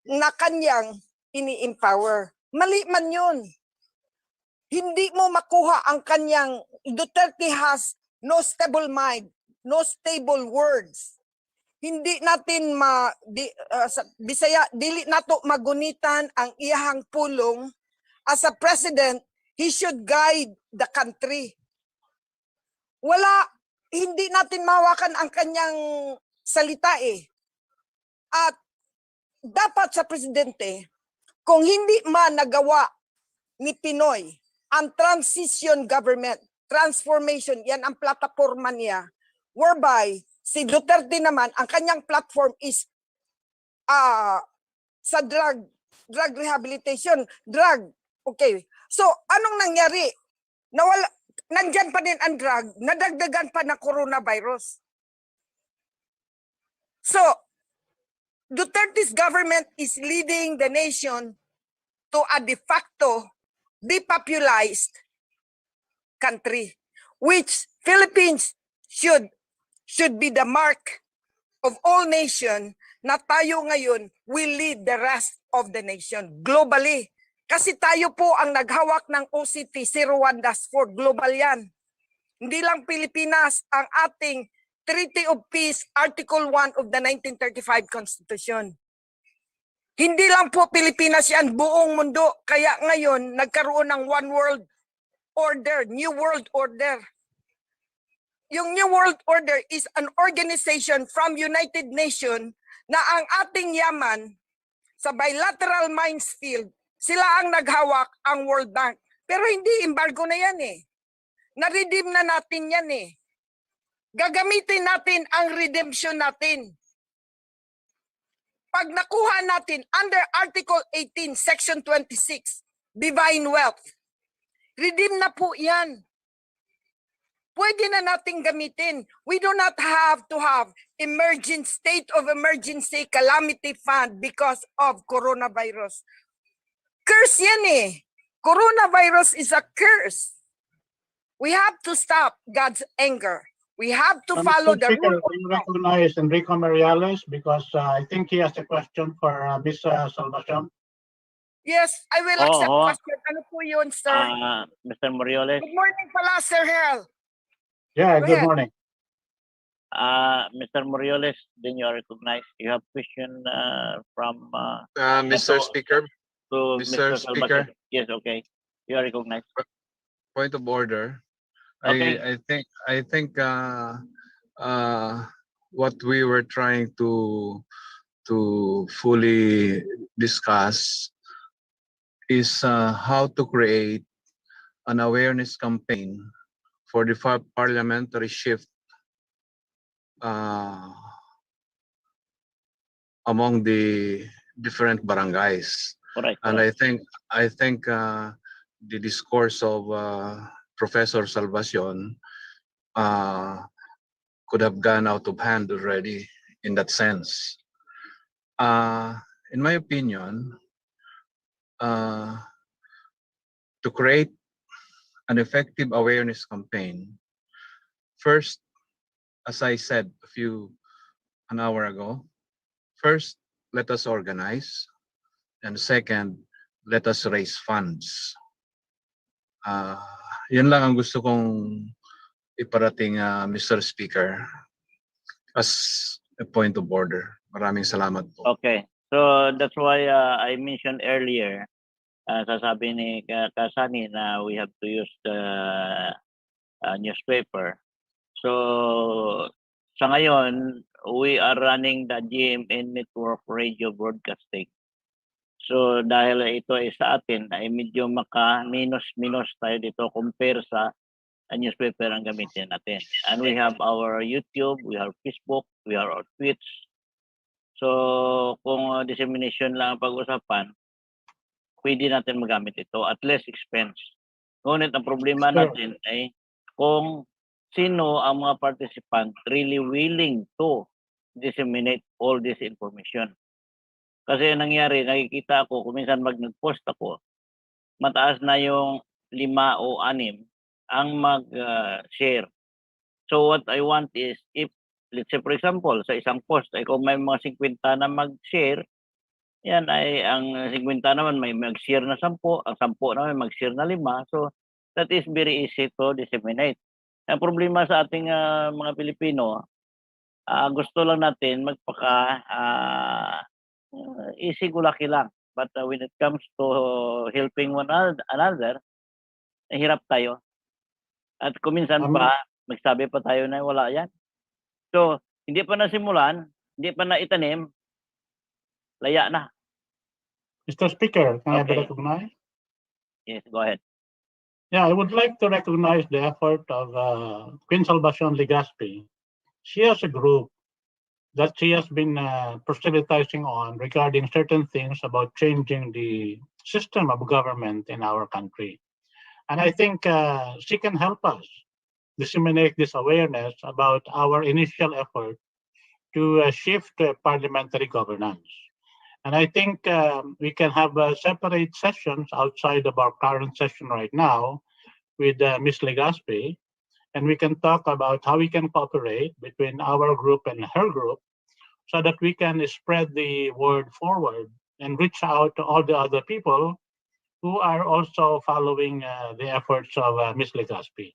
na kanyang ini-empower. Mali man yun. Hindi mo makuha ang kanyang, Duterte has no stable mind, no stable words. Hindi natin sa Bisaya, dili nato magunitan ang iyahang pulong. As a president, he should guide the country. Hindi natin mahawakan ang kanyang salita eh. At dapat sa presidente, kung hindi man nagawa ni Pinoy ang transition government, transformation, yan ang plataforma niya, whereby si Duterte naman, ang kanyang platform is sa drug rehabilitation, okay. So, anong nangyari? Nandyan pa din ang drug, nadagdagan pa ng coronavirus. So, Duterte's government is leading the nation to a de facto depopulized country, which Philippines should be the mark of all nations na tayo ngayon will lead the rest of the nation globally. Kasi tayo po ang naghawak ng OCT 01-4, global yan. Hindi lang Pilipinas ang ating Treaty of Peace, Article 1 of the 1935 Constitution. Hindi lang po Pilipinas yan, buong mundo. Kaya ngayon, nagkaroon ng One World Order, New World Order. Yung New World Order is an organization from United Nations na ang ating yaman sa bilateral mines field, sila ang naghawak ang World Bank. Pero hindi embargo na yan eh. Na-redeem na natin yan eh. Gagamitin natin ang redemption natin. Pag nakuha natin under Article 18, Section 26, Divine Wealth, redeem na po yan. Pwede na nating gamitin. We do not have to have state of emergency calamity fund because of coronavirus. Curse yan eh. Coronavirus is a curse. We have to stop God's anger. We have to follow the rule. Can you recognize Enrico Mariales because I think he has a question for Ms. Salvacion? Yes, I will accept question. Ano po yun, sir? Mr. Morioles. Good morning pala, Sir Hel. Yeah, Go good ahead. morning. Mr. Morioles, then you are recognized. You have question from Mr. Speaker. to Mr. Speaker. Salvatore. Yes, okay. You are recognized. Point of order. Okay. I think what we were trying to fully discuss is how to create an awareness campaign for the parliamentary shift among the different barangays. Correct. And correct. I think the discourse of Professor Salvacion could have gone out of hand already in that sense. In my opinion, to create an effective awareness campaign, first, as I said an hour ago, first, let us organize. And second, let us raise funds. Yun lang ang gusto kong iparating, Mr. Speaker, as a point of order. Maraming salamat po. Okay. So that's why I mentioned earlier, sasabi ni Kasani na we have to use the newspaper. So sa ngayon, we are running the GMN Network Radio Broadcasting. So dahil ito ay sa atin, ay medyo maka-minus tayo dito compare sa newspaper ang gamitin natin. And we have our YouTube, we have Facebook, we have our Twitch. So kung dissemination lang ang pag-usapan, pwede natin magamit ito at less expense. Ngunit ang problema natin ay kung sino ang mga participant really willing to disseminate all this information. Kasi nangyari, nakikita ako, kung minsan nag-post ako, mataas na yung 5 o 6 ang mag-share. So what I want is, if, let's say for example, sa isang post, ay kung may mga 50 na mag-share, yan ay ang 50 naman may mag-share na 10, ang 10 naman mag-share na 5. So that is very easy to disseminate. Ang problema sa ating mga Pilipino, gusto lang natin magpaka easy gulaki lang. But when it comes to helping one another, hirap tayo. At kuminsan pa, magsabi pa tayo na wala yan. So, hindi pa nasimulan, hindi pa naitanim, laya na. Mr. Speaker, can I be Okay. recognized? Yes, go ahead. Yeah, I would like to recognize the effort of Queen Salvacion Legaspi. She has a group that she has been proselytizing on regarding certain things about changing the system of government in our country. And I think she can help us disseminate this awareness about our initial effort to shift parliamentary governance. And I think we can have separate sessions outside of our current session right now with Ms. Legaspi, and we can talk about how we can cooperate between our group and her group so that we can spread the word forward and reach out to all the other people who are also following the efforts of Ms. Legaspi.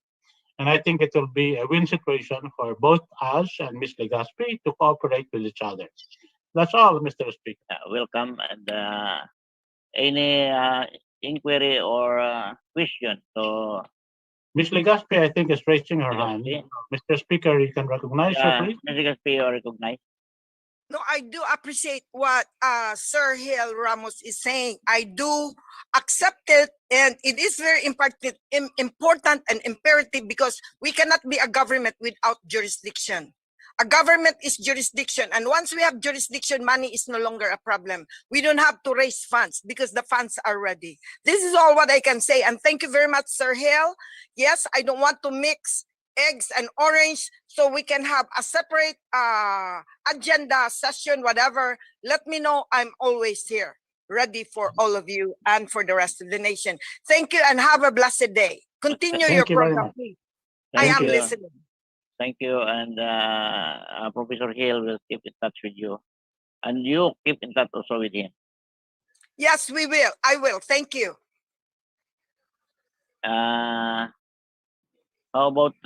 And I think it will be a win situation for both us and Ms. Legaspi to cooperate with each other. That's all, Mr. Speaker. Welcome. And any inquiry or question? So, Ms. Legaspi, I think, is raising her hand. Mr. Speaker, you can recognize her, please. Ms. Legaspi, you recognize? No, I do appreciate what Sir Hill Ramos is saying. I do accept it, and it is very important and imperative because we cannot be a government without jurisdiction. A government is jurisdiction, and once we have jurisdiction, money is no longer a problem. We don't have to raise funds because the funds are ready. This is all what I can say, and thank you very much, Sir Hill. Yes, I don't want to mix eggs and orange, so we can have a separate agenda, session, whatever. Let me know. I'm always here, ready for all of you and for the rest of the nation. Thank you and have a blessed day. Continue your Thank you very program, much. please. I am listening. Thank you. And Professor Hill will keep in touch with you. And you keep in touch also with him. Yes, we will. I will. Thank you. How about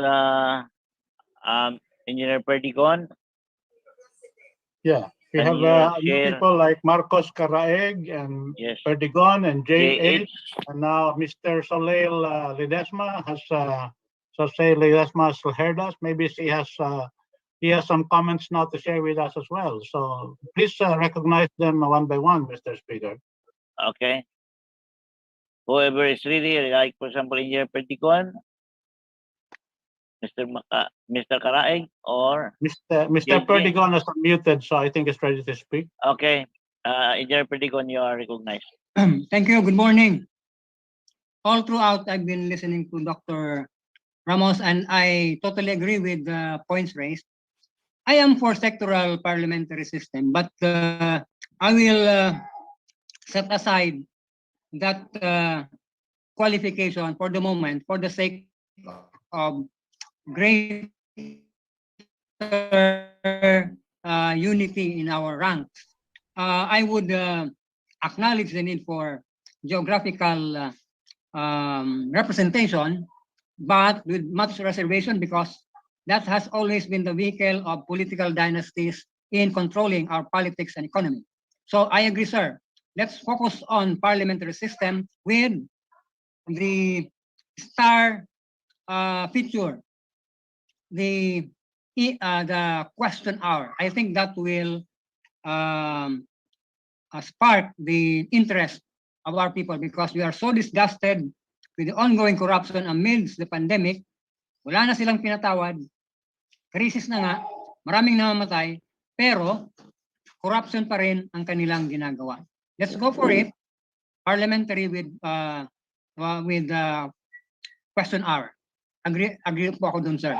Engineer Perdigon? Yeah, we Can have you share? people like Marcos Caraeg and Yes. Perdigon and JH. JH, and now Mr. Soleil Ledesma has Soleil Ledesma has heard us. Maybe he has some comments now to share with us as well. So please recognize them one by one, Mr. Speaker. Okay. Whoever is ready, like for example, Engineer Perdigon, Mr. Karaeg, or Mr. JJ. Perdigon is unmuted, so I think it's ready to speak. Okay. Engineer Perdigon, you are recognized. Thank you. Good morning. All throughout, I've been listening to Dr. Ramos, and I totally agree with the points raised. I am for sectoral parliamentary system, but I will set aside that qualification for the moment for the sake of greater unity in our ranks. I would acknowledge the need for geographical representation, but with much reservation because that has always been the vehicle of political dynasties in controlling our politics and economy. So I agree, sir. Let's focus on parliamentary system with the star feature, the question hour. I think that will spark the interest of our people because we are so disgusted with the ongoing corruption amidst the pandemic. Wala na silang pinatawad, krisis na nga, maraming namamatay, pero corruption pa rin ang kanilang ginagawa. Let's go for it. Parliamentary with question hour. Agree po ako dun, sir.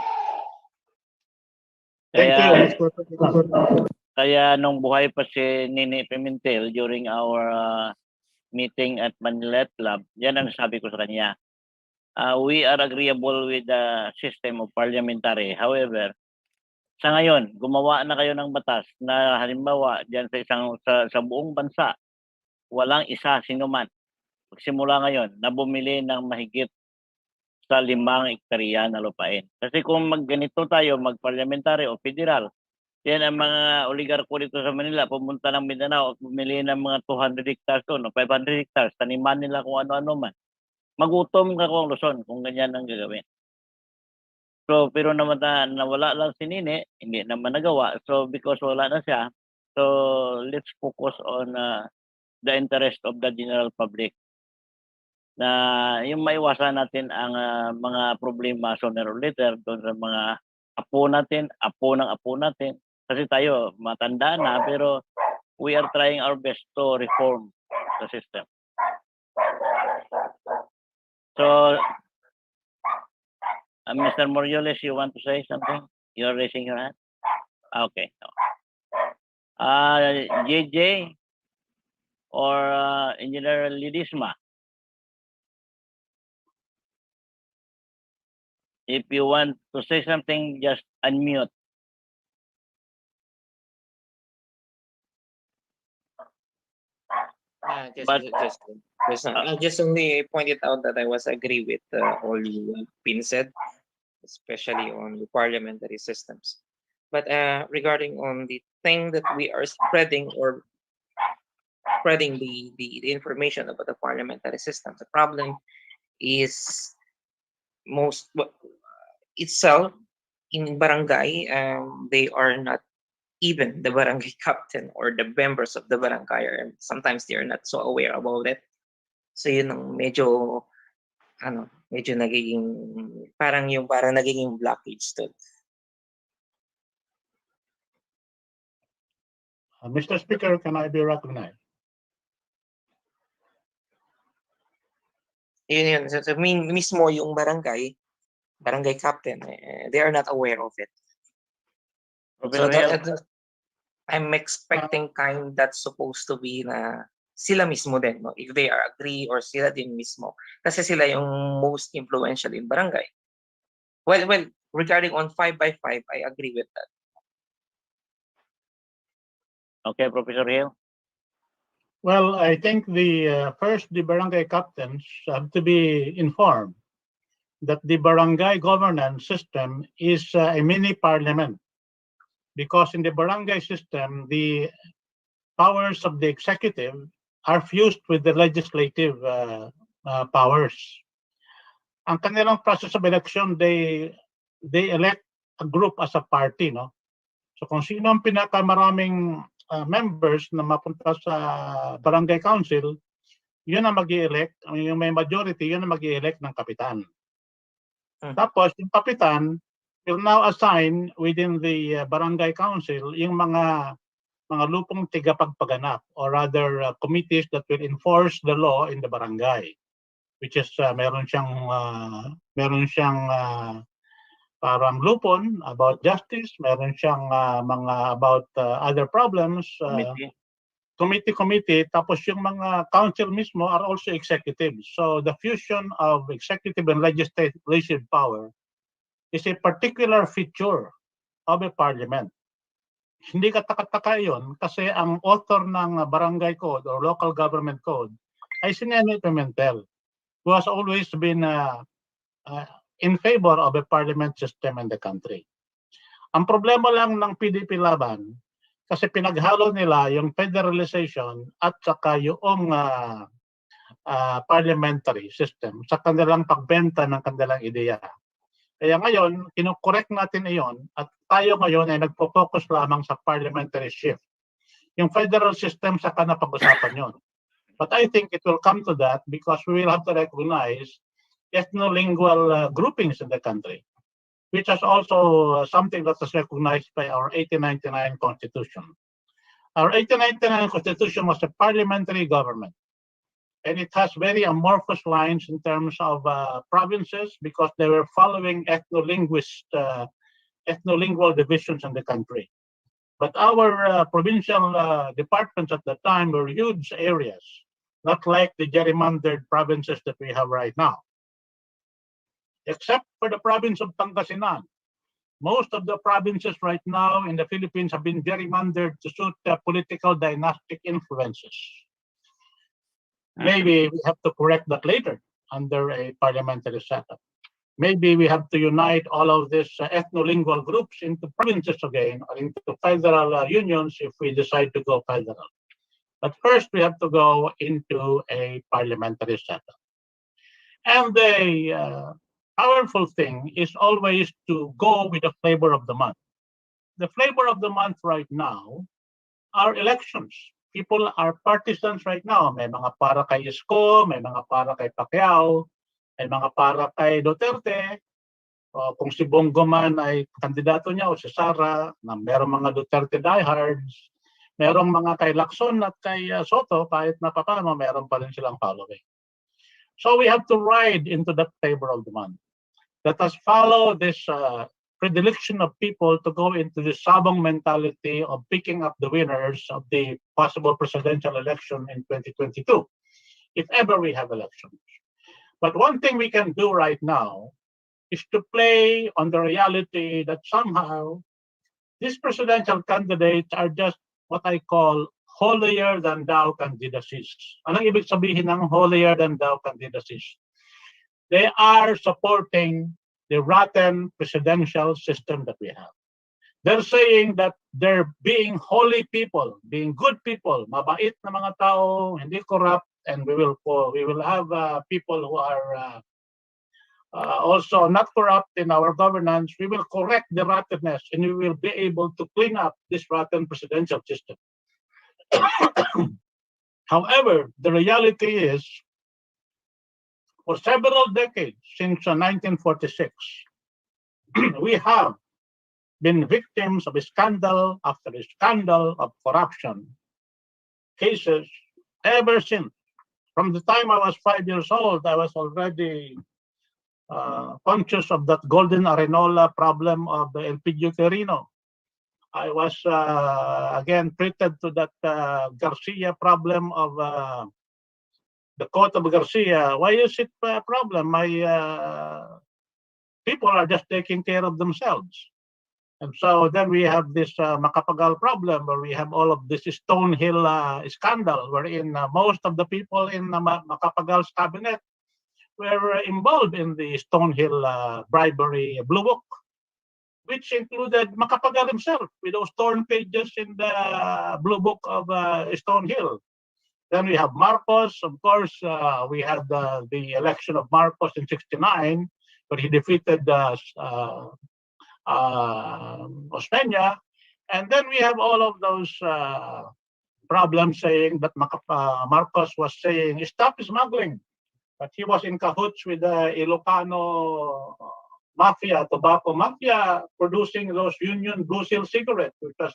Kaya nung buhay pa si Nini Pimentel during our meeting at Manila Club, yan ang sabi ko sa kanya. We are agreeable with the system of parliamentary. However, sa ngayon, gumawa na kayo ng batas na halimbawa diyan sa buong bansa, walang isa sinuman. Magsimula ngayon na bumili ng mahigit sa 5 hektarya na lupain. Kasi kung magganito tayo, mag-parliamentary o federal, yan ang mga oligarko dito sa Manila, pumunta ng Mindanao at bumili ng mga 200 hectares o 500 hectares, taniman nila kung ano-ano man. Magutom ka kung Luzon kung ganyan ang gagawin. So, pero naman nawala lang si Nini, hindi naman nagawa. So, because wala na siya, so let's focus on the interest of the general public. Na yung maiwasan natin ang mga problema sooner or later doon sa mga apo natin, apo ng apo natin. Kasi tayo, matanda na, pero we are trying our best to reform the system. So, Mr. Morioles, you want to say something? You're raising your hand? Okay. JJ or Engineer Lidisma? If you want to say something, just unmute. Just only pointed out that I was agree with all you been said, especially on the parliamentary systems. But regarding on the thing that we are spreading the information about the parliamentary system, the problem is itself in barangay, they are not even the barangay captain or the members of the barangay, or sometimes they are not so aware about it. So yun ang medyo nagiging parang nagiging blockage to. Mr. Speaker, can I be recognized? Yun. So mismo yung barangay captain, they are not aware of it. So I'm expecting kind that's supposed to be na sila mismo din, no? If they are agree or sila din mismo. Kasi sila yung most influential in barangay. Well, regarding on 5x5, I agree with that. Okay, Professor Hill. Well, I think the barangay captains have to be informed that the barangay governance system is a mini parliament, because in the barangay system, the powers of the executive are fused with the legislative powers. Ang kanilang process of election, they elect a group as a party, no? So kung sino ang pinakamaraming members na mapunta sa barangay council, yun ang mag-i-elect, yung may majority, yun ang mag-i-elect ng kapitan. Tapos yung kapitan will now assign within the barangay council yung mga mga lupong tigapagpaganap, or rather committees that will enforce the law in the barangay, which is meron siyang parang lupon about justice, meron siyang mga about other problems, committee, tapos yung mga council mismo are also executives. So the fusion of executive and legislative power is a particular feature of a parliament. Hindi kataka-taka yun kasi ang author ng barangay code or local government code ay si Nene Pimentel, who has always been in favor of a parliament system in the country. Ang problema lang ng PDP laban, kasi pinaghalo nila yung federalization at saka yung parliamentary system sa kanilang pagbenta ng kanilang ideya. Kaya ngayon, kinokorek natin iyon at tayo ngayon ay nagpo-focus lamang sa parliamentary shift. Yung federal system saka na pag-usapan yun. But I think it will come to that because we will have to recognize ethno-lingual groupings in the country, which is also something that is recognized by our 1899 Constitution. Our 1899 Constitution was a parliamentary government, and it has very amorphous lines in terms of provinces because they were following ethno-lingual divisions in the country. But our provincial departments at the time were huge areas, not like the gerrymandered provinces that we have right now. Except for the province of Pangasinan. Most of the provinces right now in the Philippines have been gerrymandered to suit political dynastic influences. Maybe we have to correct that later under a parliamentary setup. Maybe we have to unite all of these ethno-lingual groups into provinces again or into federal unions if we decide to go federal. But first we have to go into a parliamentary setup. And the powerful thing is always to go with the flavor of the month. The flavor of the month right now are elections. People are partisans right now. May mga para kay Isko, may mga para kay Pacquiao, may mga para kay Duterte. O kung si Bongo man ay kandidato niya o si Sara, na merong mga Duterte diehards, merong mga kay Lacson at kay Soto, kahit na paano, meron pa rin silang following. So we have to ride into the flavor of the month. Let us follow this predilection of people to go into the sabong mentality of picking up the winners of the possible presidential election in 2022, if ever we have elections. But one thing we can do right now is to play on the reality that somehow these presidential candidates are just what I call holier than thou candidacies. Anong ibig sabihin ng holier than thou candidacies? They are supporting the rotten presidential system that we have. They're saying that they're being holy people, being good people, mabait na mga tao, hindi corrupt, and we will have people who are also not corrupt in our governance. We will correct the rottenness, and we will be able to clean up this rotten presidential system. However, the reality is, for several decades, since 1946, we have been victims of a scandal after a scandal of corruption cases ever since. From the time I was 5 years old, I was already conscious of that golden areola problem of the Elpidio Quirino. I was again treated to that Garcia problem of the court of Garcia. Why is it a problem? My people are just taking care of themselves. And so then we have this Macapagal problem where we have all of this Stonehill scandal wherein most of the people in Macapagal's cabinet were involved in the Stonehill bribery blue book, which included Macapagal himself with those torn pages in the blue book of Stonehill. Then we have Marcos. Of course, we had the election of Marcos in '69, where he defeated Osmeña. And then we have all of those problems saying that Marcos was saying, stop smuggling. But he was in cahoots with the Ilocano mafia, tobacco mafia, producing those Union Blue Seal cigarettes, which was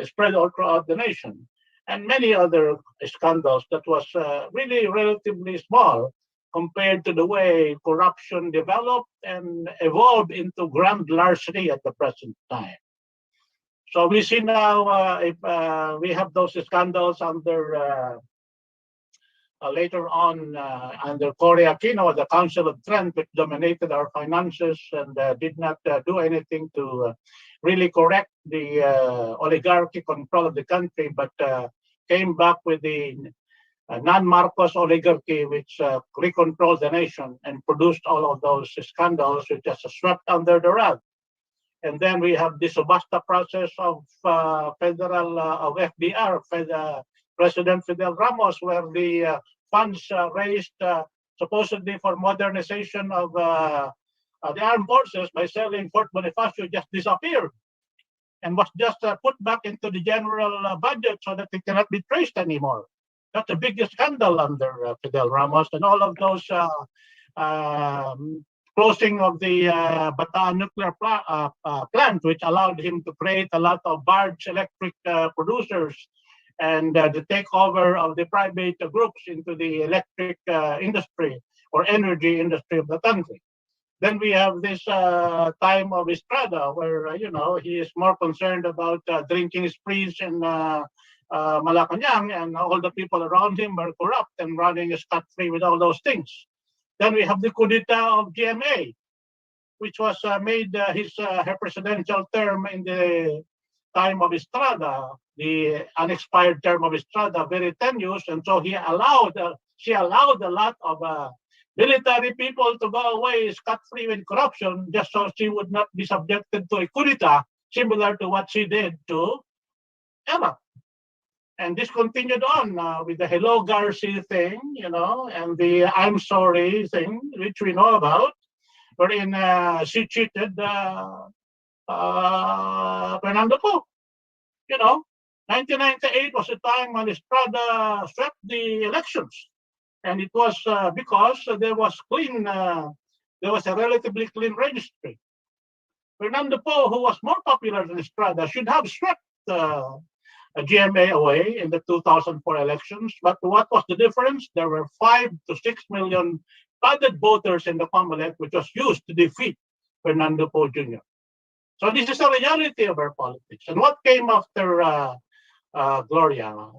spread all throughout the nation, and many other scandals that was really relatively small compared to the way corruption developed and evolved into grand larceny at the present time. So we see now if we have those scandals under later on under Cory Aquino, the Council of Trent, which dominated our finances and did not do anything to really correct the oligarchy control of the country, but came back with the non-Marcos oligarchy, which recontrolled the nation and produced all of those scandals, which just swept under the rug. And then we have the subasta process of federal of FDR, President Fidel Ramos, where the funds raised supposedly for modernization of the armed forces by selling Fort Bonifacio just disappeared and was just put back into the general budget so that it cannot be traced anymore. That's the biggest scandal under Fidel Ramos, and all of those closing of the Bataan nuclear plant, which allowed him to create a lot of barge electric producers and the takeover of the private groups into the electric industry or energy industry of the country. Then we have this time of Estrada, where he is more concerned about drinking sprees in Malacanang, and all the people around him are corrupt and running scot-free with all those things. Then we have the coup d'etat of GMA, which was made her presidential term in the time of Estrada, the unexpired term of Estrada, very tenuous, and so she allowed a lot of military people to go away scot-free with corruption, just so she would not be subjected to a coup d'etat, similar to what she did to Eva. And this continued on with the Hello Garci thing, and the I'm sorry thing, which we know about, wherein she cheated Fernando Po. 1998 was a time when Estrada swept the elections. And it was because there was a relatively clean registry. Fernando Po, who was more popular than Estrada, should have swept GMA away in the 2004 elections. But what was the difference? There were 5 to 6 million padded voters in the Comelec, which was used to defeat Fernando Po Jr. So this is a reality of our politics. And what came after Gloria?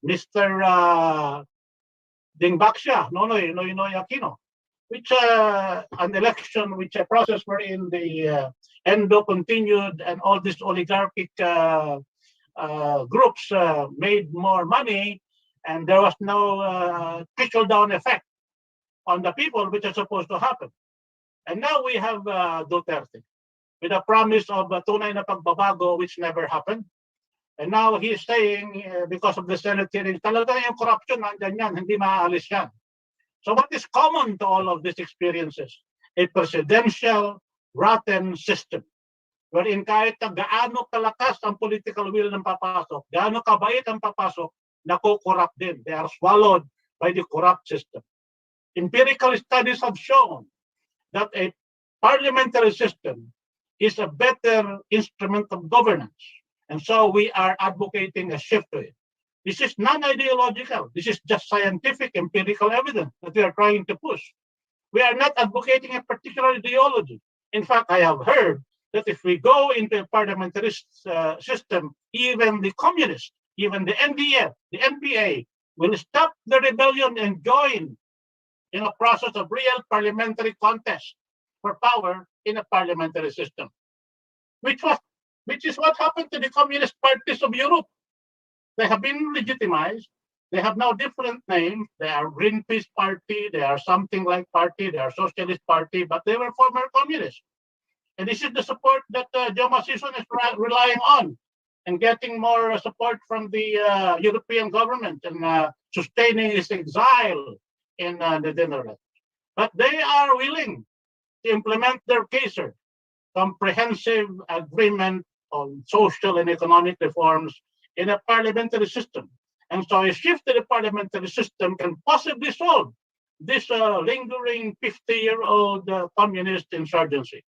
Mr. Dingbaksha, Nonoy Aquino, which an election, which a process wherein the Endo continued and all these oligarchic groups made more money, and there was no trickle-down effect on the people, which is supposed to happen. And now we have Duterte with a promise of tunay na pagbabago, which never happened. And now he is saying, because of the Senate hearing, talaga yung corruption, nandyan yan, hindi maaalis yan. So what is common to all of these experiences? A presidential rotten system, wherein kahit na gaano kalakas ang political will ng papasok, gaano kabait ang papasok, nakukorrupt din. They are swallowed by the corrupt system. Empirical studies have shown that a parliamentary system is a better instrument of governance. And so we are advocating a shift to it. This is non-ideological. This is just scientific, empirical evidence that we are trying to push. We are not advocating a particular ideology. In fact, I have heard that if we go into a parliamentarist system, even the communists, even the NDF, the NPA, will stop the rebellion and join in a process of real parliamentary contest for power in a parliamentary system, which is what happened to the communist parties of Europe. They have been legitimized. They have now different names. They are Greenpeace Party. They are something like party. They are Socialist Party, but they were former communists. And this is the support that Joe Masison is relying on, and getting more support from the European government and sustaining his exile in the Netherlands. But they are willing to implement their CASER, comprehensive agreement on social and economic reforms, in a parliamentary system. And so a shift to the parliamentary system can possibly solve this lingering 50-year-old communist insurgency.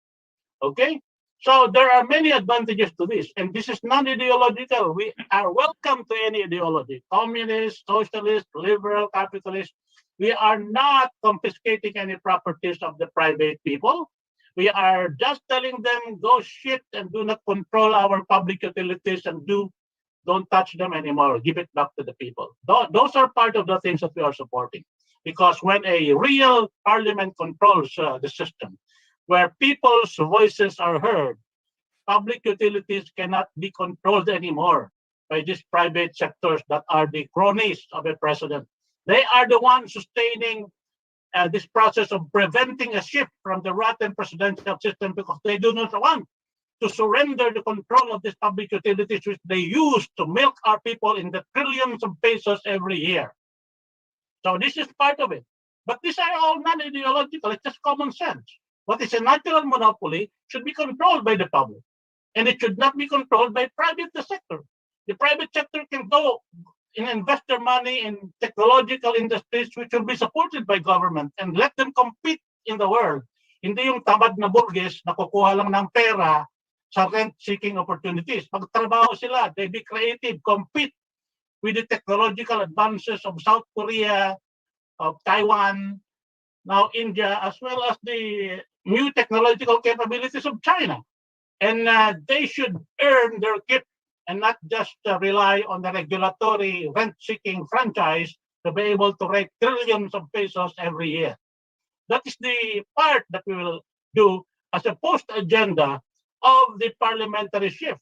Okay? So there are many advantages to this, and this is non-ideological. We are welcome to any ideology, communist, socialist, liberal, capitalist. We are not confiscating any properties of the private people. We are just telling them, go shit and do not control our public utilities and don't touch them anymore. Give it back to the people. Those are part of the things that we are supporting. Because when a real parliament controls the system, where people's voices are heard, public utilities cannot be controlled anymore by these private sectors that are the cronies of a president. They are the ones sustaining this process of preventing a shift from the rotten presidential system because they do not want to surrender the control of these public utilities, which they use to milk our people in the trillions of pesos every year. So this is part of it. But these are all non-ideological. It's just common sense. What is a natural monopoly should be controlled by the public. And it should not be controlled by private sector. The private sector can go and invest their money in technological industries which will be supported by government and let them compete in the world. Hindi yung tamad na burgess na kukuha lang ng pera sa rent-seeking opportunities. Magtrabaho sila, they be creative, compete with the technological advances of South Korea, of Taiwan, now India, as well as the new technological capabilities of China. And they should earn their keep and not just rely on the regulatory rent-seeking franchise to be able to rake trillions of pesos every year. That is the part that we will do as a post-agenda of the parliamentary shift.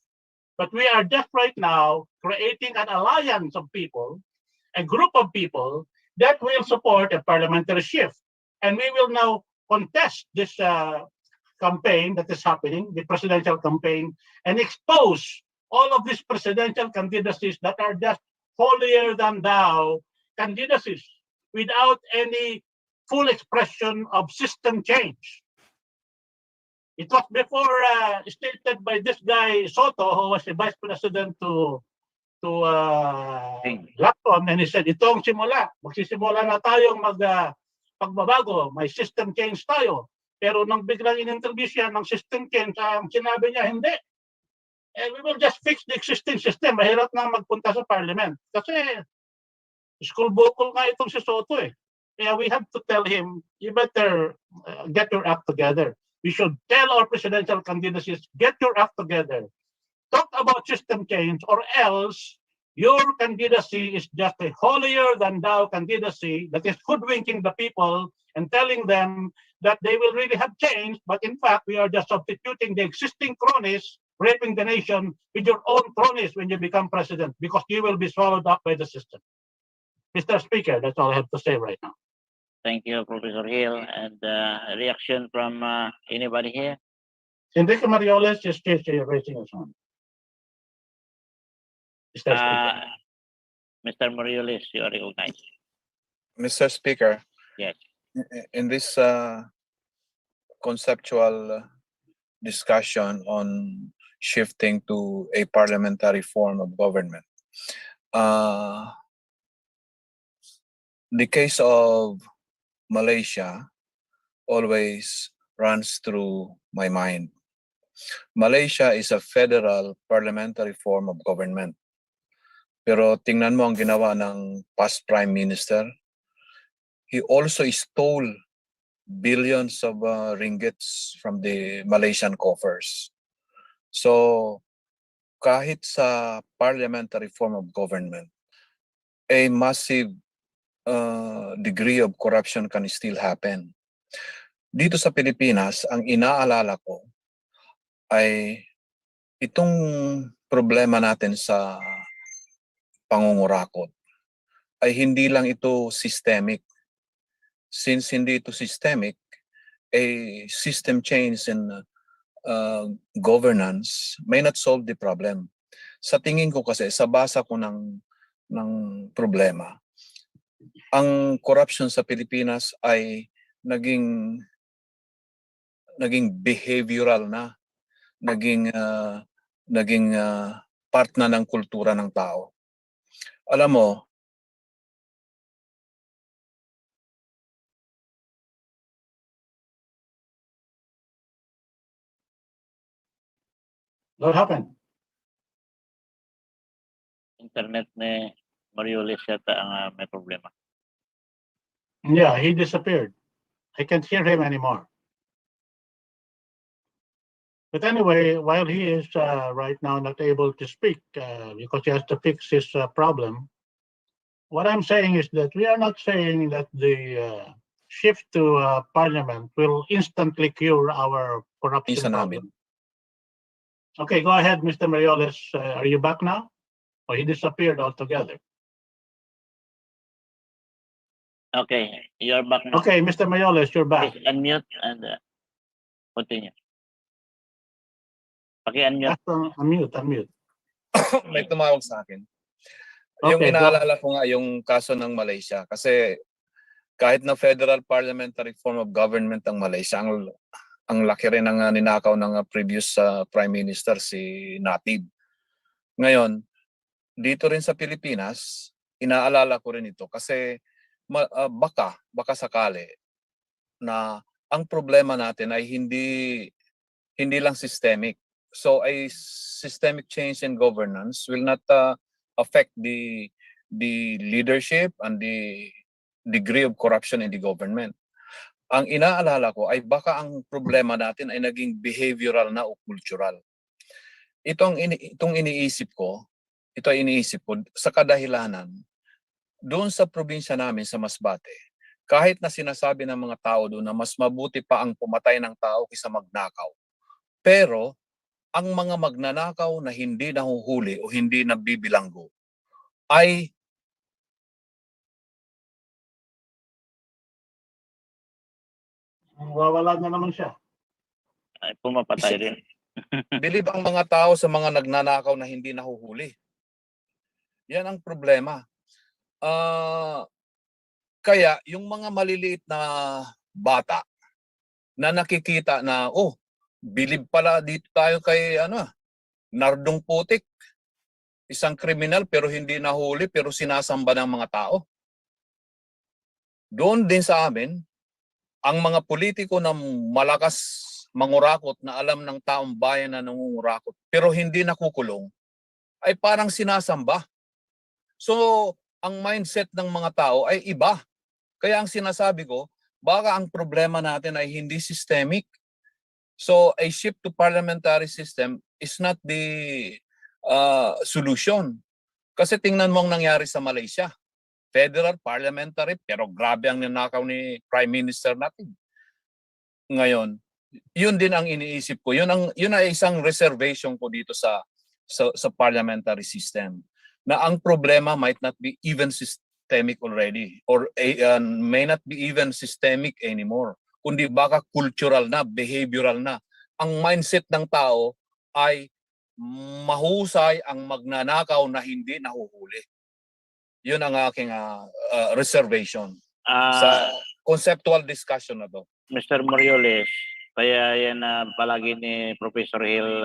But we are just right now creating an alliance of people, a group of people that will support a parliamentary shift. And we will now contest this campaign that is happening, the presidential campaign, and expose all of these presidential candidacies that are just holier than thou candidacies without any full expression of system change. It was before stated by this guy Soto, who was the vice president to Lacton, and he said, ito ang simula. Magsisimula na tayong pagbabago, may system change tayo. Pero nang biglang in-interview siya ng system change, sinabi niya, hindi. And we will just fix the existing system. Mahirap na magpunta sa parliament. Kasi school bukol nga itong si Soto eh. Kaya we have to tell him, you better get your act together. We should tell our presidential candidacies, get your act together. Talk about system change, or else your candidacy is just a holier than thou candidacy that is hoodwinking the people and telling them that they will really have change, but in fact, we are just substituting the existing cronies, raping the nation with your own cronies when you become president, because you will be swallowed up by the system. Mr. Speaker, that's all I have to say right now. Thank you, Professor Hill. And reaction from anybody here? Enrique Marioles is raising his hand. Mr. Speaker. Mr. Moriolis, you are recognized. Mr. Speaker. Yes. In this conceptual discussion on shifting to a parliamentary form of government, the case of Malaysia always runs through my mind. Malaysia is a federal parliamentary form of government. Pero tingnan mo ang ginawa ng past prime minister. He also stole billions of ringgits from the Malaysian coffers. So kahit sa parliamentary form of government, a massive degree of corruption can still happen. Dito sa Pilipinas, ang inaalala ko ay itong problema natin sa pangungurakot ay hindi lang ito systemic. Since hindi ito systemic, a system change in governance may not solve the problem. Sa tingin ko kasi, sa basa ko ng problema, ang corruption sa Pilipinas ay naging behavioral na, naging part na ng kultura ng tao. Alam mo, What happened? Internet ni Marioles yata ang may problema. Yeah, he disappeared. I can't hear him anymore. But anyway, while he is right now not able to speak because he has to fix his problem, what I'm saying is that we are not saying that the shift to parliament will instantly cure our corruption Isa namin. problem. Okay, go ahead, Mr. Marioles. Are you back now? Or he disappeared altogether? Okay, you're back now. Okay, Mr. Marioles, you're back. Please unmute and continue. Paki-unmute. Unmute. May tumawag sa akin. Yung Okay, inaalala ko nga yung kaso ng Malaysia kasi kahit na federal parliamentary form of government ang Malaysia, ang laki rin ng ninakaw ng previous Prime Minister si Natib. Ngayon, dito rin sa Pilipinas, inaalala ko rin ito kasi baka sakali na ang problema natin ay hindi lang systemic. So a systemic change in governance will not affect the leadership and the degree of corruption in the government. Ang inaalala ko ay baka ang problema natin ay naging behavioral na o cultural. Itong iniisip ko sa kadahilanan doon sa probinsya namin sa Masbate. Kahit na sinasabi ng mga tao doon na mas mabuti pa ang pumatay ng tao kaysa magnakaw. Pero ang mga magnanakaw na hindi nahuhuli o hindi nabibilanggo ay Wawala na naman siya. Ay, pumapatay rin. bilib ang mga tao sa mga nagnanakaw na hindi nahuhuli. Yan ang problema. Kaya yung mga maliliit na bata na nakikita na bilib pala dito tayo kay Nardong Putik, isang kriminal pero hindi nahuli pero sinasamba ng mga tao. Doon din sa amin, ang mga politiko na malakas mangurakot na alam ng taong bayan na nangungurakot pero hindi nakukulong ay parang sinasamba. So, ang mindset ng mga tao ay iba. Kaya ang sinasabi ko, baka ang problema natin ay hindi systemic. So, a shift to parliamentary system is not the solution. Kasi tingnan mo ang nangyari sa Malaysia. Federal, parliamentary, pero grabe ang ninakaw ni Prime Minister natin. Ngayon, yun din ang iniisip ko. Yun ay isang reservation ko dito sa parliamentary system. Na ang problema might not be even systemic already or may not be even systemic anymore. Kundi baka cultural na, behavioral na. Ang mindset ng tao ay mahusay ang magnanakaw na hindi nahuhuli. Yun ang aking reservation sa conceptual discussion na to. Mr. Morioles, kaya yan palagi ni Professor Hill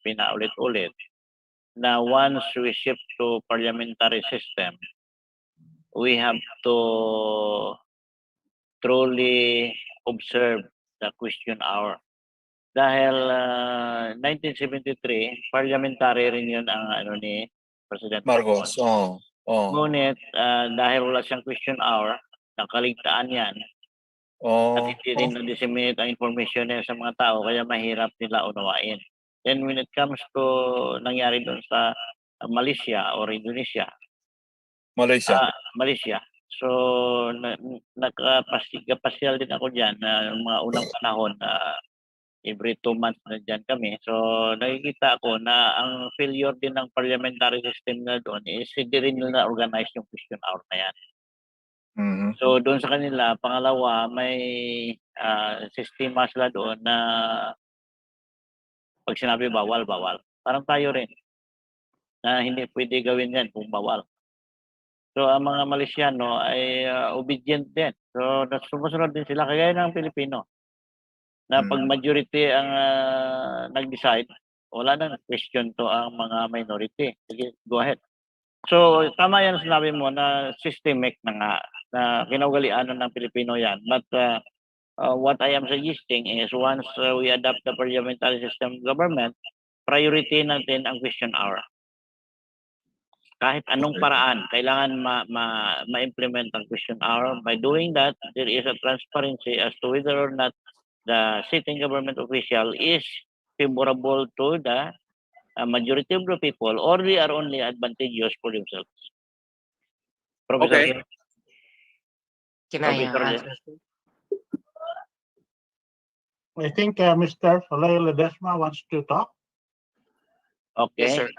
pinaulit-ulit na once we shift to parliamentary system, we have to truly observe the question hour. Dahil 1973, parliamentary rin yun ang ni President Marcos. Ngunit dahil wala siyang question hour, nakaligtaan yan. At hindi rin na-disseminate ang information niya sa mga tao, kaya mahirap nila unawain. Then when it comes to nangyari doon sa Malaysia or Indonesia. Malaysia. So, nakapasyal din ako dyan na mga unang panahon every 2 months na dyan kami. So, nakikita ko na ang failure din ng parliamentary system na doon is hindi rin nila organize yung question hour na yan. Mm-hmm. So, doon sa kanila, pangalawa, may sistema sila doon na pag sinabi bawal. Parang tayo rin na hindi pwede gawin yan kung bawal. So, ang mga Malaysiano ay obedient din. So, sumusunod din sila kagaya ng Pilipino. Na pag majority ang nag-decide, wala nang question to ang mga minority. Sige, go ahead. So, tama yan sinabi mo na systemic na nga, na kinaugalianan ng Pilipino yan. But what I am suggesting is once we adopt the parliamentary system government, priority natin ang question hour. Kahit anong paraan, kailangan ma-implement ang question hour. By doing that, there is a transparency as to whether or not the sitting government official is favorable to the majority of the people or they are only advantageous for themselves. Professor, Okay. Can I Professor, answer? I think Mr. Falay Ledesma wants to talk. okay. Yes, sir.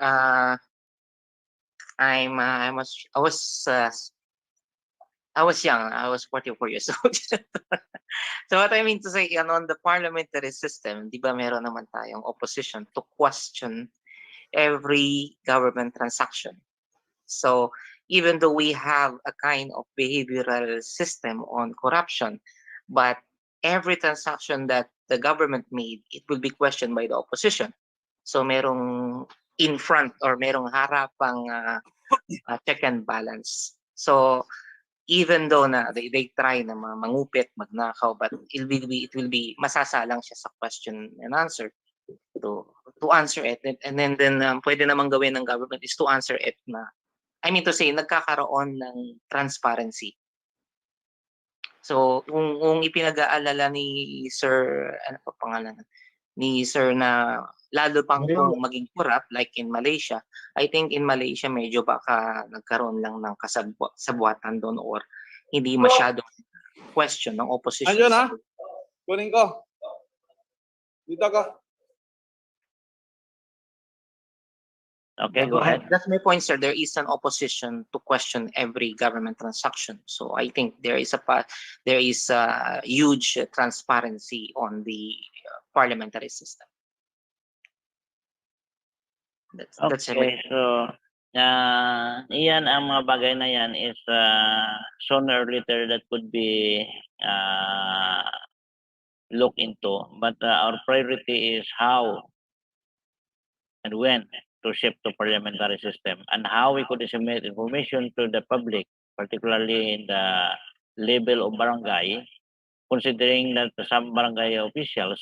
I was young. I was 44 years old. So what I mean to say, on the parliamentary system, di ba meron naman tayong opposition to question every government transaction. So even though we have a kind of behavioral system on corruption, but every transaction that the government made, it will be questioned by the opposition. So merong in front or merong harapang check and balance. So even though na they try na mangupit, magnakaw, but it will be masasalang siya sa question and answer to answer it. And then pwede namang gawin ng government is to answer it na, I mean to say, nagkakaroon ng transparency. So kung ipinag-aalala ni Sir, ano pa pangalan? Ni Sir na lalo pang kung maging corrupt like in Malaysia, I think in Malaysia medyo baka nagkaroon lang ng kasabwatan doon or hindi masyadong question ng opposition. Andiyan ha? Kunin ko. Dito ka. Okay, go ahead. That's my point, sir. There is an opposition to question every government transaction. So I think there is a huge transparency on the parliamentary system. That's Okay, so iyan ang mga bagay na yan is sooner or later that could be looked into. But our priority is how and when to shift to parliamentary system and how we could disseminate information to the public, particularly in the level of barangay, considering that some barangay officials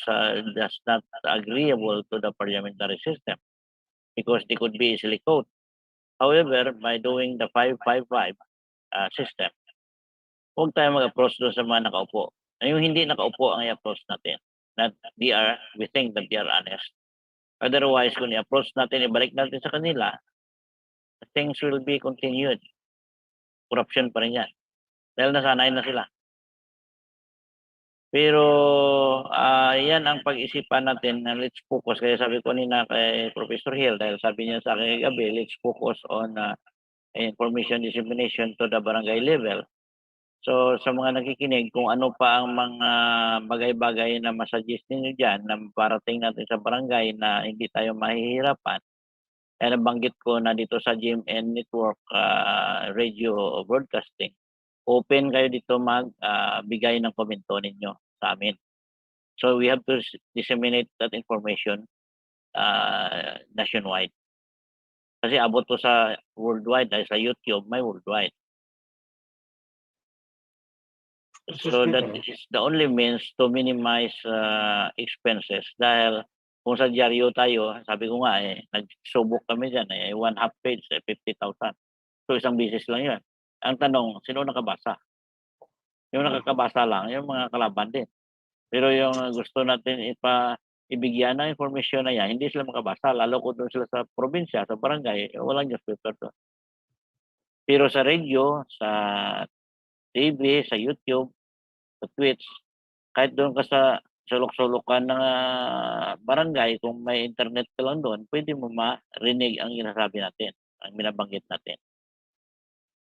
just not agreeable to the parliamentary system because they could be easily caught. However, by doing the 555 system, huwag tayo mag-approach doon sa mga nakaupo. Yung hindi nakaupo ang i-approach natin. That we think that they are honest. Otherwise, kung i-approach natin, ibalik natin sa kanila, things will be continued. Corruption pa rin yan. Dahil nasanay na sila. Pero yan ang pag-isipan natin na let's focus. Kaya sabi ko nina kay Professor Hill, dahil sabi niya sa akin gabi, let's focus on information dissemination to the barangay level. So sa mga nakikinig, kung ano pa ang mga bagay-bagay na masuggest ninyo dyan na parating natin sa barangay na hindi tayo mahihirapan, kaya nabanggit ko na dito sa GMN Network Radio Broadcasting, open kayo dito magbigay ng komento ninyo sa amin. So we have to disseminate that information nationwide. Kasi abot to sa worldwide, dahil sa YouTube, may worldwide. So that is the only means to minimize expenses. Dahil kung sa dyaryo tayo, sabi ko nga nagsubok kami dyan, 1/2 page, 50,000. So isang bisis lang yun. Ang tanong, sino nakabasa? Yung nakakabasa lang, yung mga kalaban din. Pero yung gusto natin ibigyan ng informasyon na yan, hindi sila makabasa. Lalo kung doon sila sa probinsya, sa barangay, walang newspaper doon. Pero sa radio, sa TV, sa YouTube, sa Twitch, kahit doon ka sa sulok-sulukan ng barangay, kung may internet ka lang doon, pwede mo marinig ang sinasabi natin, ang binabanggit natin.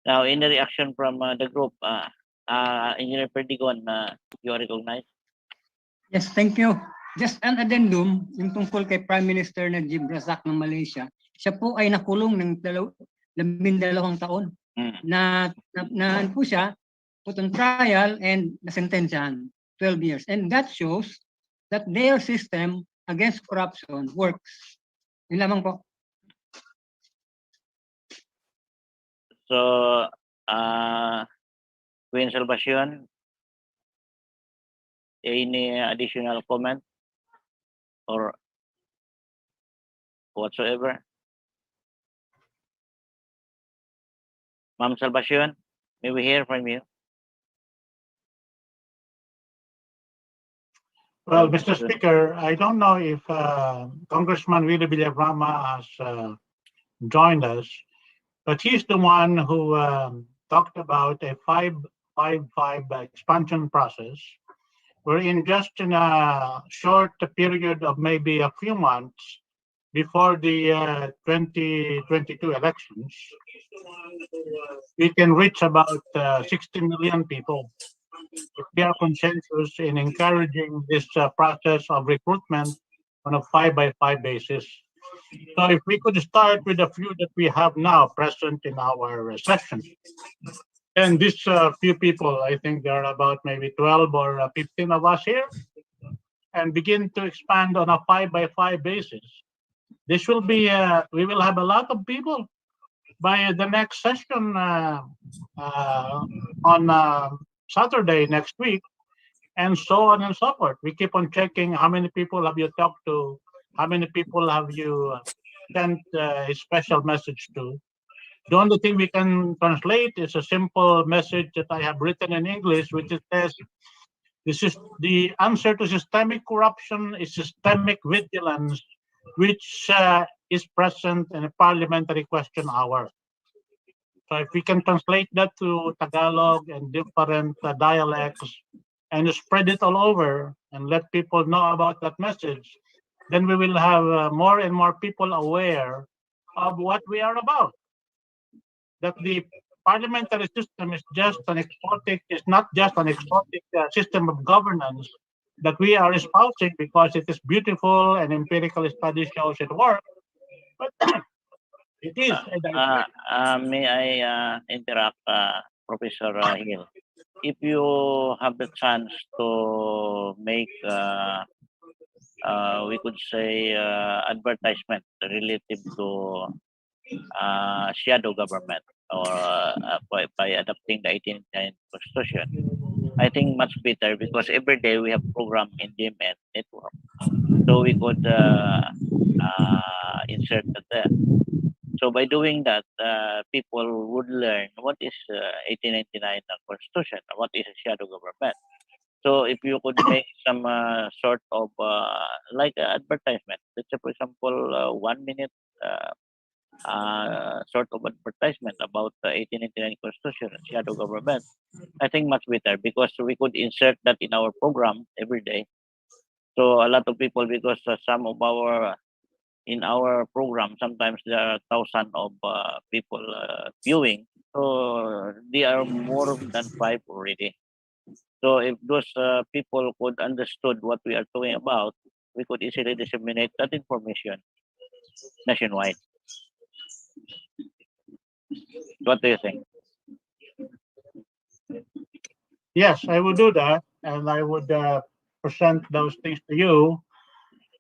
Now, in the reaction from the group, Engineer Ph.d, you are recognized? Yes, thank you. Just an addendum, yung tungkol kay Prime Minister Najib Razak ng Malaysia, siya po ay nakulong ng 12 taon. Na po siya, put on trial and nasentensyahan 12 years. And that shows that their system against corruption works. Yun lamang po. So, Queen Salvacion, any additional comment or whatsoever? Ma'am Salvacion, may we hear from you? Well, Mr. Speaker, I don't know if Congressman Willie Villagrama has joined us, but he's the one who talked about a 5-5-5 expansion process, wherein just in a short period of maybe a few months before the 2022 elections, we can reach about 60 million people. If we are consensus in encouraging this process of recruitment on a 5-by-5 basis. So if we could start with a few that we have now present in our session, and these few people, I think there are about maybe 12 or 15 of us here, and begin to expand on a 5-by-5 basis, this will be, we will have a lot of people by the next session on Saturday next week, and so on and so forth. We keep on checking how many people have you talked to, how many people have you sent a special message to. The only thing we can translate is a simple message that I have written in English, which says, this is the answer to systemic corruption is systemic vigilance, which is present in a parliamentary question hour. So if we can translate that to Tagalog and different dialects and spread it all over and let people know about that message, then we will have more and more people aware of what we are about. That the parliamentary system is just an exotic, it's not just an exotic system of governance that we are espousing because it is beautiful and empirical study shows it works, but it is. May I interrupt, Professor Hill? If you have the chance to make, we could say, advertisement relative to shadow government or by adopting the 1899 Constitution, I think much better because every day we have program in DMN network, so we could insert that there. So by doing that, people would learn what is 1899 Constitution, what is a shadow government. So if you could make some sort of like advertisement, let's say for example 1 minute sort of advertisement about the 1899 Constitution and shadow government, I think much better because we could insert that in our program every day. So a lot of people, because some of our in our program, sometimes there are thousands of people viewing. So they are more than 5 already. So if those people could understood what we are talking about, we could easily disseminate that information nationwide. What do you think? Yes, I would do that, and I would present those things to you.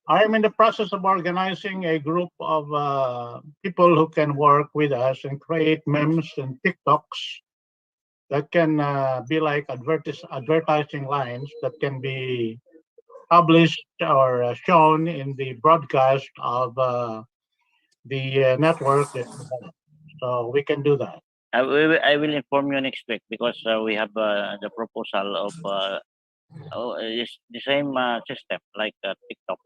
I am in the process of organizing a group of people who can work with us and create memes and TikToks that can be like advertising lines that can be published or shown in the broadcast of the network. So we can do that. I will inform you next week because we have the proposal of the same system like TikTok.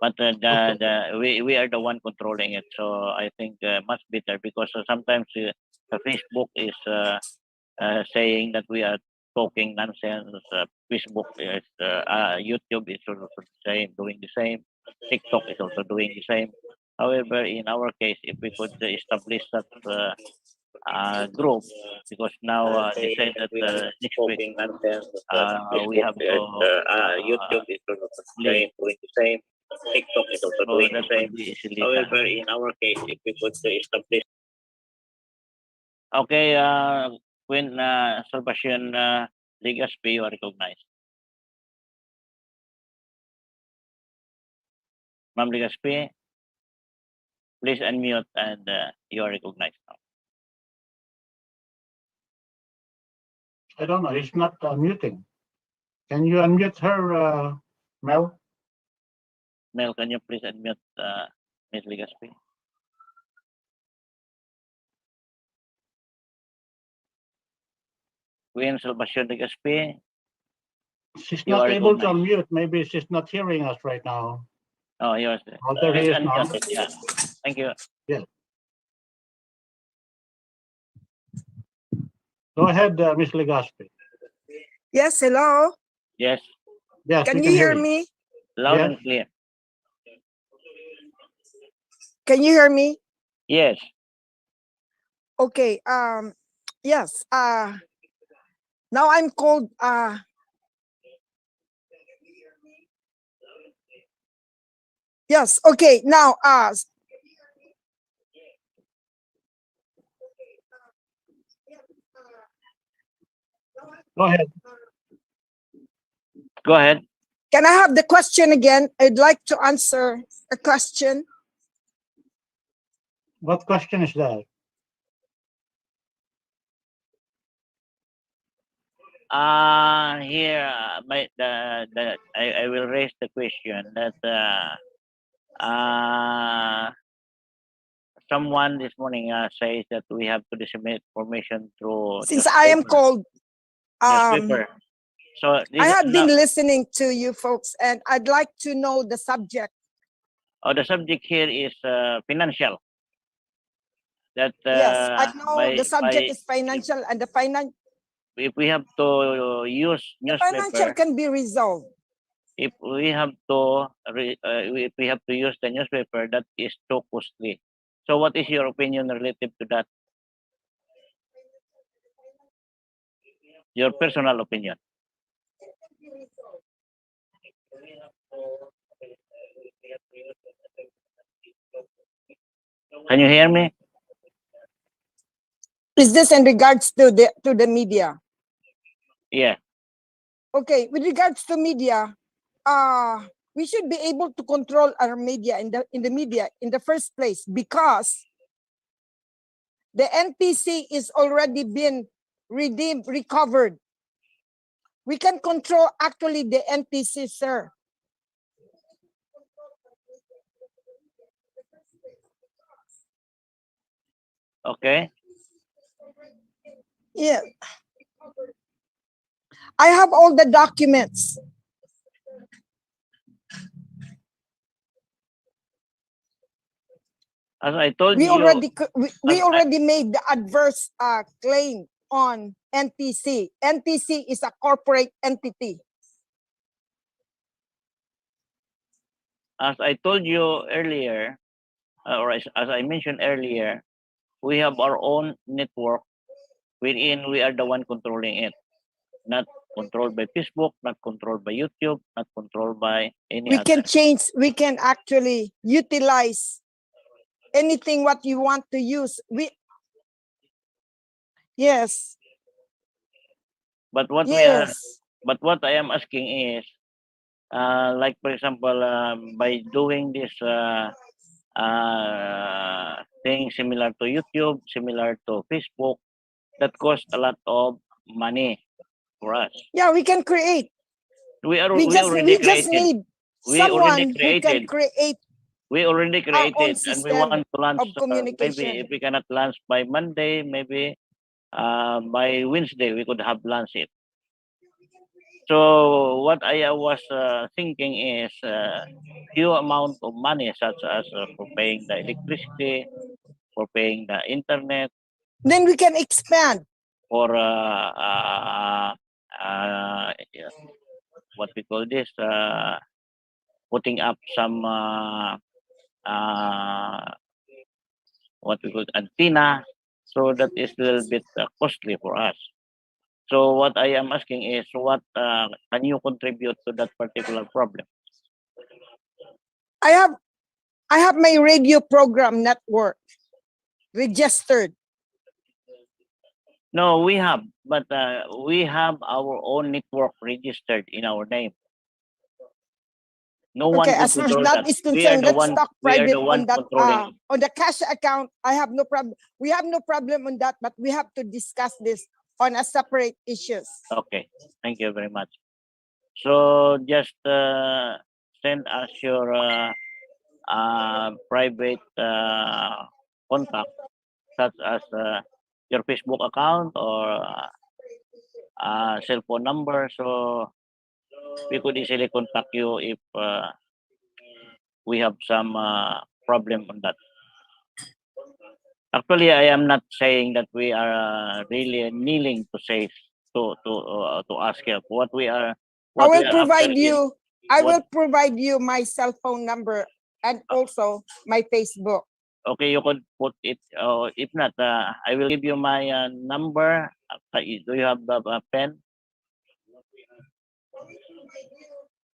But we are the one controlling it, so I think much better because sometimes the Facebook is saying that we are talking nonsense. Facebook is YouTube is also the same, doing the same. TikTok is also doing the same. However, in our case, if we could establish that group, because now they say that next week we have YouTube is also the same, doing the same. TikTok is also doing the same. However, in our case, if we could establish. Okay, Queen Salvacion Legaspi, you are recognized. Ma'am Legaspi, please unmute and you are recognized now. I don't know, it's not unmuting. Can you unmute her, Mel? Mel, can you please unmute Ms. Legaspi. Queen Salvacion Legaspi, She's you not are able to recognized. unmute. Maybe she's not hearing us right now. Oh, yours. Oh, there he is now. Yeah. Thank you. Go ahead, Ms. Legaspi. Yes, hello. Yes, Yes, Can we you can hear you. me? loud Yes. and clear. Can you hear me? Yes. Okay. Yes. Now I'm called. Yes. Okay. Now. Go ahead. Go ahead. Can I have the question again? I'd like to answer a question. What question is that? Here, I will raise the question that someone this morning says that we have to disseminate information through Since I am called, newspaper. So this I is have been not- listening to you folks, and I'd like to know the subject. the subject here is financial. That Yes, I know the subject by- is financial, and the financial if we have to use newspaper, can be resolved. if we have to if we have to use the newspaper, that is too costly. So what is your opinion relative to that? Your personal opinion. Can you hear me? Is this in regards to the media? Yeah. Okay, with regards to media, we should be able to control our media in the media in the first place, because the NPC is already been redeemed, recovered. We can control actually the NPC, sir. Okay. Yeah. I have all the documents. As I told We you, already made the adverse claim on NTC. NTC is a corporate entity. as I told you earlier, or as I mentioned earlier, we have our own network wherein we are the one controlling it. Not controlled by Facebook, not controlled by YouTube, not controlled by any We other. can change, we can actually utilize anything what you want to use. Yes. But what I am asking is, like for example, by doing this thing similar to YouTube, similar to Facebook, that costs a lot of money for us. Yeah, we can create. We We just need someone who can create. We already created, and we system want to launch. of communication. Maybe if we cannot launch by Monday, maybe by Wednesday we could have launched it. So what I was thinking is few amount of money, such as for paying the electricity, for paying the internet, Then we can expand. for what we call this, putting up some what we call antenna. So that is a little bit costly for us. So what I am asking is, what can you contribute to that particular problem? I have my radio program network registered. No, we have, but we have our own network registered in our name. No one Okay, could as far as control that that. is We are concerned, the let's one. talk We are private the one on that. controlling. On the cash account, I have no problem. We have no problem on that, but we have to discuss this on a separate issues. Okay, thank you very much. So just send us your private contact, such as your Facebook account or cell phone number. So we could easily contact you if we have some problem on that. Actually, I am not saying that we are really kneeling to say to ask help. What we are, I what we will are provide actually- you. I what- will provide you my cell phone number and also my Facebook. Okay, you could put it. If not, I will give you my number. Do you have the pen?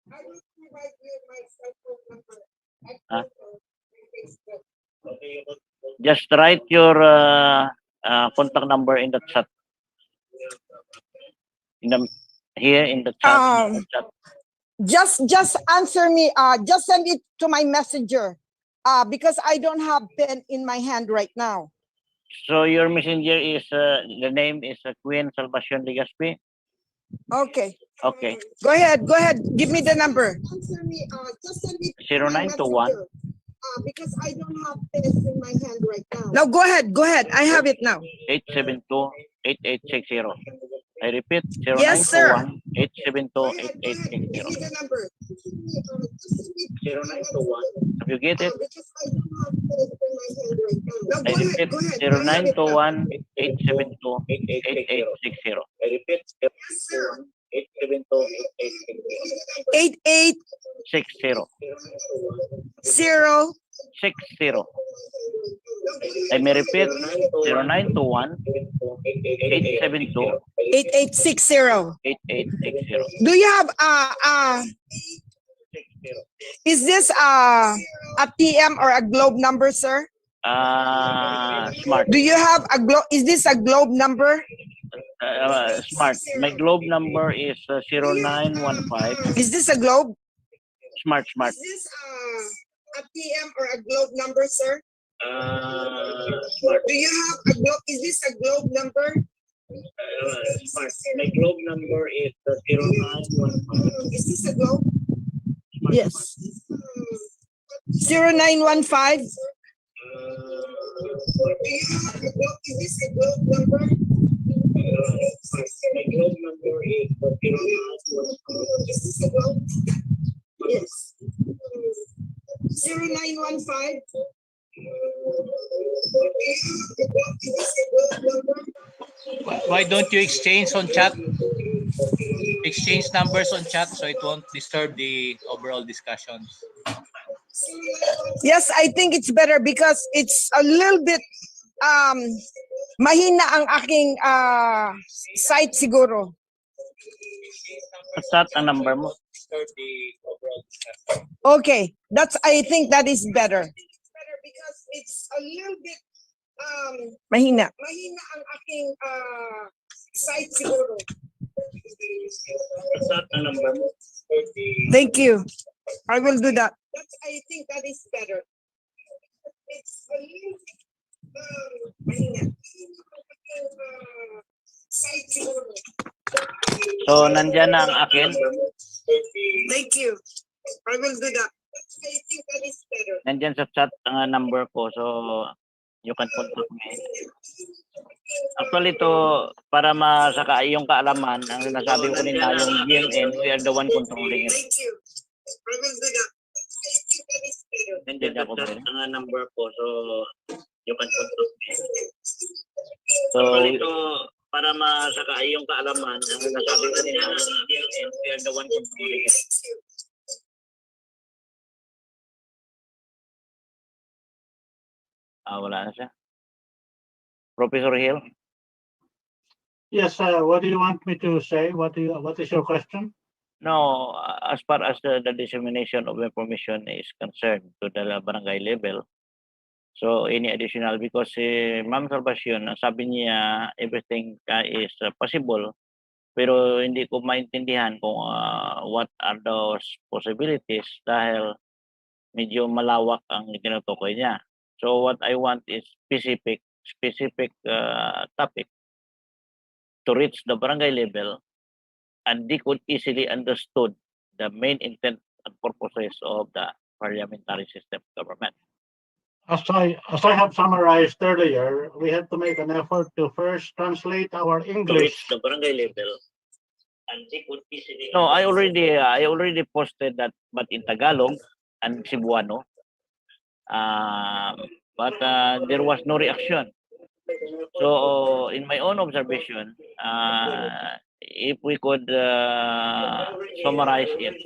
I will provide you my cell phone number and Huh? also my Facebook. Just write your contact number in the chat. Here in the chat. Just answer me. Just send it to my messenger. Because I don't have pen in my hand right now. So your messenger is the name is Queen Salvacion Legaspi. Okay. Okay. Go ahead. Go ahead. Give me the number. Answer me. Just send it to my 0921. messenger. Because I don't have pen in my hand right now. Now go ahead. Go ahead. I have it now. 872-8860. I repeat, Yes, sir. 0921-872-8860. Give me the number. 0921. Have you get it? Because I don't have pen in my hand right now. Now I go ahead. repeat, Go ahead. I have it now. 0921-872-8860. I repeat, Yes, sir. 88 60. 0 60. I may repeat, 0921 872 8860. 8860. Do you have is this a TM or a globe number, sir? Smart. Do you have a globe? Is this a globe number? Smart. My globe number is 0915. Is this a globe? Smart. Is this a TM or a globe number, sir? Smart. Do you have a globe? Is this a globe number? Smart. My globe number is 0915. Is this a globe? Yes. 0915. Is this a globe number? My globe number is 0915. Is this a globe? Yes. 0915. Why don't you exchange on chat? Exchange numbers on chat so it won't disturb the overall discussions. Yes, I think it's better because it's a little bit mahina ang aking site siguro. Chat ang number mo. Okay, I think that is better. It's better because it's a little bit mahina. Mahina ang aking site siguro. Chat ang number mo. Thank you. I will do that. I think that is better. It's a little bit mahina. Site siguro. So, nandyan na ang akin. Thank you. I will do that. I think that is better. Nandyan sa chat ang number ko. So, you can contact me. Actually, to para sa iyong kaalaman, ang nasabi ko nila, yung GMN, we are the one controlling it. Thank you. I will do that. I think that is better. Nandyan sa chat ang number ko. So, you can contact me. So, ito, para sa iyong kaalaman, ang nasabi ko nila, GMN, we are the one controlling it. Wala na siya. Professor Hill? Yes, what do you want me to say? What is your question? No, as far as the dissemination of information is concerned to the barangay level, so any additional, because Ma'am Salvacion, sabi niya everything is possible, pero hindi ko maintindihan kung what are those possibilities dahil medyo malawak ang tinutukoy niya. So what I want is specific topic to reach the barangay level, and they could easily understood the main intent and purposes of the parliamentary system of government. As I have summarized earlier, we have to make an effort to first translate our English. The barangay level. No, I already posted that, but in Tagalog and Cebuano. But there was no reaction. So, in my own observation, if we could summarize it,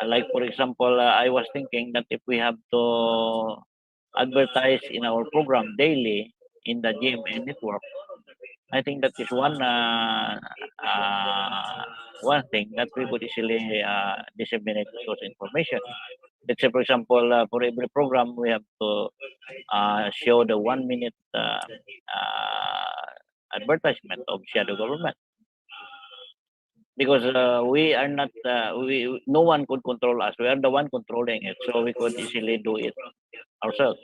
like for example, I was thinking that if we have to advertise in our program daily in the GMA network, I think that is one thing that we could easily disseminate those information. Let's say, for example, for every program, we have to show the 1 minute advertisement of shadow government. Because we are not, no one could control us. We are the one controlling it, so we could easily do it ourselves.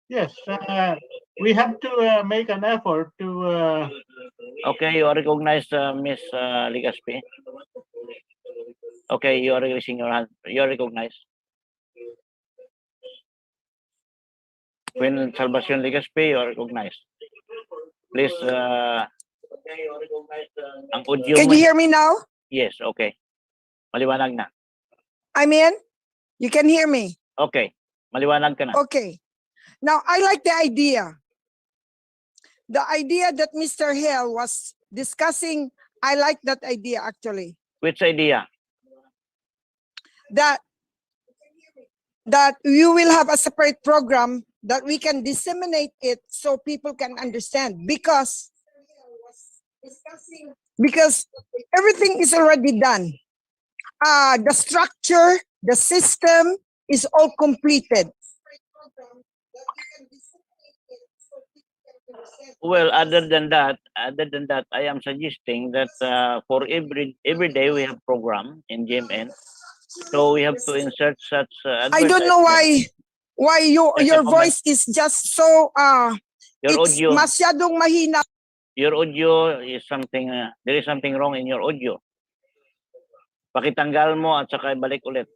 Yes, we have to make an effort to. Okay, you are recognized, Miss Ligaspi. Okay, you are raising your hand. You are recognized. When Salvacion Ligaspi, you are recognized. Please, ang audio Can mo. you hear me now? Yes, okay. Maliwanag na. I'm in. You can hear me. Okay, maliwanag ka na. Okay. Now, I like the idea. The idea that Mr. Hill was discussing, I like that idea actually. Which idea? That you will have a separate program that we can disseminate it so people can understand, because everything is already done. The structure, the system is all completed. Well, other than that, I am suggesting that for every day we have program in GMN, so we have to insert such. I don't know why your voice is just so your it's audio. masyadong mahina. Your audio is something. There is something wrong in your audio. Pakitanggal mo at saka balik ulit.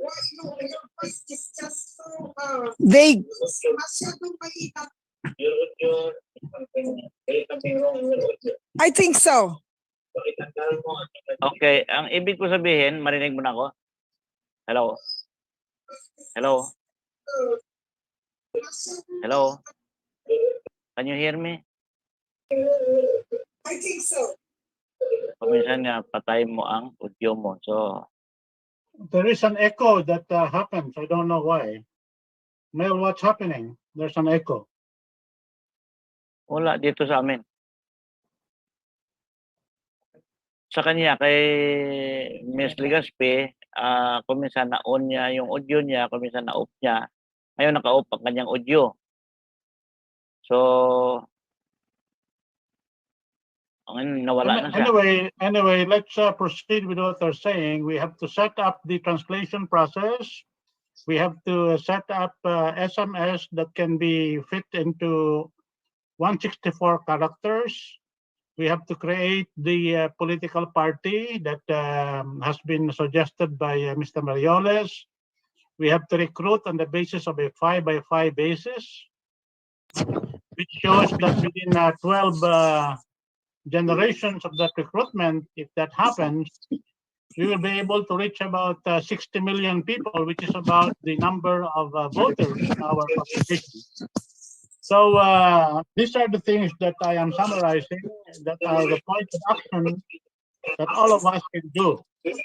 Your voice is just so vague. I think so. Okay, ang ibig ko sabihin, marinig mo na ako? Hello? Hello? Hello? Can you hear me? I think so. Paminsan nga, patay mo ang audio mo. So, There is an echo that happens. I don't know why. Mel, what's happening? There's an echo. wala dito sa amin. Sa kanya, kay Miss Ligaspi, kuminsan na-on niya yung audio niya, kuminsan na-off niya. Ngayon naka-off ang kanyang audio. So, nawala na siya. Anyway, let's proceed with what they're saying. We have to set up the translation process. We have to set up SMS that can be fit into 164 characters. We have to create the political party that has been suggested by Mr. Marioles. We have to recruit on the basis of a 5x5 basis, which shows that within 12 generations of that recruitment, if that happens, we will be able to reach about 60 million people, which is about the number of voters in our population. So these are the things that I am summarizing, that are the points of action that all of us can do. These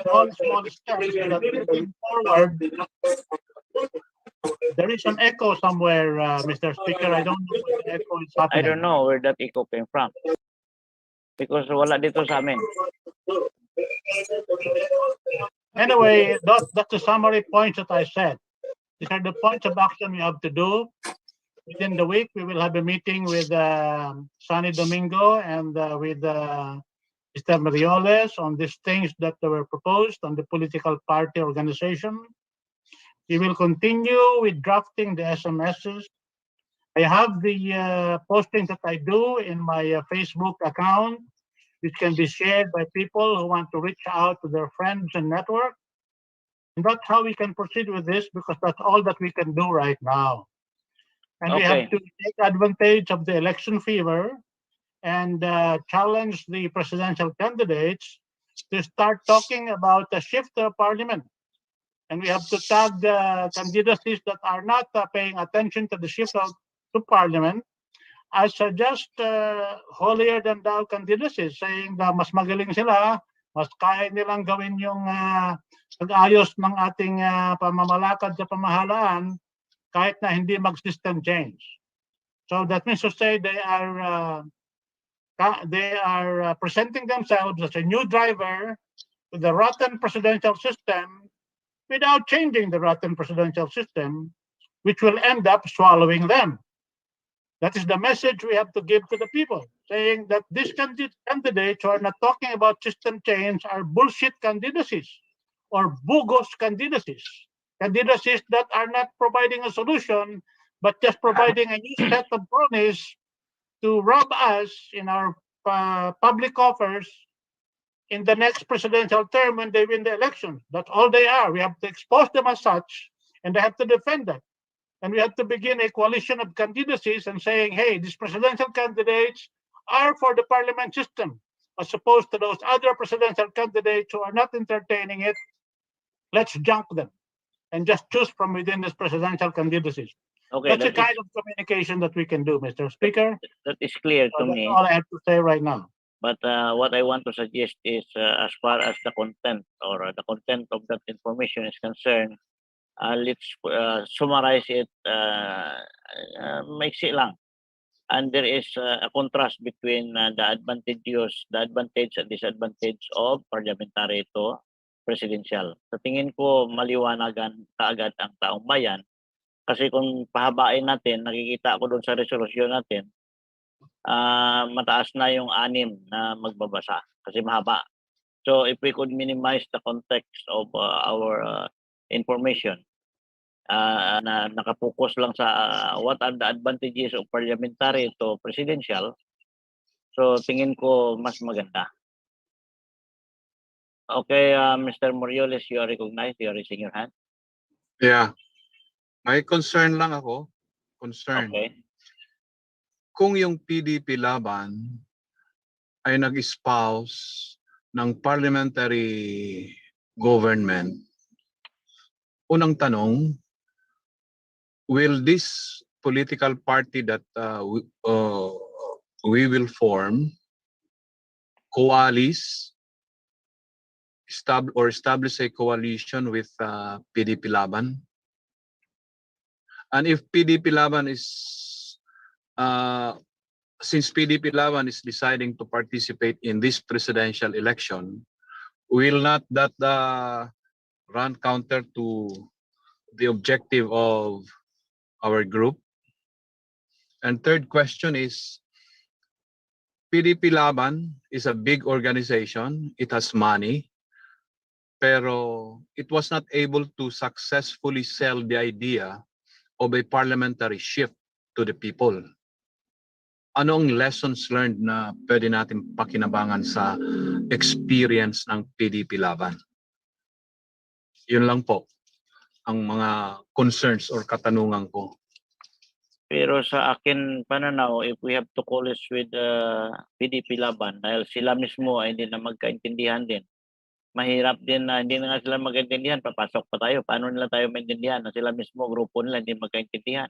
are small steps that moving forward. There is an echo somewhere, Mr. Speaker. I don't know where the echo is happening. I don't know where that echo came from. Because wala dito sa amin. Anyway, that's the summary points that I said. These are the points of action we have to do. Within the week, we will have a meeting with Sunny Domingo and with Mr. Marioles on these things that were proposed on the political party organization. We will continue with drafting the SMSs. I have the postings that I do in my Facebook account. which can be shared by people who want to reach out to their friends and network. And that's how we can proceed with this, because that's all that we can do right now. And we have Okay. to take advantage of the election fever and challenge the presidential candidates to start talking about a shift to parliament. And we have to tag the candidacies that are not paying attention to the shift to parliament. I suggest holier than thou candidacies, saying na mas magaling sila, mas kaya nilang gawin yung pag-ayos ng ating pamamalakad sa pamahalaan kahit na hindi mag-system change. So that means to say they are presenting themselves as a new driver to the rotten presidential system without changing the rotten presidential system, which will end up swallowing them. That is the message we have to give to the people, saying that these candidates who are not talking about system change are bullshit candidacies or bogus candidacies, candidacies that are not providing a solution, but just providing a new set of cronies to rob us in our public offers in the next presidential term when they win the election. That's all they are. We have to expose them as such, and they have to defend that. And we have to begin a coalition of candidacies and saying, hey, these presidential candidates are for the parliament system, as opposed to those other presidential candidates who are not entertaining it. Let's junk them and just choose from within this presidential candidacies. Okay, That's the kind of communication that we can do, Mr. Speaker. that is clear to So that's me. all I have to say right now. But what I want to suggest is, as far as the content or the content of that information is concerned, let's summarize it, maiksi lang. And there is a contrast between the advantage and disadvantage of parliamentary to presidential. Sa tingin ko, maliwanagan kaagad ang taong bayan. Kasi kung pahabain natin, nakikita ko doon sa resolusyon natin, mataas na yung 6 na magbabasa kasi mahaba. So if we could minimize the context of our information, na nakapokus lang sa what are the advantages of parliamentary to presidential, so tingin ko mas maganda. Okay, Mr. Morioles, you are recognized. You are raising your hand. Yeah. May concern lang ako. Concern. Okay. Kung yung PDP laban ay nag-espouse ng parliamentary government, unang tanong, will this political party that we will form establish a coalition with PDP Laban? And if PDP Laban is, since PDP Laban is deciding to participate in this presidential election, will not that run counter to the objective of our group? And third question is, PDP Laban is a big organization. It has money, pero it was not able to successfully sell the idea of a parliamentary shift to the people. Anong lessons learned na pwede natin pakinabangan sa experience ng PDP Laban? Yun lang po ang mga concerns or katanungan ko. Pero sa akin pananaw, if we have to coalesce with PDP Laban, dahil sila mismo ay hindi na magkaintindihan din, mahirap din na hindi na nga sila magkaintindihan, papasok pa tayo. Paano nila tayo maintindihan na sila mismo, grupo nila, hindi magkaintindihan?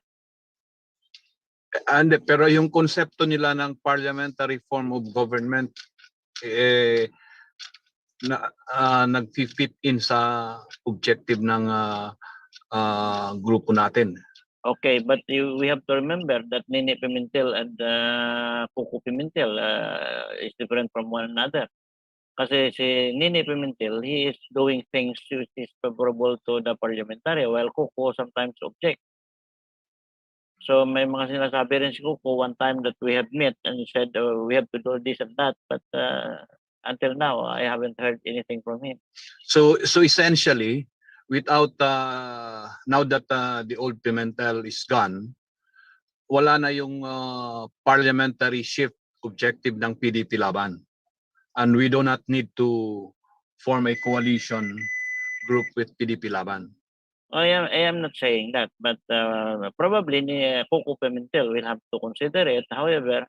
And, pero yung konsepto nila ng parliamentary form of government, nag-fit in sa objective ng grupo natin. Okay, but we have to remember that Nini Pimentel and Cuco Pimentel is different from one another. Kasi si Nini Pimentel, he is doing things which is favorable to the parliamentary, while Cuco sometimes object. So may mga sinasabi rin si Cuco one time that we have met and he said we have to do this and that, but until now I haven't heard anything from him. So essentially, without now that the old Pimentel is gone, wala na yung parliamentary shift objective ng PDP Laban. and we do not need to form a coalition group with PDP Laban. I am not saying that, but probably Coco Pimentel will have to consider it. However,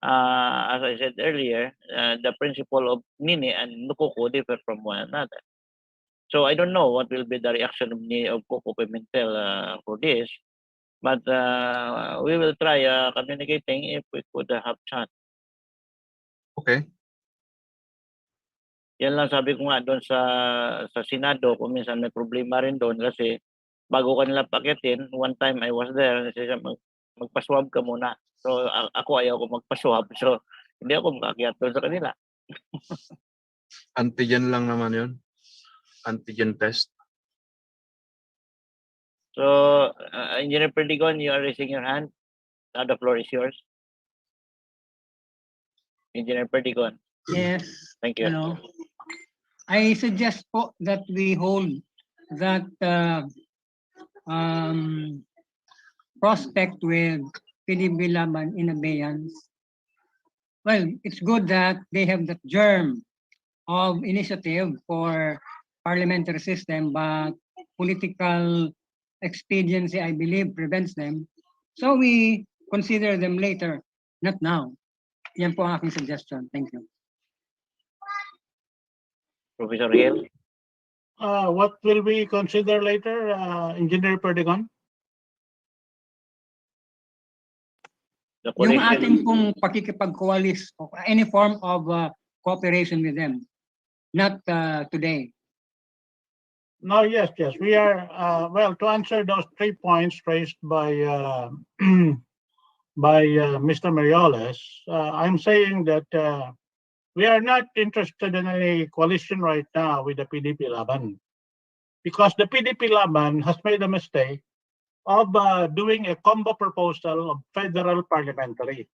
as I said earlier, the principle of Nini and Coco differ from one another. So I don't know what will be the reaction of Coco Pimentel for this, but we will try communicating if we could have chat. Okay. Yan lang sabi ko nga doon sa Senado, kung minsan may problema rin doon kasi bago kanila pakitin, one time I was there, siya magpa-swab ka muna. So ako ayaw ko magpa-swab, so hindi ako makakyat doon sa kanila. Antigen lang naman yun. Antigen test. So, Engineer Perdigon, you are raising your hand. Now the floor is yours. Engineer Perdigon. Yes. Thank you. Hello. I suggest po that we hold that prospect with PDP Laban in abeyance. Well, it's good that they have the germ of initiative for parliamentary system, but political expediency, I believe, prevents them. So we consider them later, not now. Yan po ang aking suggestion. Thank you. Professor Hill. What will we consider later, Engineer Perdigon? Yung ating pong pakikipag-coalesce o any form of cooperation with them, not today. No, yes. We are, well, to answer those 3 points raised by Mr. Marioles, I'm saying that we are not interested in any coalition right now with the PDP Laban, because the PDP Laban has made a mistake of doing a combo proposal of federal parliamentary.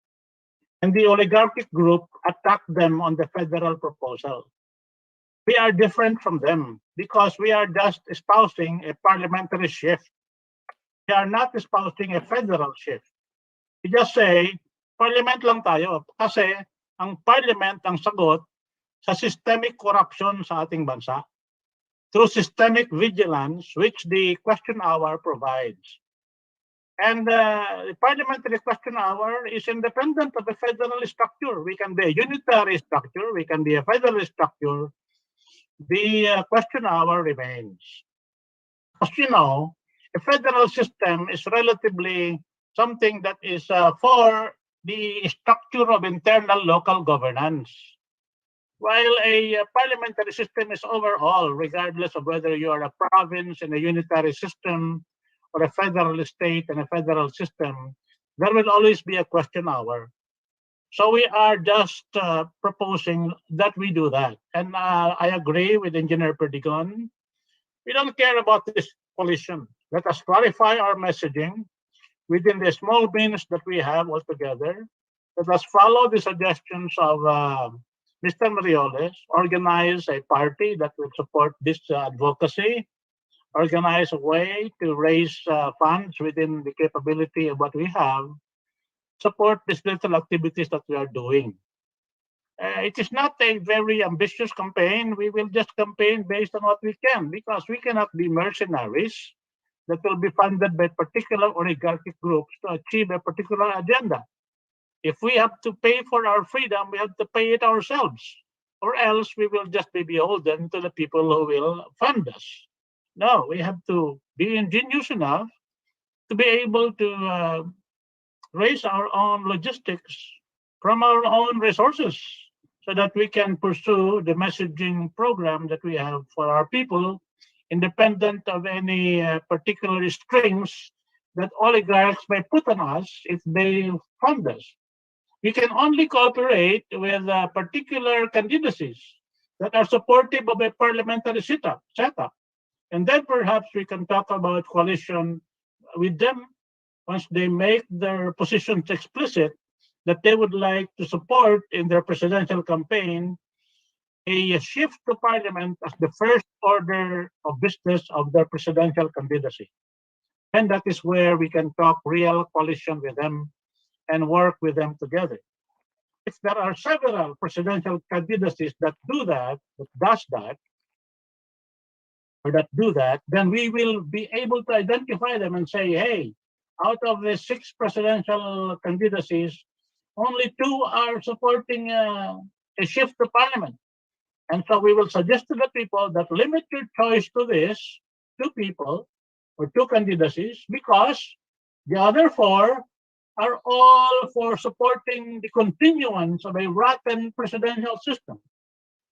And the oligarchic group attacked them on the federal proposal. We are different from them because we are just espousing a parliamentary shift. We are not espousing a federal shift. We just say, parliament lang tayo kasi ang parliament ang sagot sa systemic corruption sa ating bansa through systemic vigilance, which the question hour provides. And the parliamentary question hour is independent of a federal structure. We can be a unitary structure, we can be a federal structure. The question hour remains. As you know, a federal system is relatively something that is for the structure of internal local governance, while a parliamentary system is overall, regardless of whether you are a province in a unitary system or a federal state in a federal system, there will always be a question hour. So we are just proposing that we do that. And I agree with Engineer Perdigon. We don't care about this coalition. Let us clarify our messaging within the small means that we have altogether. Let us follow the suggestions of Mr. Marioles, organize a party that will support this advocacy, organize a way to raise funds within the capability of what we have, support these little activities that we are doing. It is not a very ambitious campaign. We will just campaign based on what we can, because we cannot be mercenaries that will be funded by particular oligarchic groups to achieve a particular agenda. If we have to pay for our freedom, we have to pay it ourselves, or else we will just be beholden to the people who will fund us. No, we have to be ingenious enough to be able to raise our own logistics from our own resources so that we can pursue the messaging program that we have for our people, independent of any particular strings that oligarchs may put on us if they fund us. We can only cooperate with particular candidacies that are supportive of a parliamentary setup. And then perhaps we can talk about coalition with them once they make their positions explicit that they would like to support in their presidential campaign a shift to parliament as the first order of business of their presidential candidacy. And that is where we can talk real coalition with them and work with them together. if there are several presidential candidacies that do that, then we will be able to identify them and say, hey, out of the 6 presidential candidacies, only 2 are supporting a shift to parliament. And so we will suggest to the people that limit your choice to this 2 people or 2 candidacies, because the other 4 are all for supporting the continuance of a rotten presidential system.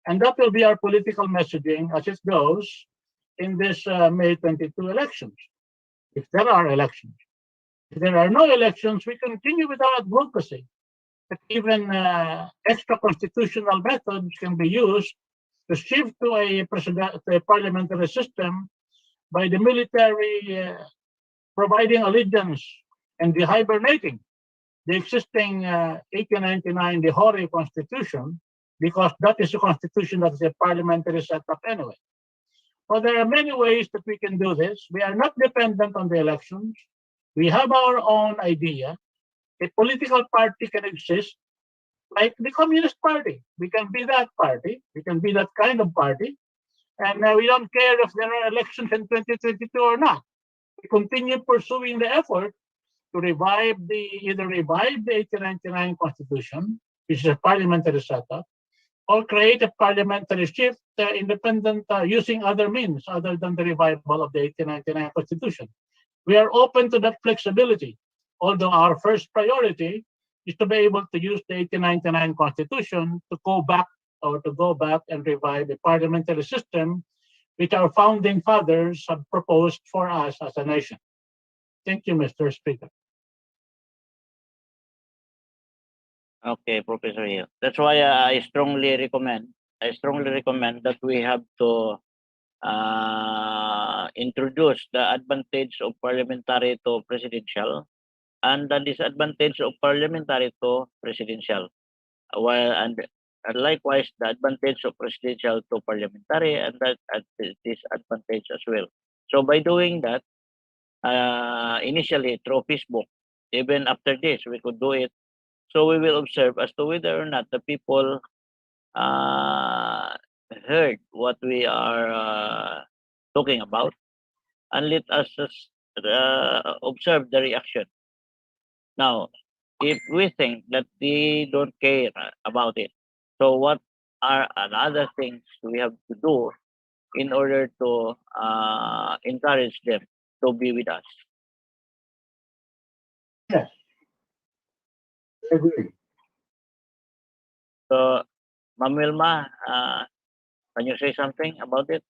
And that will be our political messaging as it goes in this May 22 elections, if there are elections. If there are no elections, we continue with our advocacy that even extra constitutional methods can be used to shift to a parliamentary system by the military providing allegiance and dehibernating the existing 1899, the Hori Constitution, because that is a constitution that is a parliamentary setup anyway. So there are many ways that we can do this. We are not dependent on the elections. We have our own idea. A political party can exist like the Communist Party. We can be that party. We can be that kind of party. And we don't care if there are elections in 2022 or not. We continue pursuing the effort to either revive the 1899 Constitution, which is a parliamentary setup, or create a parliamentary shift independent using other means other than the revival of the 1899 Constitution. We are open to that flexibility, although our first priority is to be able to use the 1899 Constitution to go back and revive a parliamentary system which our founding fathers have proposed for us as a nation. Thank you, Mr. Speaker. Okay, Professor Hill. That's why I strongly recommend that we have to introduce the advantage of parliamentary to presidential and the disadvantage of parliamentary to presidential. And likewise, the advantage of presidential to parliamentary and that disadvantage as well. So by doing that, initially through Facebook, even after this, we could do it. So we will observe as to whether or not the people heard what we are talking about, and let us observe the reaction. Now, if we think that they don't care about it, so what are other things we have to do in order to encourage them to be with us? Yes, I agree. So, Ma'am Wilma, can you say something about it?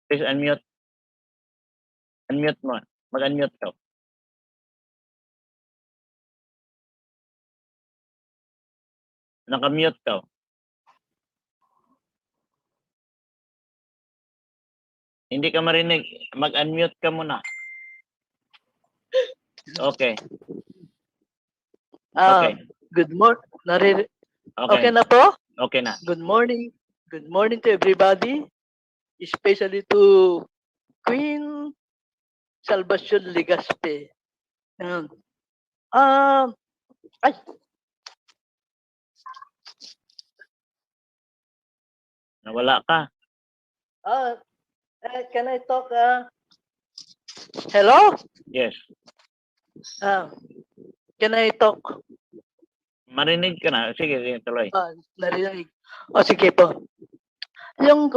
Please unmute. Unmute mo. Mag-unmute ka. Naka-mute ka. Hindi ka marinig. Mag-unmute ka muna. Okay. Okay. Good morning. Okay. Okay na po? Okay na. Good morning. Good morning to everybody, especially to Queen Salvacion Legaspi. Ay, Nawala ka. can I talk? Hello? Yes. Can I talk? Marinig ka na. Sige, tuloy. Narinig. Sige po. Yung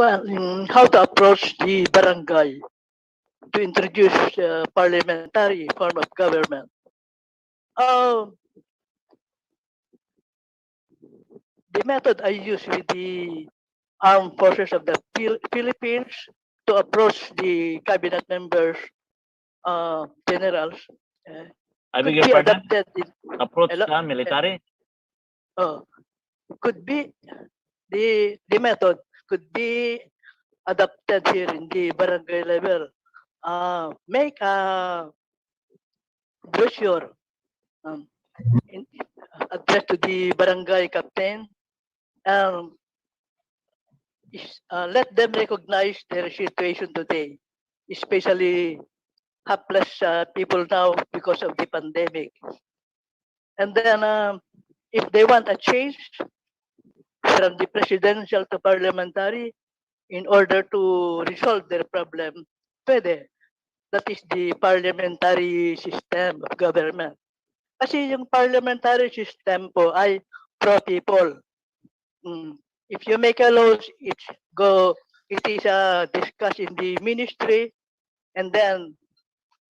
how to approach the barangay to introduce parliamentary form of government. The method I use with the armed forces of the Philippines to approach the cabinet members, generals, I could beg your be pardon? adapted Approach sa military? could be the method could be adapted here in the barangay level. Make a brochure addressed to the barangay captain. Let them recognize their situation today, especially helpless people now because of the pandemic. And then if they want a change from the presidential to parliamentary in order to resolve their problem, pwede. That is the parliamentary system of government. Kasi yung parliamentary system po ay pro-people. If you make a law, it is discussed in the ministry and then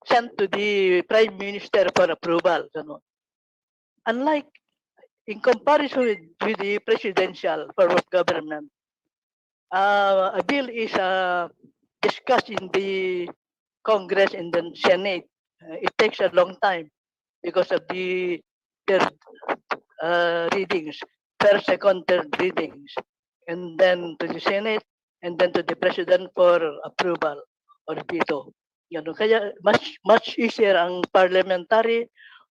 sent to the prime minister for approval. Ganun. Unlike, in comparison with the presidential form of government, a bill is discussed in the Congress and then Senate. It takes a long time because of the third readings, first, second, third readings, and then to the Senate, and then to the President for approval or veto. Kaya much easier ang parliamentary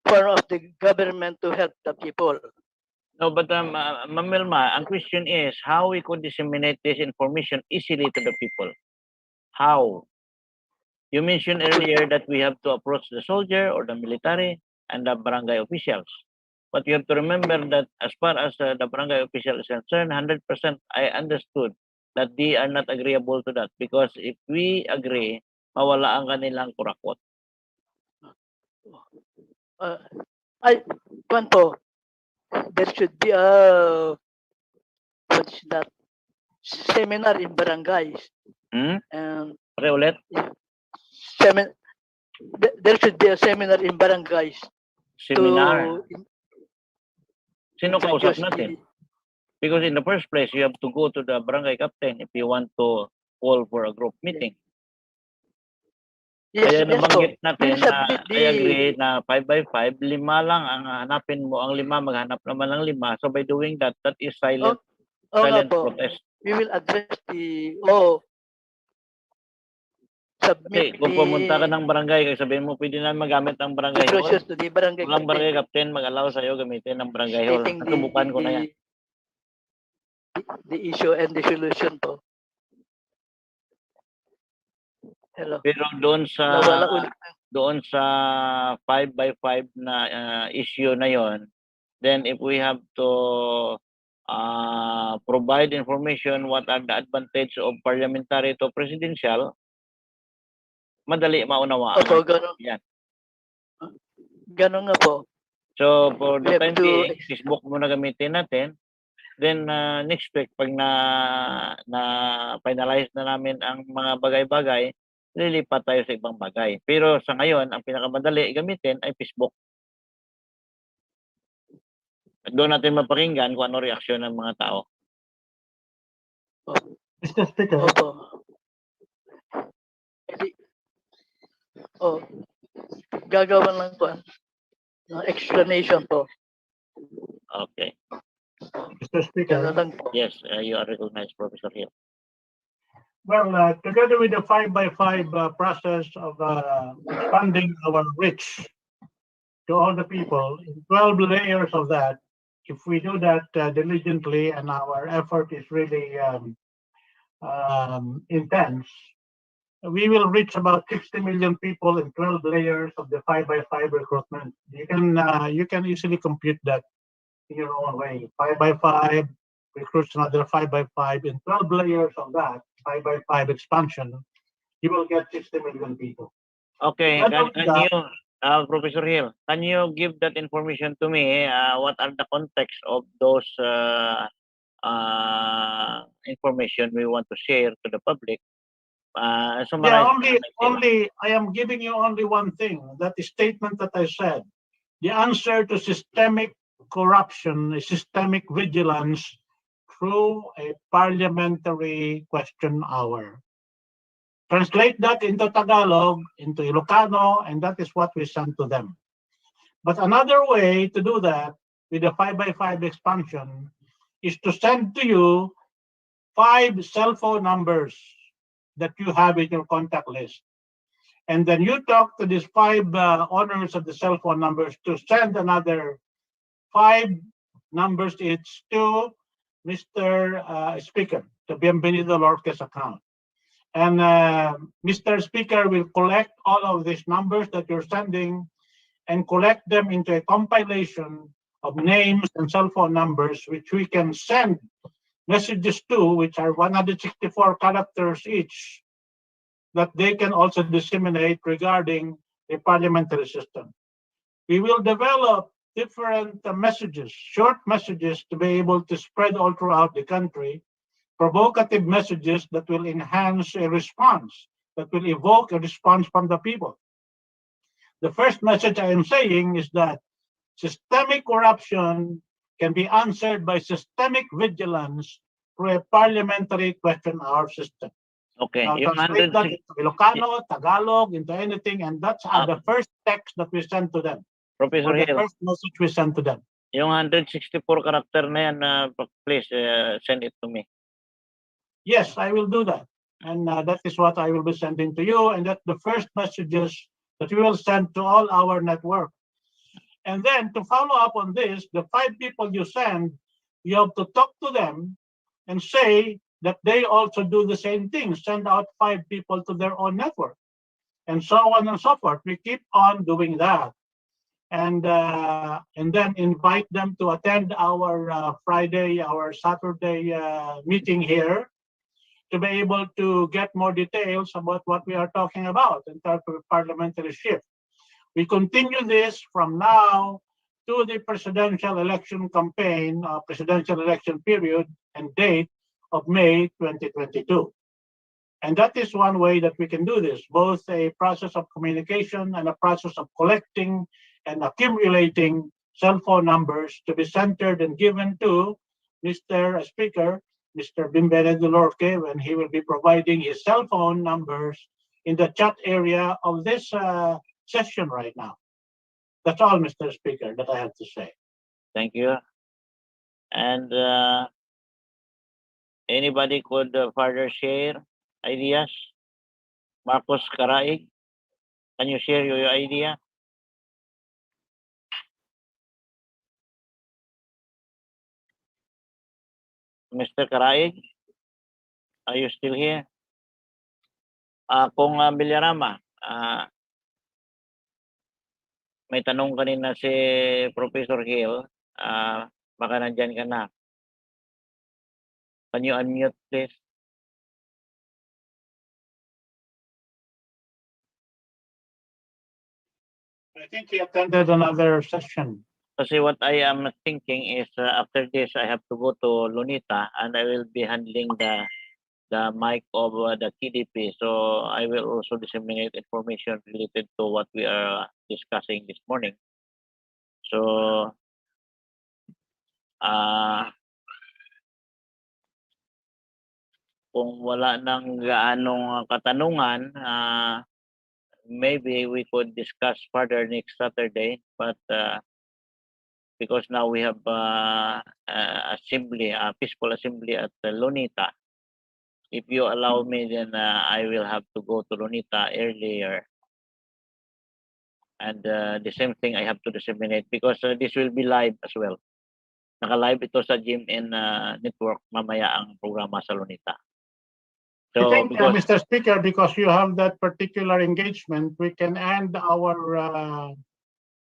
form of the government to help the people. No, but Ma'am Melma, ang question is how we could disseminate this information easily to the people. How? You mentioned earlier that we have to approach the soldier or the military and the barangay officials. But you have to remember that as far as the barangay official is concerned, 100% I understood that they are not agreeable to that because if we agree, mawala ang kanilang kurakot. There should be what is that? Seminar in barangays. Ulit? There should be a seminar in barangays. Seminar? Sino kausap natin? Because in the first place, you have to go to the barangay captain if you want to call for a group meeting. Yes, Kaya nabanggit natin na I agree na 5 by 5, 5 lang ang hanapin mo, ang 5 maghanap naman ng 5. So by doing that, that is silent protest. We will address the Kasi kung pumunta ka ng barangay, kaya sabihin mo, pwede na magamit ang barangay hall. to the barangay Walang barangay captain mag-allow sa'yo gamitin ng barangay hall. stating Nasubukan ko na yan. the issue and the solution po. Hello. Pero doon Nawala ulit. sa 5 by 5 na issue na yon, then if we have to provide information what are the advantage of parliamentary to presidential, madali maunawaan. Opo, ganun. Yan. Ganun nga po. So for We the have time to- being, Facebook muna gamitin natin. Then next week, pag na finalize na namin ang mga bagay-bagay, lilipat tayo sa ibang bagay. Pero sa ngayon, ang pinakamadali gamitin ay Facebook. Doon natin mapakinggan kung ano reaksyon ng mga tao. Mr. Speaker. Opo. Gagawa lang po ng explanation po. Okay. Mr. Speaker. Ganun lang po. Yes, you are recognized, Professor Hill. Well, together with the 5 by 5 process of expanding our reach to all the people, in 12 layers of that, if we do that diligently and our effort is really intense, we will reach about 60 million people in 12 layers of the 5 by 5 recruitment. You can easily compute that in your own way. 5 by 5 recruits another 5 by 5 in 12 layers of that 5 by 5 expansion. You will get 60 million people. Okay, Not can only that- you, Professor Hill, can you give that information to me? What are the context of those information we want to share to the public? Yeah, Summarize. only I am giving you only one thing, that is statement that I said. The answer to systemic corruption is systemic vigilance through a parliamentary question hour. Translate that into Tagalog, into Ilocano, and that is what we send to them. But another way to do that with the 5 by 5 expansion is to send to you 5 cell phone numbers that you have in your contact list. And then you talk to these 5 owners of the cell phone numbers to send another 5 numbers each to Mr. Speaker, to Bienvenido Lorque's account. And Mr. Speaker will collect all of these numbers that you're sending and collect them into a compilation of names and cell phone numbers, which we can send messages to, which are 164 characters each, that they can also disseminate regarding the parliamentary system. We will develop different messages, short messages to be able to spread all throughout the country, provocative messages that will enhance a response, that will evoke a response from the people. The first message I am saying is that systemic corruption can be answered by systemic vigilance through a parliamentary question hour system. Okay, Now, yung translate that 160 into Ilocano, Tagalog, into anything, and that's the first text that we send to them, Professor or the Hill, first message we send to them. yung 164 character na yan, please send it to me. Yes, I will do that. And that is what I will be sending to you. And that's the first messages that we will send to all our network. And then to follow up on this, the 5 people you send, you have to talk to them and say that they also do the same thing, send out 5 people to their own network, and so on and so forth. We keep on doing that. And then invite them to attend our Friday, our Saturday meeting here, to be able to get more details about what we are talking about in terms of parliamentary shift. We continue this from now to the presidential election campaign, presidential election period and date of May 2022. And that is one way that we can do this, both a process of communication and a process of collecting and accumulating cell phone numbers to be centered and given to Mr. Speaker, Mr. Bimbere Dulorque, when he will be providing his cell phone numbers in the chat area of this session right now. That's all, Mr. Speaker, that I have to say. Thank you. And anybody could further share ideas? Marcos Caraig, can you share your idea? Mr. Caraig, are you still here? Kung Villarama, may tanong kanina si Professor Hill, baka nandyan ka na. Can you unmute, please? I think he attended another session. Kasi what I am thinking is after this, I have to go to Lunita and I will be handling the mic of the TDP. So I will also disseminate information related to what we are discussing this morning. So kung wala nang gaanong katanungan, maybe we could discuss further next Saturday. But because now we have assembly, peaceful assembly at Lunita. If you allow me, then I will have to go to Lunita earlier. And the same thing I have to disseminate because this will be live as well. Naka-live ito sa GMN network mamaya ang programa sa Lunita. So, I think, Mr. Speaker, because you have that particular engagement, we can end our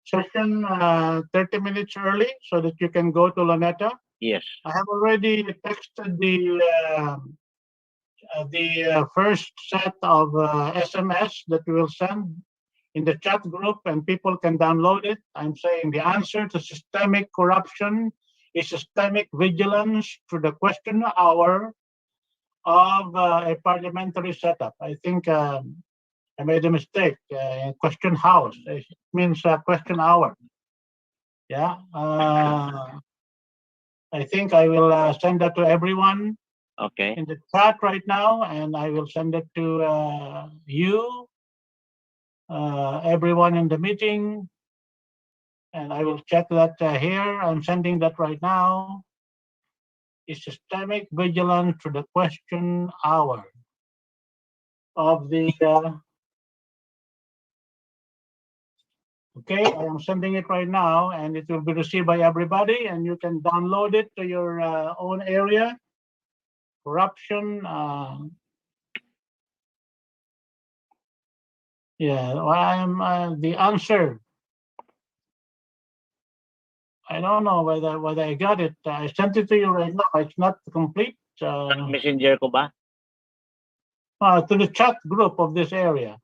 session 30 minutes early so that you can go to Luneta. Yes. I have already texted the first set of SMS that we will send in the chat group, and people can download it. I'm saying the answer to systemic corruption is systemic vigilance through the question hour of a parliamentary setup. I think I made a mistake. Question house. It means question hour. Yeah. I think I will send that to everyone. Okay. In the chat right now, and I will send it to you, everyone in the meeting, and I will check that here. I'm sending that right now. Is systemic vigilance to the question hour of the okay, I am sending it right now, and it will be received by everybody, and you can download it to your own area. Corruption, yeah, well, I am the answer I don't know whether I got it. I sent it to you right now. It's not complete. Messenger ko ba? To the chat group of this area.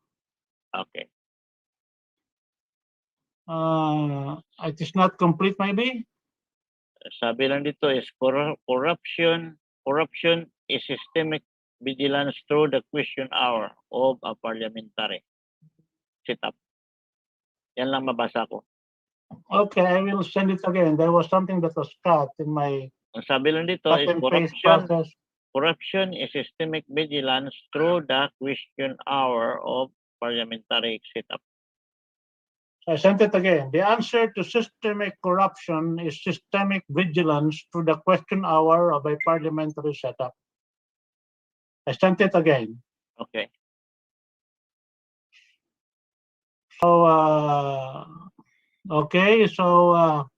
Okay. It is not complete, maybe. Sabi lang dito is corruption is systemic vigilance through the question hour of a parliamentary setup. Yan lang mabasa ko. Okay, I will send it again. There was something that was cut in my Ang sabi lang dito cut is and paste process. corruption is systemic vigilance through the question hour of parliamentary setup. I sent it again. The answer to systemic corruption is systemic vigilance through the question hour of a parliamentary setup. I sent it again. Okay. So, okay, so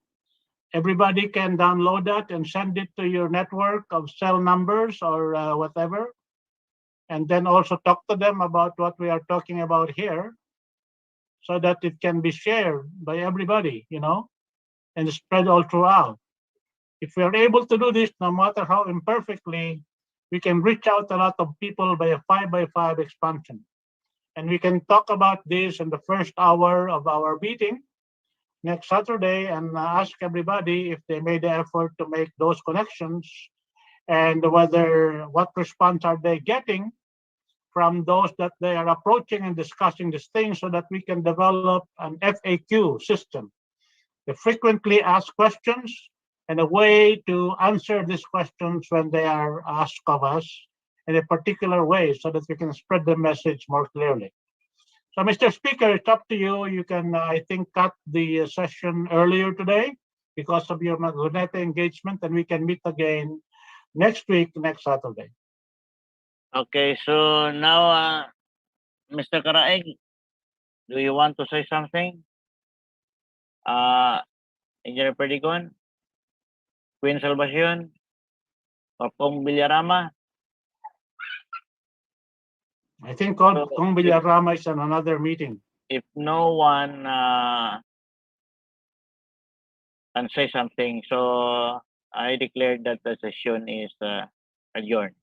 everybody can download that and send it to your network of cell numbers or whatever. And then also talk to them about what we are talking about here, so that it can be shared by everybody, and spread all throughout. If we are able to do this, no matter how imperfectly, we can reach out a lot of people by a 5x5 expansion. And we can talk about this in the first hour of our meeting next Saturday and ask everybody if they made the effort to make those connections and what response are they getting from those that they are approaching and discussing this thing, so that we can develop an FAQ system, the frequently asked questions, and a way to answer these questions when they are asked of us in a particular way, so that we can spread the message more clearly. So, Mr. Speaker, it's up to you. You can, I think, cut the session earlier today because of your Luneta engagement, and we can meet again next week, next Saturday. Okay, so now, Mr. Karaeg, do you want to say something? Engineer Perdigon, Queen Salvacion, or Kong Villarama? I think Kong Villarama is on another meeting. If no one can say something, so I declare that the session is adjourned.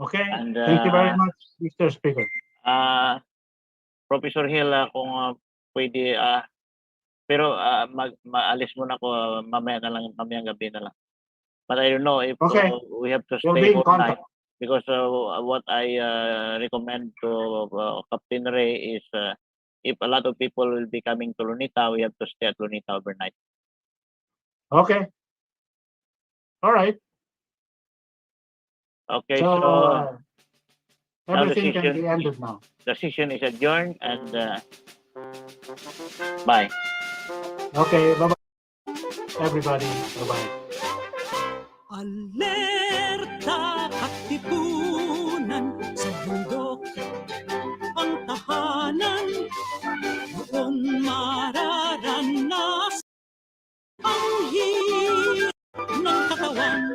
Okay, And, thank you very much, Mr. Speaker. Professor Hill, kung pwede, pero maalis muna ako mamaya na lang, mamayang gabi na lang. But I don't know if we have to We'll stay be in all night, contact. because what I recommend to Captain Ray is if a lot of people will be coming to Lunita, we have to stay at Lunita overnight. Okay. All right. Okay, So, now the everything can be ended now. The session is adjourned, and bye. Okay, bye-bye, everybody. Bye-bye. Alerta katipunan sa bundok, ang tahanan, doon mararanas ang hirap ng katawan.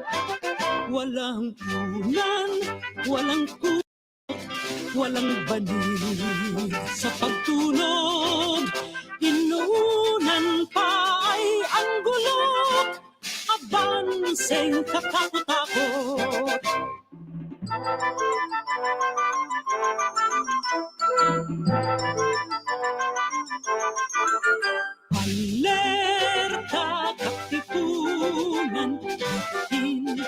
Walang punan, walang walang banig sa pagtulog. Inunan pa ay ang gulok, abanseng katakot-takot. Alerta katipunan, bitin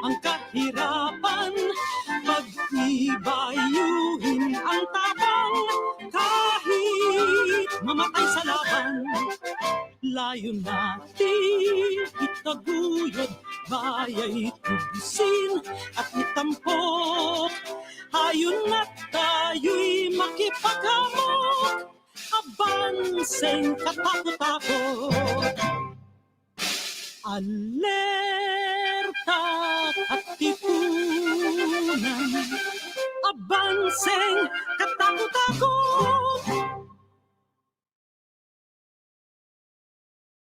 ang kahirapan, pag-ibayuhin ang tapang, kahit mamatay sa laban. Layo natin itaguyod, baya'y tubusin at itampok. Hayun na tayo'y makipaghamok, abanseng katakot-takot. Alerta katipunan, abanseng katakot-takot.